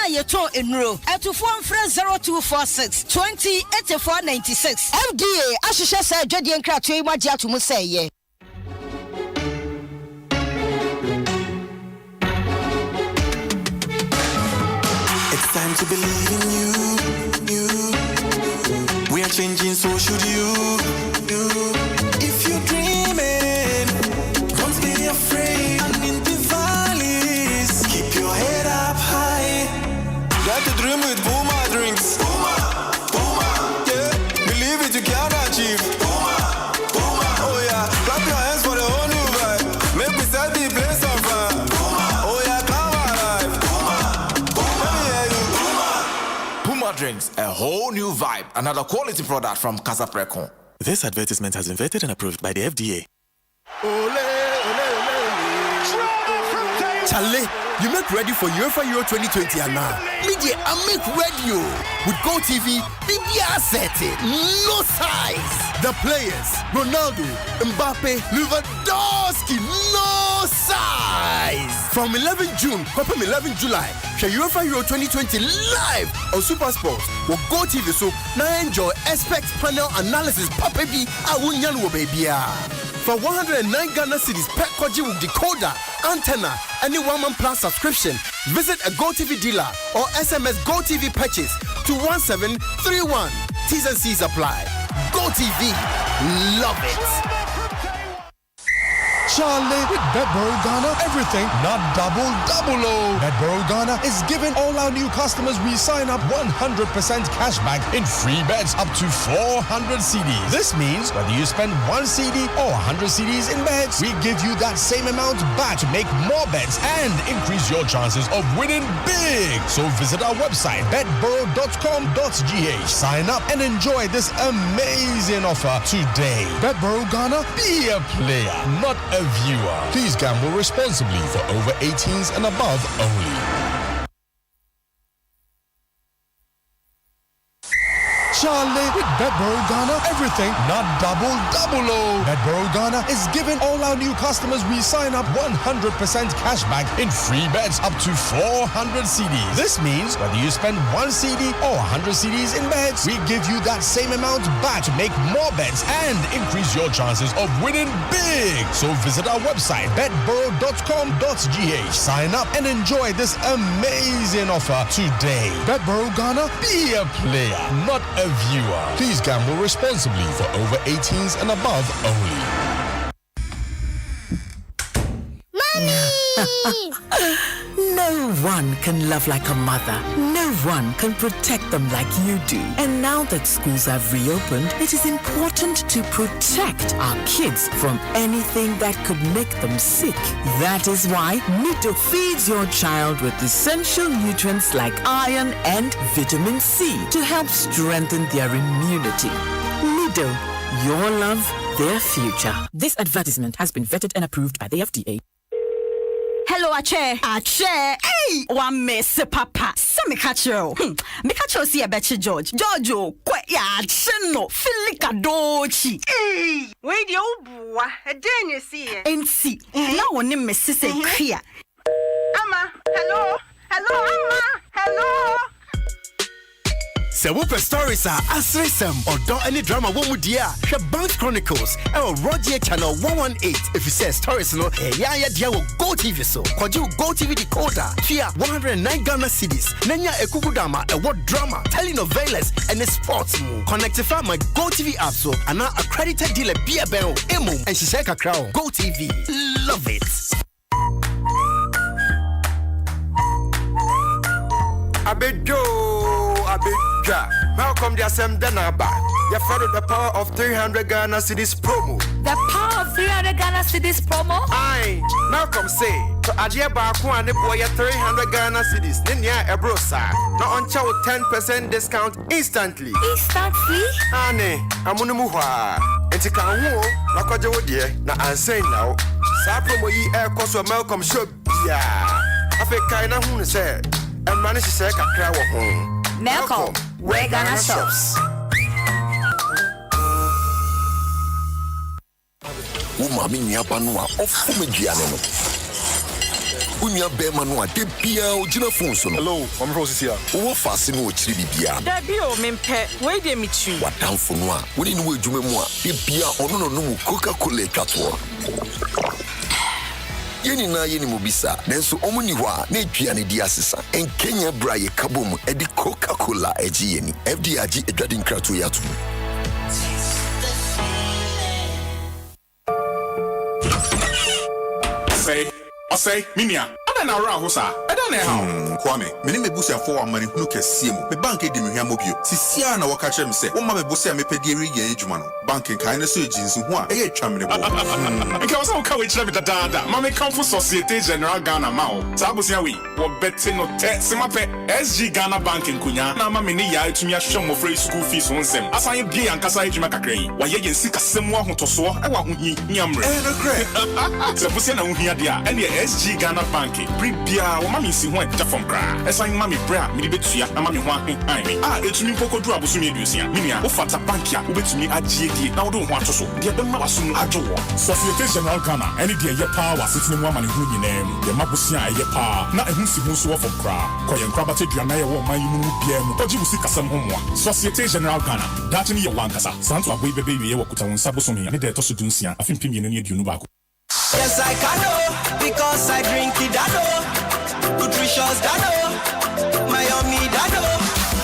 O: yeto enro. Etufo mfre 0246 20 8496. FDA ahihye say dwede nkrato yi magye atomu say ye.
P: It's time to believe in you. We are changing, so should you. If you're dreaming, don't be afraid. And in the valleys, keep your head up high. Got to dream with Puma drinks. Puma, yeah. Believe it, you can achieve. Puma, oh yeah. Clap your hands for the whole new vibe. Make me set the place on fire. Oh yeah, come alive. Let me hear you.
A: Puma drinks, a whole new vibe. Another quality product from Casa Precon. This advertisement has been vetted and approved by the FDA.
Q: Charlie, you make ready for UEFA Euro 2020 and now. Media, I make ready with GoTV. BBR set it. No size. The players: Ronaldo, Mbappe, Lewandowski. No size. From 11 June to 11 July, share UEFA Euro 2020 live on Super Sports with GoTV. So now enjoy expert panel analysis. Papa B, Awunyan baby. For 109 Ghana cedis per Koji with decoder, antenna, any one-man plan subscription, visit a GoTV dealer or SMS GoTV purchase to 1731. T's and C's apply. GoTV, love it.
R: Charlie, with Betboro Ghana, everything not double. Betboro Ghana is giving all our new customers we sign up 100% cash back in free bets up to 400 CDs. This means whether you spend 1 CD or 100 CDs in bets, we give you that same amount back to make more bets and increase your chances of winning big. So visit our website, betboro.com.gh. Sign up and enjoy this amazing offer today. Betboro Ghana, be a player, not a viewer. Please gamble responsibly for over 18s and above only. Charlie, with Betboro Ghana, everything not double. Betboro Ghana is giving all our new customers we sign up 100% cash back in free bets up to 400 CDs. This means whether you spend 1 CD or 100 CDs in bets, we give you that same amount back to make more bets and increase your chances of winning big. So visit our website, betboro.com.gh. Sign up and enjoy this amazing offer today. Betboro Ghana, be a player, not a viewer. Please gamble responsibly for over 18s and above only.
S: No one can love like a mother. No one can protect them like you do. And now that schools have reopened, it is important to protect our kids from anything that could make them sick. That is why Nido feeds your child with essential nutrients like iron and vitamin C to help strengthen their immunity. Nido, your love, their future. This advertisement has been vetted and approved by the FDA.
O: Hello, Ache. Hey, one miss papa. Some catcher. Me catcher see a betcha George. Giorgio, quite ya, chino, Filica dochi. Hey, wait, you boy, a den you see. And see, no one in Mrs. Clear. Amma, hello, Amma, hello.
Q: Se wopɛ stories a asresem ɔdɔ any drama wo mu dia hwɛ Bank Chronicles Roger Channel 118 if you say stories no ya dia wo GoTV so kɔgye wo GoTV decoder tia 109 Ghana cedis nanya ekukudama drama telenovelas and sports mu connectify my GoTV app so ana accredited dealer bia bɛn emu and she say kakra GoTV love it.
T: Abejo. Welcome to Assembly Denaba. You follow the power of 300 Ghana cedis promo.
U: The power of 300 Ghana cedis promo?
T: Aye. Malcolm say, to Ajia Baku and the boy 300 Ghana cedis. Ninya Ebrosa. Now on chow 10% discount instantly.
U: Instantly?
T: Ane, Amunimuha. And to come home, Nakajo dear, na answer now. Sa promo ye air cost of Malcolm shop. Yeah. I feel kind of who said, and manage to say a crowd home.
U: Malcolm, where Ghana shops.
A: Umami ni abanwa ofumejiane no.
Q: Unya bema no ade bia ogina phone so no.
H: Hello, I'm Rosisia.
Q: Wo fase no ochiri bibia.
V: Da bi o mempe, we de mitu.
Q: Wadamfo no a, wo ni no adwuma mu a, de bia ono no no Coca-Cola twato. Yeni na yeni mobisa, nenso omuni hwa na etwia ne di asesa. En Kenya bra ye kabom e di Coca-Cola eji yeni. FDAG edwade nkrato yato.
H: Say, Minia. Na ra hosa eda na ha Kwame me ne mebusia fo wa mane hunu kese mu me bank edi me hwa mobio sisia na waka kire me se wo ma mebusia me pedi eri ye adwuma no bank kan na so ejinsu ho a eye twa me ne bo nka wasa wo ka we kire me dada ma me kan fo Societe General Ghana ma o sa busia we wo beti no te se ma pe SG Ghana Bank nkunya na ma me ne ya etumi ahwe mo free school fees ho nsem asan bi ankasa adwuma kakra yi wa ye yensi kasem ahotoso e wa ho hi nyamre no kre se busia na ho hi ade a ene SG Ghana Bank Bribia, Mammy si one from cry. As I mammy bra, me betua, and mammy want me. It's me poco drab was me, Minia, who fat a bankia, who bet me at GD, now don't want to so. The other man was soon at your Societe General Ghana, any day your power sitting in woman who you name, the Mabusia, your power, not a who's who from cry. Koyan Krabate, Janaya, woman, you PM, but you will see some homework. Societe General Ghana, that in your one casa, Santo baby, what could I Sabusumi, and the Tosuduncia, I think Pinion in Yunubaku.
P: Yes, I can, because I drink it, nutritious, Miami,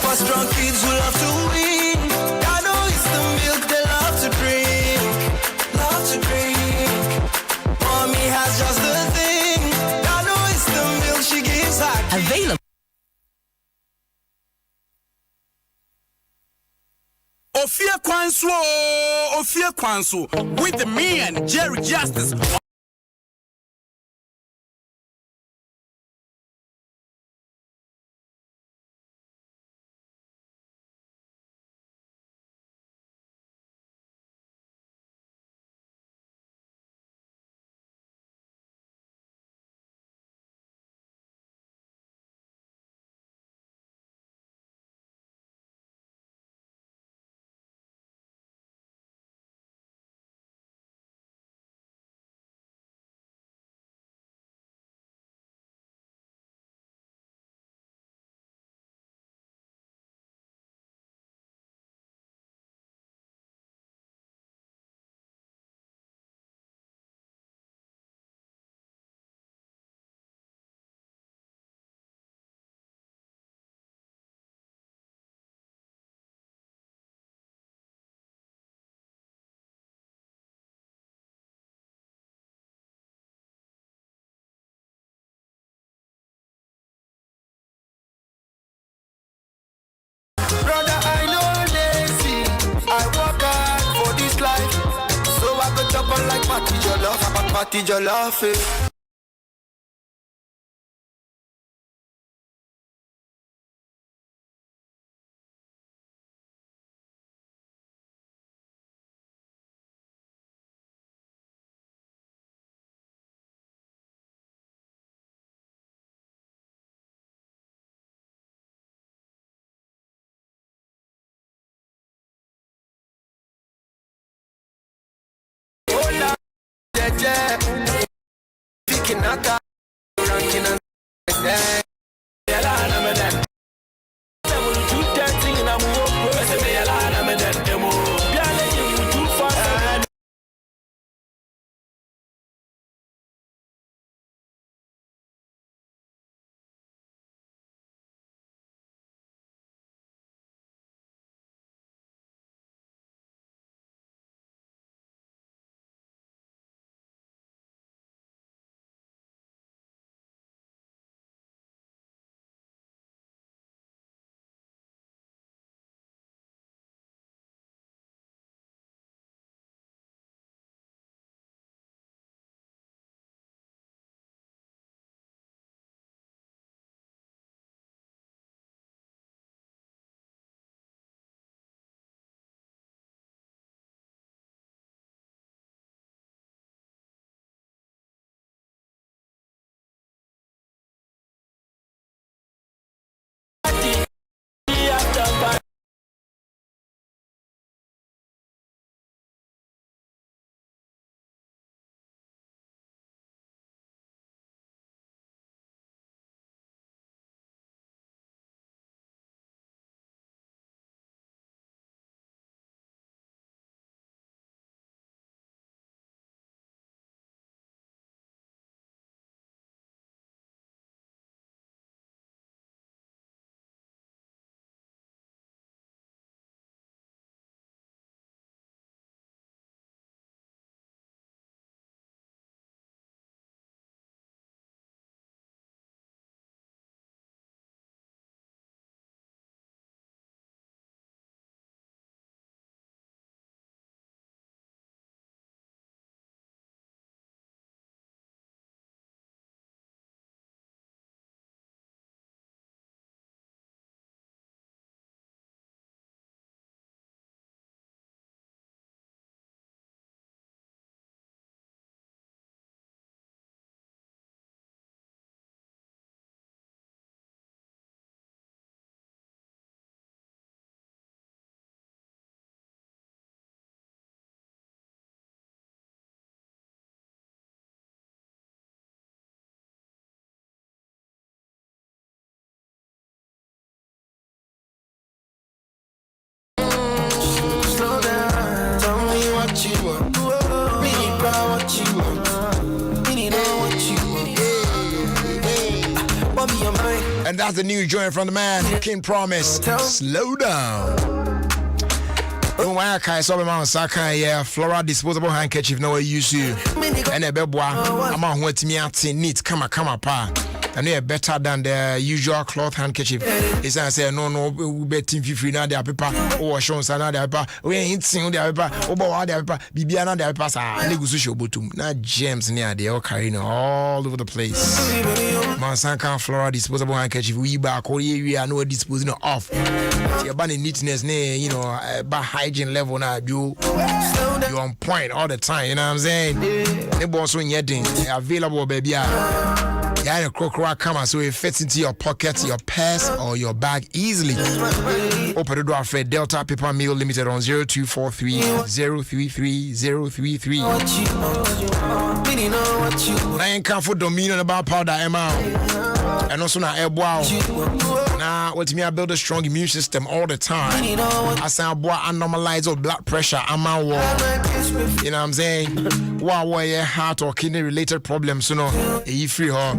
P: for strong kids who love to win. Dano is the milk they love to drink. Mommy has just the thing. Dano is the milk she gives her kids.
B: Available. Ophia Kwanso, with me and Jerry Justice.
P: Like Party Jollof, Picking up, ranking and
C: And that's the new joint from the man, King Promise. Slow down. I saw him on Saka, yeah, Flora disposable handkerchief, no way you see. And a bebois, I'm on what me out neat, come on, pa. And they're better than the usual cloth handkerchief. It's I say, no, we bet team free now, their paper, or Sean's another paper, we ain't seeing their paper, or their paper, Bibiana, their paper, Negusu Botum, not gems near the all carrying all over the place. Mansanka Flora disposable handkerchief, we back, we are no disposing of. You're banning neatness, you know, by hygiene level now, you're on point all the time, you know what I'm saying? The boss when you're doing available, baby. Yeah, a crocodile camera, so it fits into your pocket, your purse, or your bag easily. Open the door for Delta Paper Meal Limited on 0243 033 033. Now, come for Dominion about powder, Emma. And also now, now, what me, I build a strong immune system all the time. I say, I normalize your blood pressure. I'm out. You know what I'm saying? Wow, yeah, heart or kidney related problems, you know, you free, huh?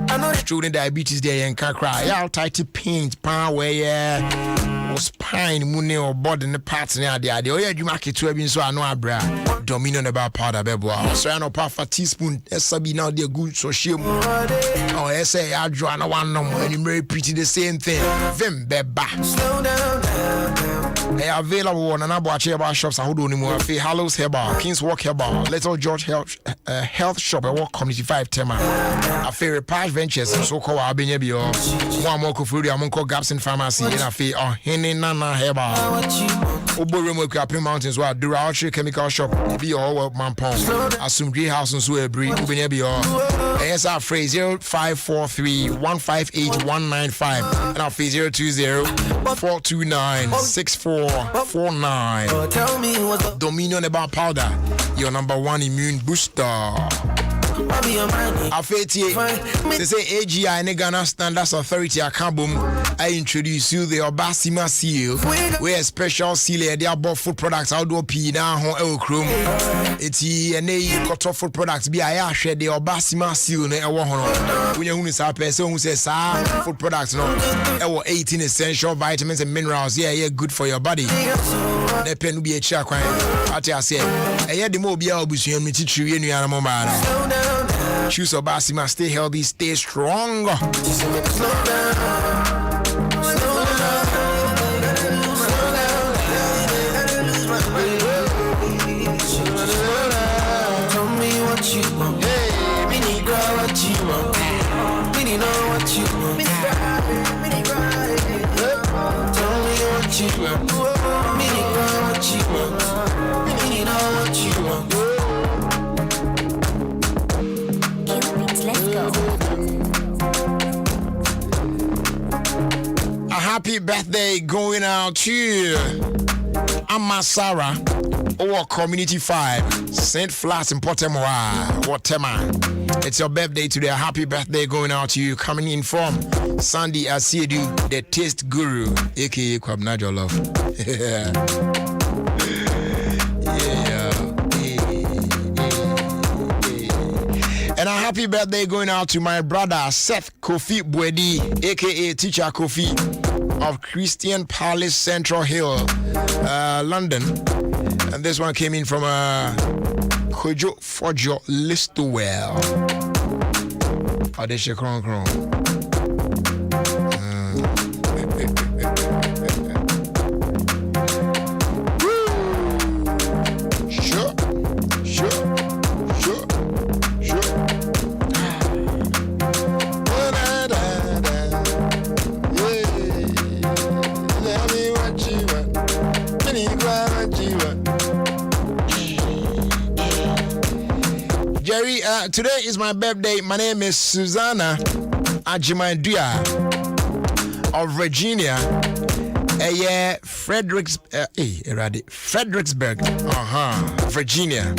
C: Children diabetes there and can't cry. Yeah, tight pains, power, yeah, or spine, money or body in the parts near the idea. Oh, yeah, you mark it to have been so I know, bra. Dominion about powder, baby. So I know half a teaspoon, SB now, they're good, so shame. Oh, I say, I draw no one no more, and you very pretty the same thing. Vim, beba. Slow down. They are available on an Abuachi Bar shops. I hold on anymore. Hallows Hair Bar, King's Walk Hair Bar, Little George Health Shop, I walk Community 5 Tema. I feel Page Ventures, so called Abinyabio. One more Kufuri, I'm called Gapson Pharmacy, and I feel Henny Nana Hair Bar. Oborumo Capping Mountains, where Durauchi Chemical Shop, be all Mampong. Assume Grey House and Suebri, Ubinyabio. ASR phrase 0543 158 195, and I'll feel 020 429 6449. Dominion about powder, your number one immune booster. Afeti, they say AGI and Ghana Standards Authority Akabum. I introduce you the Obasima seal, where special seal they are food products outdoor P now home chrome. It's a cut off food products be I share the Obasima seal ne when you a person who says food products no 18 essential vitamins and minerals, yeah, good for your body. The pen be a check what I say. I had the mobile bush and me teach you any animal. Choose Obasima, stay healthy, stay strong. Happy birthday going out to Amasara or Community 5, St. Flats in Potemoa, Watema. It's your birthday today. Happy birthday going out to you. Coming in from Sandy Asiedu, the taste guru, aka Kwabnajo Love. And a happy birthday going out to my brother Seth Kofi Bwedi, aka Teacher Kofi of Christian Palace Central Hill, London. And this one came in from Kojo Fojo Listowell. Adeshe Kron Kron. Jerry, today is my birthday. My name is Susanna Ajimanduya of Virginia. Fredericksburg. Virginia.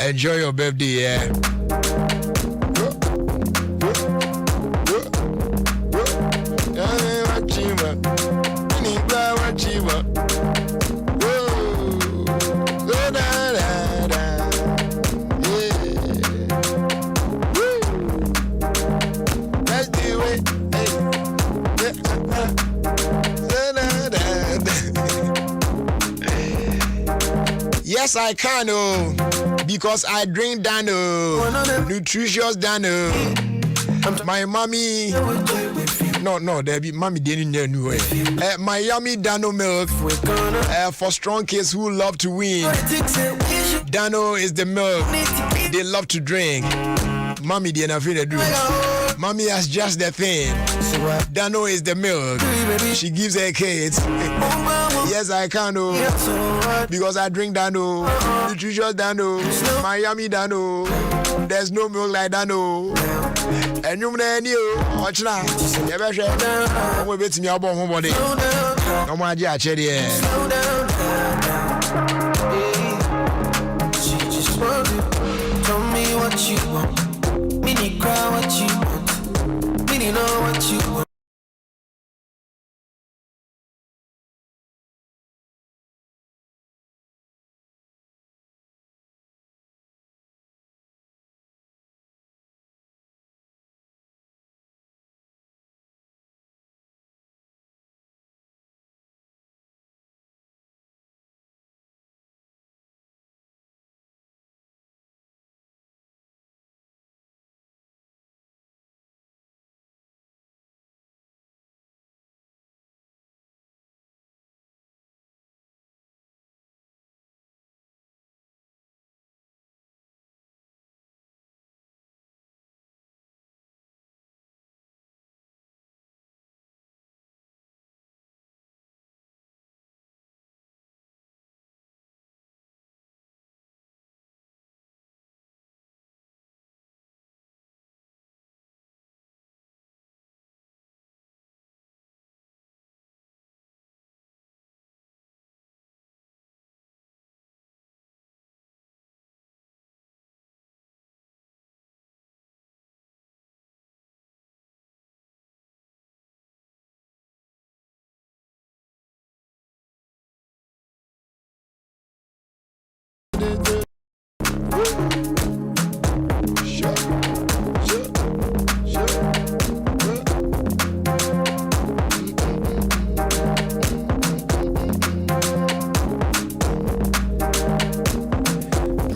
C: Enjoy your birthday, yeah. Yes, I can, because I drink Dano, nutritious Dano. My mommy, no, there be mommy didn't know. My yummy Dano milk for strong kids who love to win. Dano is the milk they love to drink. Mommy didn't feel the do. Mommy has just the thing. Dano is the milk she gives her kids. Yes, I can, because I drink Dano, nutritious Dano, Miami Dano. There's no milk like Dano. And you know, watch now. I'm going to bet me about homebody. I'm going to check it.
P: She just wanted, tell me what you want. Mini cry what you want. Mini know what you want.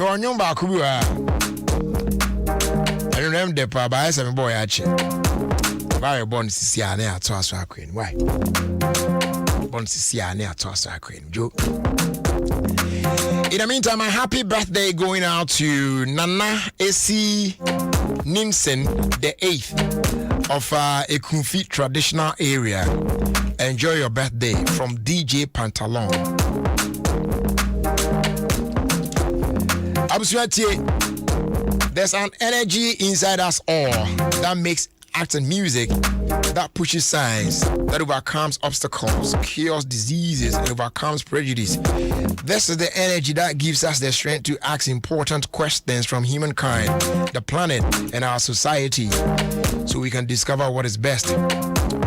C: Onyum ba kubu ha. I remember the pa ba ese me boy ache. Ba born sisi ane ato aso akwen. Why? Born sisi ane ato aso akwen. Jo. In the meantime, a happy birthday going out to Nana Esi Nimsen, the 8th of Ekunfi traditional area. Enjoy your birthday from DJ Pantalon. There's an energy inside us all that makes art and music that pushes science, that overcomes obstacles, cures diseases, and overcomes prejudice. This is the energy that gives us the strength to ask important questions from humankind, the planet, and our society, so we can discover what is best.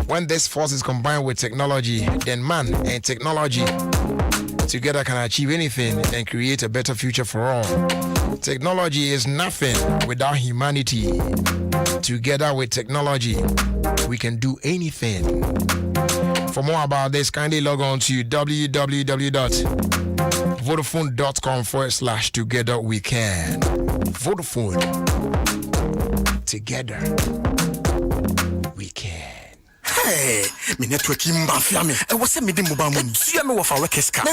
C: When this force is combined with technology, then man and technology together can achieve anything and create a better future for all. Technology is nothing without humanity. Together with technology, we can do anything. For more about this, kindly log on to www.vodafone.com/together we can. Vodafone. Together we can.
A: Hey, me network mafia me. I was sending mobile money. See me with our Keska.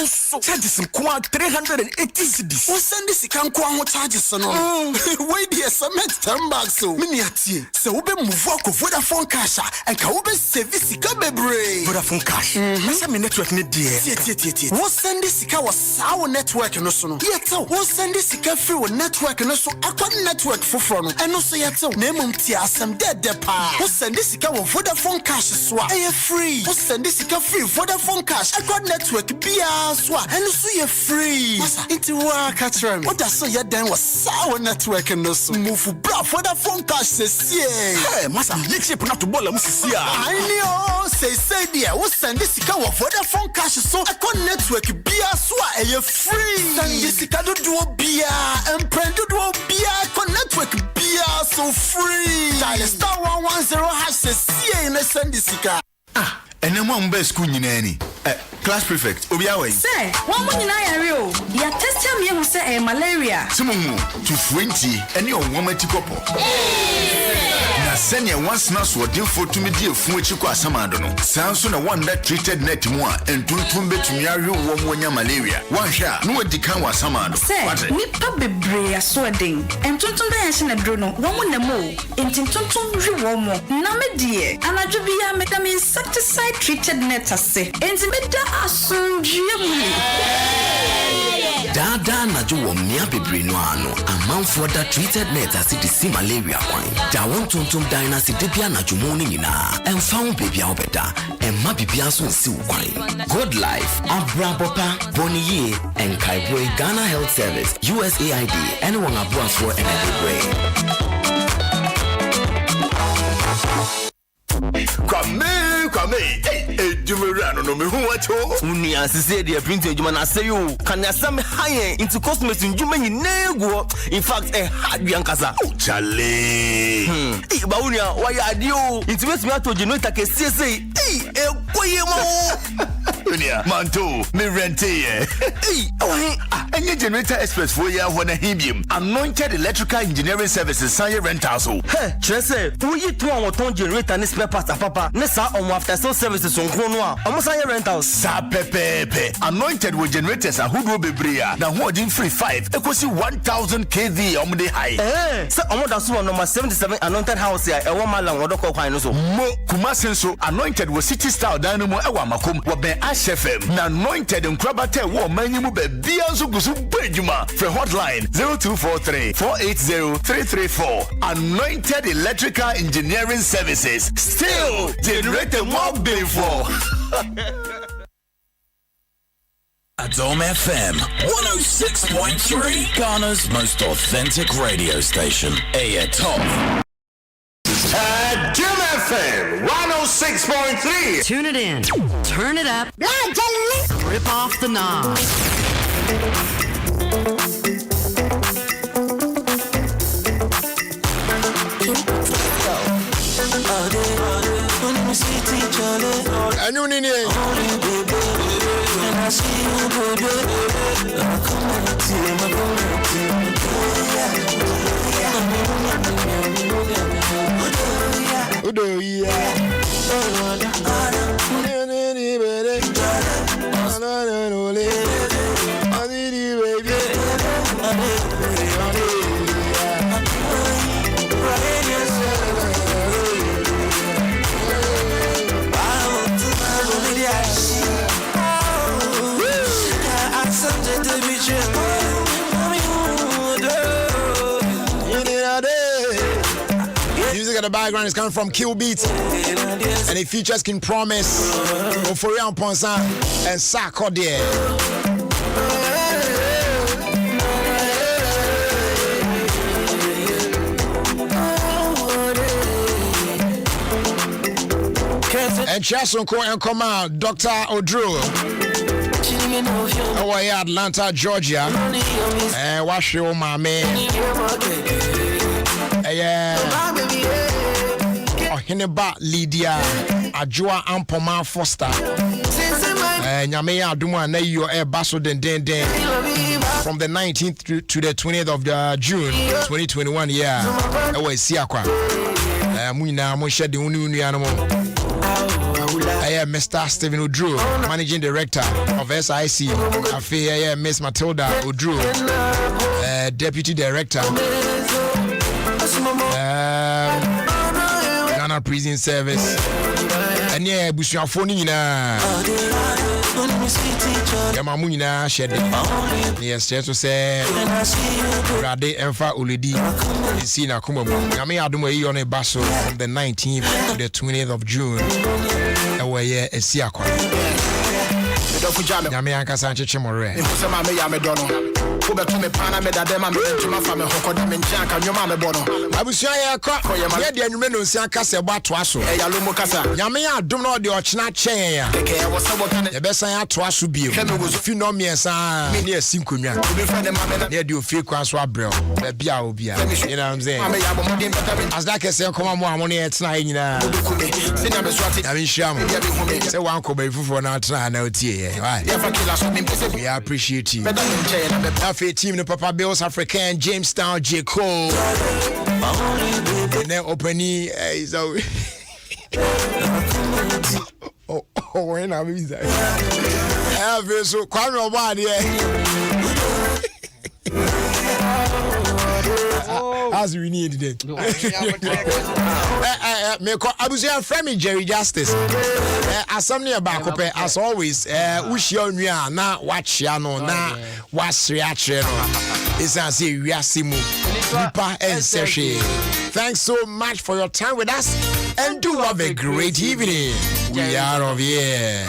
A: Charges some 380 cedis. What send this can go charges no. Wait there cement 10 bags so. Me atie. So we be move work Vodafone cash and ka we be service ka bebre. Vodafone cash. Asa me network ne there. Tie. What send this ka was our network no so no. Yet what send this ka free with network no so akwa network foforo no. And no so yet na mum tie asem de pa. What send this ka Vodafone cash so a free. What send this free Vodafone cash. I got network bia so and so you free. Masa into work catch them. What that so you then was sour network and no so move bra Vodafone cash says hey masa you chip not to ball musisi I know say there. What send this Vodafone cash so I got network bia so a free. Send this do bia and prend do bia got network bia so free. Dial *110# says in the send this and then one best school in any.
H: Class prefect, Obiawe.
U: Say, one more in Rio. You tested me who say malaria.
H: Some to 20 and your woman to couple. Na senya once na so dem for to me die fu echi kwa samadono. Sounds na one that treated net mo a entuntum betumi awe wo mo nya malaria. One sha no wadi kan wa samado.
U: Say, nipa bebre aso den. Entuntum da ya na dro no. Wo mo na mo. Entuntum hwe wo mo. Na me die. Anadwo bi ya meda me insecticide treated net ase. Enti meda asunjue mu.
A: Dada na jo wo mia bebre no ano. Amanfo da treated net ase di si malaria kwan. Da won tontom dynasty debia na jomo ni nyina. Emfa baby obeda. Emma bibia so nsi kwan. Good life, Abrabopa, Boniye, and Kaibwe Ghana Health Service, USAID, anyone abuafo and
Q: Kwame, Jumerano no me who wacho.
A: Uni asise de print ejuma na say you can asam high into customers njuma ni nego. In fact, hard yankasa.
Q: Chale.
A: Ba uni why adio. Into me to generator ke say koye mo.
Q: Unia, manto, me rente ye. Any generator express for ya when a himbium. Anointed Electrical Engineering Services, Sanya Rentals.
A: Hey, Chese, who you two on ton generator and spare parts, papa. Nessa on after sales services on Kronoa. Almost Sanya Rentals.
Q: Sa pepe. Anointed with generators a who will be bria. Now who in free 5. Equals 1,000 kV on the high.
A: So I'm not so number 77 anointed house here. A woman lang odoko kwanoso.
Q: Mo kumasenso anointed with city style dynamo ewamakum wabe HFM. Na anointed in Krabate wo manyumu be bianzo gusu bejuma. For hotline 0243 480 334. Anointed Electrical Engineering Services. Still generating more before.
E: At Dome FM 106.3, Ghana's most authentic radio station. Top.
Q: At Jim FM 106.3.
B: Tune it in, turn it up, rip off the knob.
C: And you need it. Music at the background is coming from Kill Beats, and it features King Promise, Oforian Ponsa, and Sako there. And Chasonko and Command, Dr. Odro. Our here, Atlanta, Georgia. And wash your mommy. Hineba Lydia Ajua Ampoma Foster. Nyame Aduma na yo e baso den from the 19th to the 20th of June 2021 year. Ewe siakwa. Muina mo shede unu anamo. Mr. Stephen Odru, Managing Director of SIC. Afi Miss Matilda Odru, Deputy Director. Ghana Prison Service. And yeah, Bushafoni na Yamamu na shed. Yes, just say Rade Enfa Uledi is seen a Kumabu. Yami Adumo on a basso from the 19th to the 20th of June. Away a Siakwa. Yami Anka Sanchez More.
D: Wobɛto me pana me dade ma me ntoma fa me hokɔda me nkyɛn ka nnwoma me bɔ no.
C: Abusua yɛ kɔ. Yɛ de anwume no nsia kasa ɛbɔ atoa so.
D: Ɛyɛ alomo kasa.
C: Nyame yɛ adom na ɔde ɔkyena kyɛn ya.
D: Kɛkɛ wɔ sɛ wɔka ne.
C: Yɛbɛsan atoa so bio. Fi no miɛnsa ne yɛsi nkonnwa. Ne yɛde ofie kwan so abrɛw. Baabi a obi a. You know what I'm saying? As that kɛsɛ nkɔma mo a mo ne yɛtena yɛ nyinaa. Nyame nhyira mo. Sɛ wankɔ baabi foforɔ na atena na wotie yɛ. We appreciate you. Afei team no Papa Bills African Jamestown J. Cole. And then opening is a when I'm in there. I so come on body. As we need it. Me call Abusia friend Jerry Justice. As something about Cope, as always, wish you na watch ya no na was reaction. It's as say we are Simu, Nipa and Seshi. Thanks so much for your time with us and do have a great evening. We are of here.